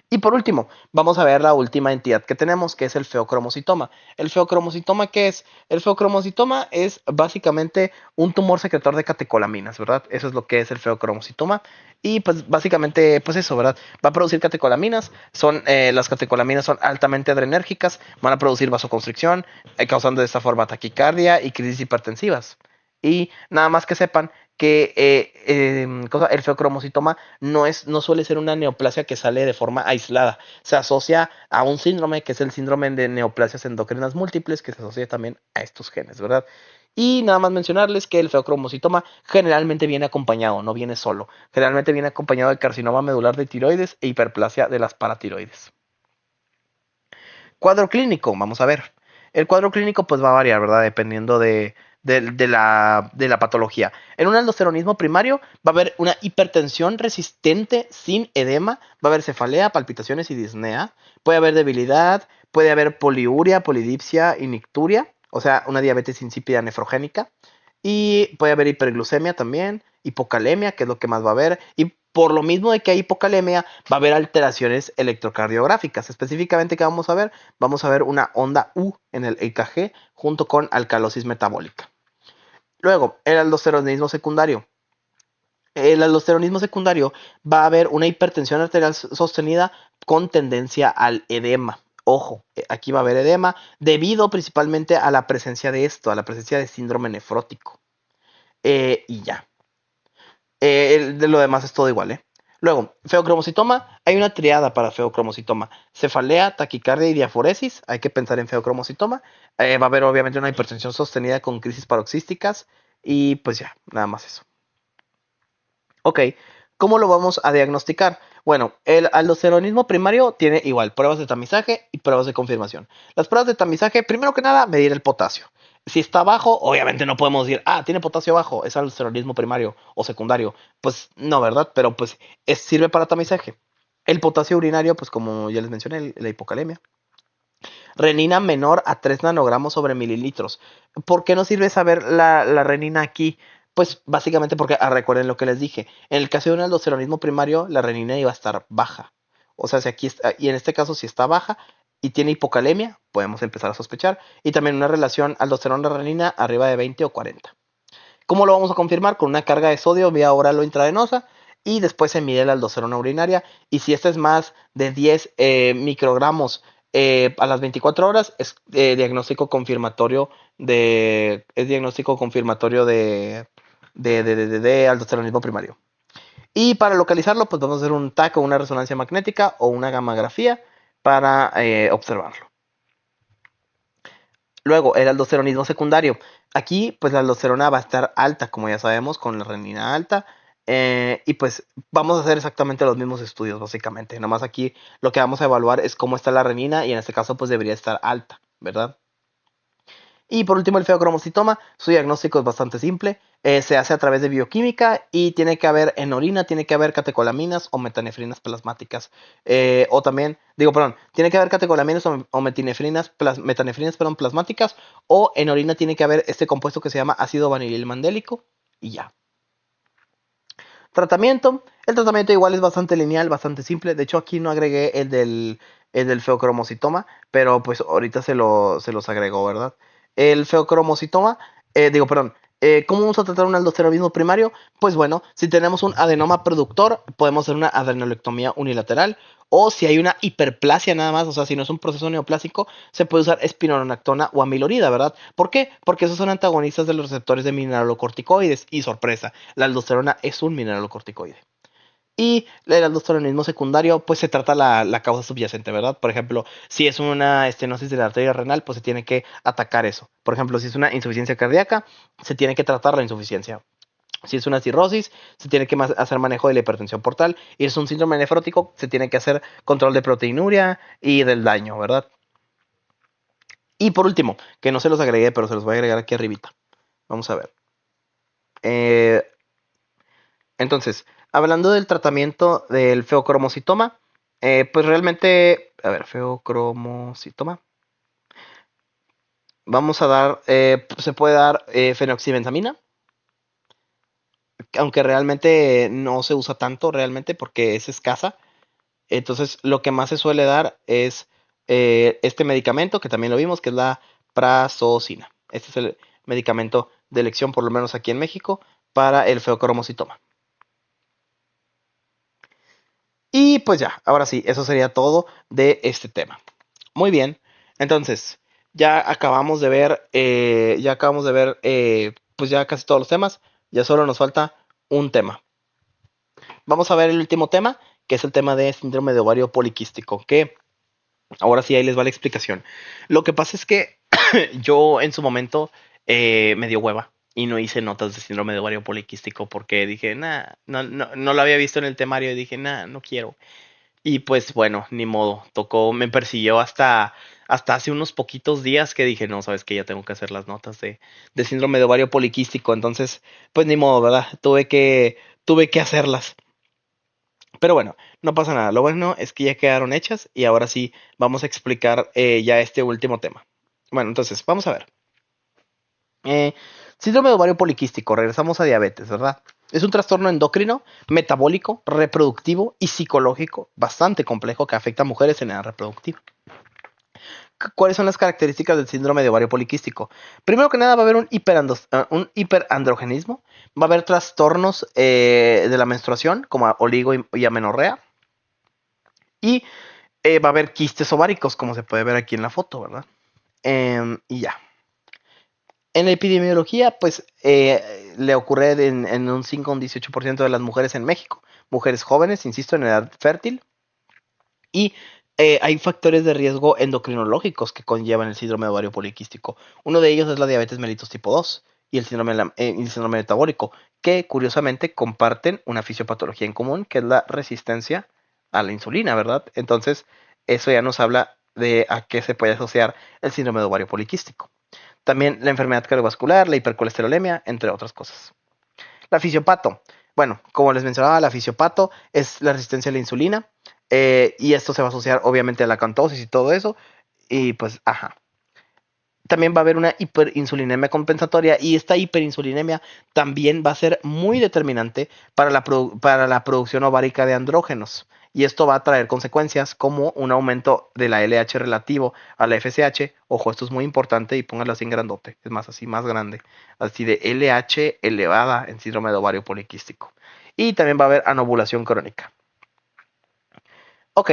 Y por último, vamos a ver la última entidad que tenemos, que es el feocromocitoma. ¿El feocromocitoma qué es? El feocromocitoma es básicamente un tumor secretor de catecolaminas, ¿verdad? Eso es lo que es el feocromocitoma. Y pues básicamente, pues eso, ¿verdad? Va a producir catecolaminas. Las catecolaminas son altamente adrenérgicas, van a producir vasoconstricción, causando de esta forma taquicardia y crisis hipertensivas. Y nada más que sepan que el feocromocitoma no suele ser una neoplasia que sale de forma aislada. Se asocia a un síndrome que es el síndrome de neoplasias endocrinas múltiples, que se asocia también a estos genes, ¿verdad? Y nada más mencionarles que el feocromocitoma generalmente viene acompañado, no viene solo. Generalmente viene acompañado de carcinoma medular de tiroides e hiperplasia de las paratiroides. Cuadro clínico, vamos a ver. El cuadro clínico pues va a variar, ¿verdad? Dependiendo de la patología. En un aldosteronismo primario va a haber una hipertensión resistente sin edema, va a haber cefalea, palpitaciones y disnea, puede haber debilidad, puede haber poliuria, polidipsia y nicturia, o sea, una diabetes insípida nefrogénica, y puede haber hiperglucemia también, hipocalemia, que es lo que más va a haber, y por lo mismo de que hay hipocalemia, va a haber alteraciones electrocardiográficas. Específicamente, ¿qué vamos a ver? Vamos a ver una onda U en el EKG junto con alcalosis metabólica. Luego, el aldosteronismo secundario. El aldosteronismo secundario va a haber una hipertensión arterial sostenida con tendencia al edema. Ojo, aquí va a haber edema debido principalmente a la presencia de esto, a la presencia de síndrome nefrótico. Y ya. De lo demás es todo igual, ¿eh? Luego, feocromocitoma, hay una triada para feocromocitoma. Cefalea, taquicardia y diaforesis, hay que pensar en feocromocitoma. Va a haber obviamente una hipertensión sostenida con crisis paroxísticas y pues ya, nada más eso. Ok, ¿cómo lo vamos a diagnosticar? Bueno, el aldosteronismo primario tiene igual pruebas de tamizaje y pruebas de confirmación. Las pruebas de tamizaje, primero que nada, medir el potasio. Si está bajo, obviamente no podemos decir, tiene potasio bajo, es aldosteronismo primario o secundario. Pues no, ¿verdad? Pero pues sirve para tamizaje. El potasio urinario, pues como ya les mencioné, la hipocalemia. Renina menor a 3 nanogramos sobre mililitros. ¿Por qué no sirve saber la renina aquí? Pues básicamente porque, recuerden lo que les dije, en el caso de un aldosteronismo primario, la renina iba a estar baja. O sea, si aquí está, y en este caso si está baja y tiene hipocalemia, podemos empezar a sospechar. Y también una relación aldosterona-renina arriba de 20 o 40. ¿Cómo lo vamos a confirmar? Con una carga de sodio vía oral o intravenosa y después se mide la aldosterona urinaria y si esta es más de 10 microgramos a las 24 horas diagnóstico confirmatorio de aldosteronismo primario. Y para localizarlo, pues vamos a hacer un TAC o una resonancia magnética o una gammagrafía para observarlo. Luego, el aldosteronismo secundario. Aquí, pues la aldosterona va a estar alta, como ya sabemos, con la renina alta. Y pues vamos a hacer exactamente los mismos estudios, básicamente. Nomás aquí lo que vamos a evaluar es cómo está la renina y en este caso, pues debería estar alta, ¿verdad? Y por último, el feocromocitoma. Su diagnóstico es bastante simple. Se hace a través de bioquímica y tiene que haber en orina, tiene que haber catecolaminas o metanefrinas plasmáticas. O también, digo, perdón, tiene que haber catecolaminas o metanefrinas plasmáticas. O en orina tiene que haber este compuesto que se llama ácido vanilil mandélico. Y ya. Tratamiento. El tratamiento igual es bastante lineal, bastante simple. De hecho, aquí no agregué el del feocromocitoma, pero pues ahorita se los agrego, ¿verdad? El feocromocitoma, perdón, ¿cómo vamos a tratar un aldosteronismo primario? Pues bueno, si tenemos un adenoma productor, podemos hacer una adenolectomía unilateral. O si hay una hiperplasia nada más, o sea, si no es un proceso neoplásico, se puede usar espironolactona o amilorida, ¿verdad? ¿Por qué? Porque esos son antagonistas de los receptores de mineralocorticoides. Y sorpresa, la aldosterona es un mineralocorticoide. Y el aldosteronismo secundario, pues se trata la causa subyacente, ¿verdad? Por ejemplo, si es una estenosis de la arteria renal, pues se tiene que atacar eso. Por ejemplo, si es una insuficiencia cardíaca, se tiene que tratar la insuficiencia. Si es una cirrosis, se tiene que hacer manejo de la hipertensión portal. Y es un síndrome nefrótico, se tiene que hacer control de proteinuria y del daño, ¿verdad? Y por último, que no se los agregué, pero se los voy a agregar aquí arribita. Vamos a ver. Eh, entonces, hablando del tratamiento del feocromocitoma, pues realmente, a ver, feocromocitoma. Vamos a dar, se puede dar fenoxibentamina, aunque realmente no se usa tanto realmente porque es escasa. Entonces, lo que más se suele dar es este medicamento, que también lo vimos, que es la prazosina. Este es el medicamento de elección, por lo menos aquí en México, para el feocromocitoma. Y pues ya, ahora sí, eso sería todo de este tema. Muy bien, entonces, ya acabamos de ver, pues ya casi todos los temas, ya solo nos falta un tema. Vamos a ver el último tema, que es el tema de síndrome de ovario poliquístico, que ahora sí ahí les va la explicación. Lo que pasa es que yo en su momento me dio hueva y no hice notas de síndrome de ovario poliquístico porque dije, nah, no lo había visto en el temario y dije, nah, no quiero. Y pues bueno, ni modo, tocó, me persiguió hasta hace unos poquitos días que dije, no, sabes que ya tengo que hacer las notas de síndrome de ovario poliquístico, entonces, pues ni modo, ¿verdad? Tuve que hacerlas. Pero bueno, no pasa nada, lo bueno es que ya quedaron hechas y ahora sí vamos a explicar ya este último tema. Bueno, entonces, vamos a ver. Eh, Síndrome de ovario poliquístico, regresamos a diabetes, ¿verdad? Es un trastorno endocrino, metabólico, reproductivo y psicológico bastante complejo que afecta a mujeres en edad reproductiva. ¿Cuáles son las características del síndrome de ovario poliquístico? Primero que nada va a haber un hiperandrogenismo, va a haber trastornos de la menstruación como oligo y amenorrea y Va a haber quistes ováricos, como se puede ver aquí en la foto, ¿verdad? Y ya. En la epidemiología, pues le ocurre en un 5 o un 18% de las mujeres en México. Mujeres jóvenes, insisto, en edad fértil. Y hay factores de riesgo endocrinológicos que conllevan el síndrome de ovario poliquístico. Uno de ellos es la diabetes mellitus tipo 2 y el síndrome metabólico, que curiosamente comparten una fisiopatología en común, que es la resistencia a la insulina, ¿verdad? Entonces, eso ya nos habla de a qué se puede asociar el síndrome de ovario poliquístico. También la enfermedad cardiovascular, la hipercolesterolemia, entre otras cosas. La fisiopato. Bueno, como les mencionaba, la fisiopato es la resistencia a la insulina. Y esto se va a asociar obviamente a la acantosis y todo eso. Y pues, ajá. También va a haber una hiperinsulinemia compensatoria y esta hiperinsulinemia también va a ser muy determinante para la producción ovárica de andrógenos. Y esto va a traer consecuencias como un aumento de la LH relativo a la FSH. Ojo, esto es muy importante y póngalo así en grandote. Es más, así más grande. Así de LH elevada en síndrome de ovario poliquístico. Y también va a haber anovulación crónica. Ok,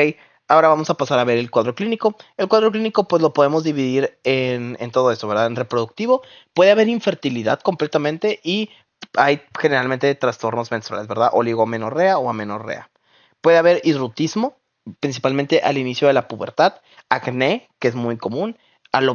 ahora vamos a pasar a ver el cuadro clínico. El cuadro clínico pues lo podemos dividir en todo esto, ¿verdad? En reproductivo puede haber infertilidad completamente y hay generalmente trastornos menstruales, ¿verdad? Oligomenorrea o amenorrea. Puede haber hirsutismo, principalmente al inicio de la pubertad, acné, que es muy común,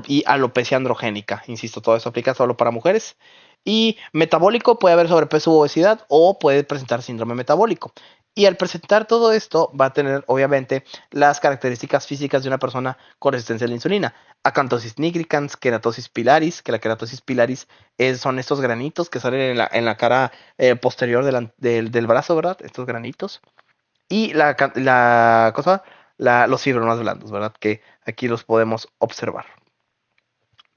y alopecia androgénica. Insisto, todo esto aplica solo para mujeres. Y metabólico puede haber sobrepeso u obesidad o puede presentar síndrome metabólico. Y al presentar todo esto, va a tener obviamente las características físicas de una persona con resistencia a la insulina. Acantosis nigricans, keratosis pilaris, que la keratosis pilaris son estos granitos que salen en la cara posterior del brazo, ¿verdad? Estos granitos. Y la cosa, los fibromas blandos, ¿verdad? Que aquí los podemos observar.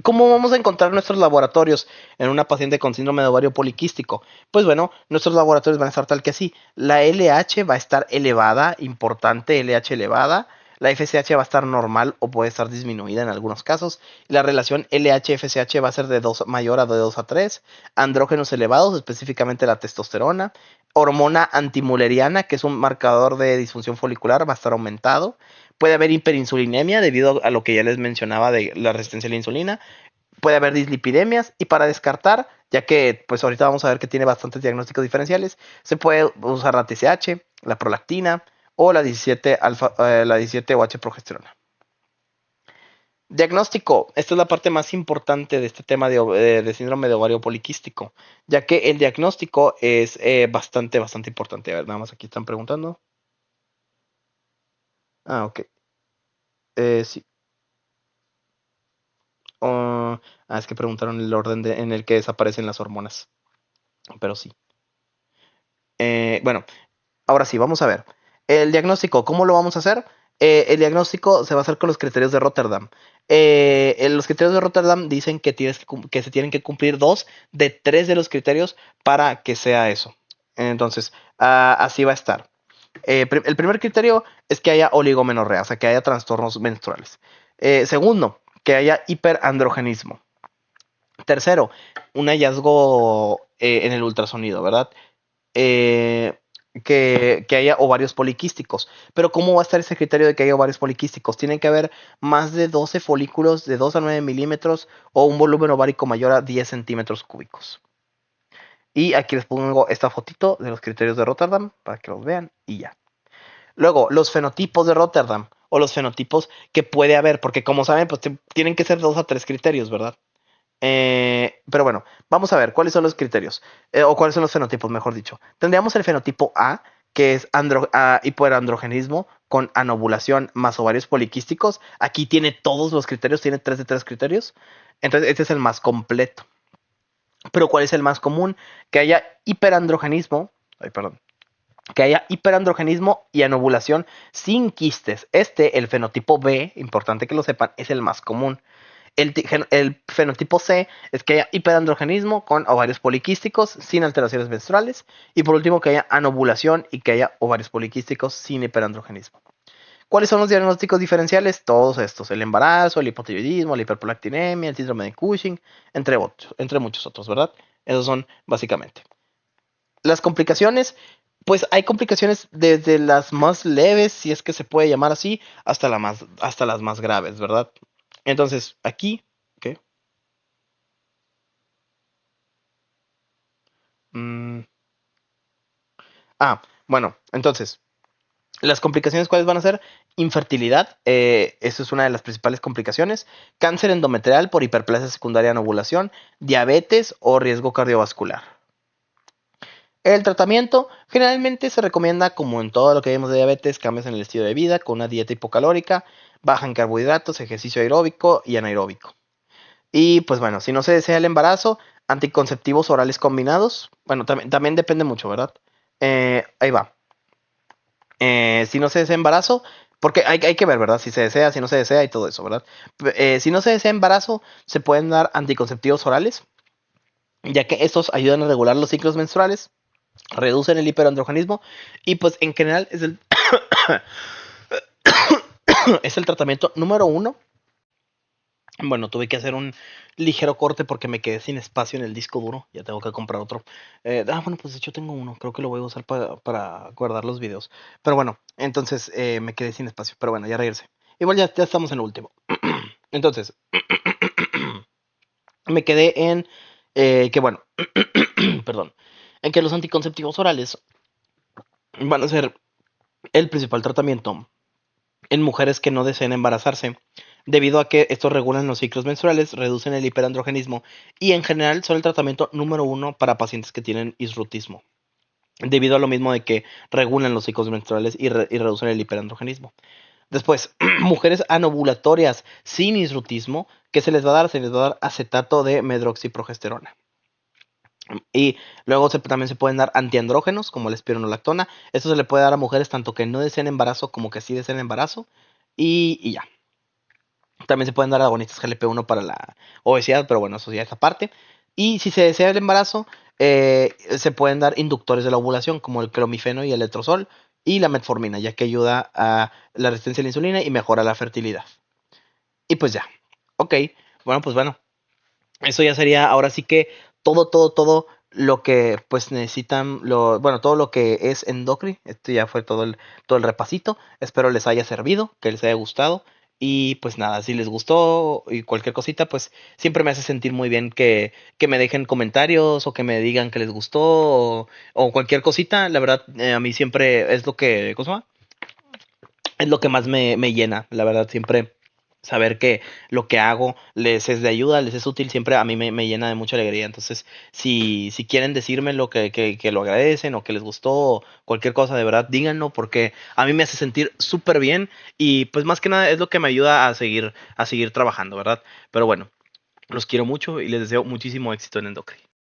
¿Cómo vamos a encontrar nuestros laboratorios en una paciente con síndrome de ovario poliquístico? Pues bueno, nuestros laboratorios van a estar tal que así. La LH va a estar elevada, importante LH elevada. La FSH va a estar normal o puede estar disminuida en algunos casos. La relación LH-FSH va a ser de 2 mayor a de 2 a 3. Andrógenos elevados, específicamente la testosterona. Hormona antimuleriana, que es un marcador de disfunción folicular, va a estar aumentado. Puede haber hiperinsulinemia debido a lo que ya les mencionaba de la resistencia a la insulina. Puede haber dislipidemias y para descartar, ya que pues ahorita vamos a ver que tiene bastantes diagnósticos diferenciales, se puede usar la TSH, la prolactina o la 17 alfa, la 17-OH progesterona. Diagnóstico. Esta es la parte más importante de este tema de síndrome de ovario poliquístico, ya que el diagnóstico es bastante importante. A ver, nada más aquí están preguntando. Ah, ok. Sí. Es que preguntaron el orden en el que desaparecen las hormonas, pero sí. Bueno, ahora sí, vamos a ver. El diagnóstico, ¿cómo lo vamos a hacer? El diagnóstico se va a hacer con los criterios de Rotterdam. Los criterios de Rotterdam dicen que, que se tienen que cumplir 2 de 3 de los criterios para que sea eso. Entonces, así va a estar. El primer criterio es que haya oligomenorrea, o sea, que haya trastornos menstruales. Segundo, que haya hiperandrogenismo. Tercero, un hallazgo en el ultrasonido, ¿verdad? Eh, que haya ovarios poliquísticos. Pero ¿cómo va a estar ese criterio de que haya ovarios poliquísticos? Tienen que haber más de 12 folículos de 2 a 9 milímetros o un volumen ovárico mayor a 10 centímetros cúbicos. Y aquí les pongo esta fotito de los criterios de Rotterdam para que los vean y ya. Luego, los fenotipos de Rotterdam o los fenotipos que puede haber, porque como saben, pues tienen que ser 2 a 3 criterios, ¿verdad? Pero bueno, vamos a ver cuáles son los criterios, o cuáles son los fenotipos, mejor dicho. Tendríamos el fenotipo A, que es hipoandrogenismo con anovulación más ovarios poliquísticos. Aquí tiene todos los criterios, tiene 3 de 3 criterios. Entonces, este es el más completo. Pero ¿cuál es el más común? Que haya hiperandrogenismo, ay, perdón, que haya hiperandrogenismo y anovulación sin quistes. El fenotipo B, importante que lo sepan, es el más común. El fenotipo C es que haya hiperandrogenismo con ovarios poliquísticos sin alteraciones menstruales. Y por último, que haya anovulación y que haya ovarios poliquísticos sin hiperandrogenismo. ¿Cuáles son los diagnósticos diferenciales? Todos estos: el embarazo, el hipotiroidismo, la hiperprolactinemia, el síndrome de Cushing, entre muchos otros, ¿verdad? Esos son básicamente. Las complicaciones, Pues hay complicaciones desde las más leves, si es que se puede llamar así, hasta las más graves, ¿verdad? Entonces, aquí, ¿qué? Mm, bueno, entonces, las complicaciones, ¿cuáles van a ser? Infertilidad, eso es una de las principales complicaciones. Cáncer endometrial por hiperplasia secundaria a la ovulación, diabetes o riesgo cardiovascular. El tratamiento generalmente se recomienda, como en todo lo que vemos de diabetes, cambios en el estilo de vida, con una dieta hipocalórica, baja en carbohidratos, ejercicio aeróbico y anaeróbico. Y pues bueno, si no se desea el embarazo, anticonceptivos orales combinados, bueno, también depende mucho, ¿verdad? Ahí va. Si no se desea embarazo, porque hay que ver, ¿verdad? Si se desea, si no se desea y todo eso, ¿verdad? Si no se desea embarazo, se pueden dar anticonceptivos orales, ya que estos ayudan a regular los ciclos menstruales, reducen el hiperandrogenismo y pues en general es el tratamiento número uno. Bueno, tuve que hacer un ligero corte porque me quedé sin espacio en el disco duro. Ya tengo que comprar otro. Bueno, pues de hecho tengo uno. Creo que lo voy a usar para guardar los videos. Pero bueno, entonces me quedé sin espacio. Pero bueno, ya regresé. Igual ya estamos en lo último. Entonces, me quedé en que bueno, perdón, en que los anticonceptivos orales van a ser el principal tratamiento en mujeres que no deseen embarazarse, debido a que estos regulan los ciclos menstruales, reducen el hiperandrogenismo y en general son el tratamiento número uno para pacientes que tienen hirsutismo, debido a lo mismo de que regulan los ciclos menstruales y reducen el hiperandrogenismo. Después, mujeres anovulatorias sin hirsutismo, ¿qué se les va a dar? Se les va a dar acetato de medroxiprogesterona. Y luego también se pueden dar antiandrógenos, como la espironolactona. Esto se le puede dar a mujeres tanto que no deseen embarazo como que sí deseen embarazo. Y ya. También se pueden dar agonistas GLP-1 para la obesidad, pero bueno, eso ya es aparte. Y si se desea el embarazo, se pueden dar inductores de la ovulación, como el clomifeno y el letrozol, y la metformina, ya que ayuda a la resistencia a la insulina y mejora la fertilidad. Y pues ya. Ok, bueno, pues bueno. Eso ya sería ahora sí que todo lo que pues necesitan, bueno, todo lo que es Endocri. Esto ya fue todo el repasito. Espero les haya servido, que les haya gustado. Y pues nada, si les gustó y cualquier cosita, pues siempre me hace sentir muy bien que me dejen comentarios o que me digan que les gustó o cualquier cosita. La verdad, a mí siempre es lo que, ¿cómo se llama? Es lo que más me llena, la verdad, siempre saber que lo que hago les es de ayuda, les es útil, siempre a mí me llena de mucha alegría. Entonces, si quieren decirme lo que lo agradecen o que les gustó, cualquier cosa, de verdad, díganlo, porque a mí me hace sentir súper bien y pues más que nada es lo que me ayuda a seguir trabajando, ¿verdad? Pero bueno, los quiero mucho y les deseo muchísimo éxito en Endocri.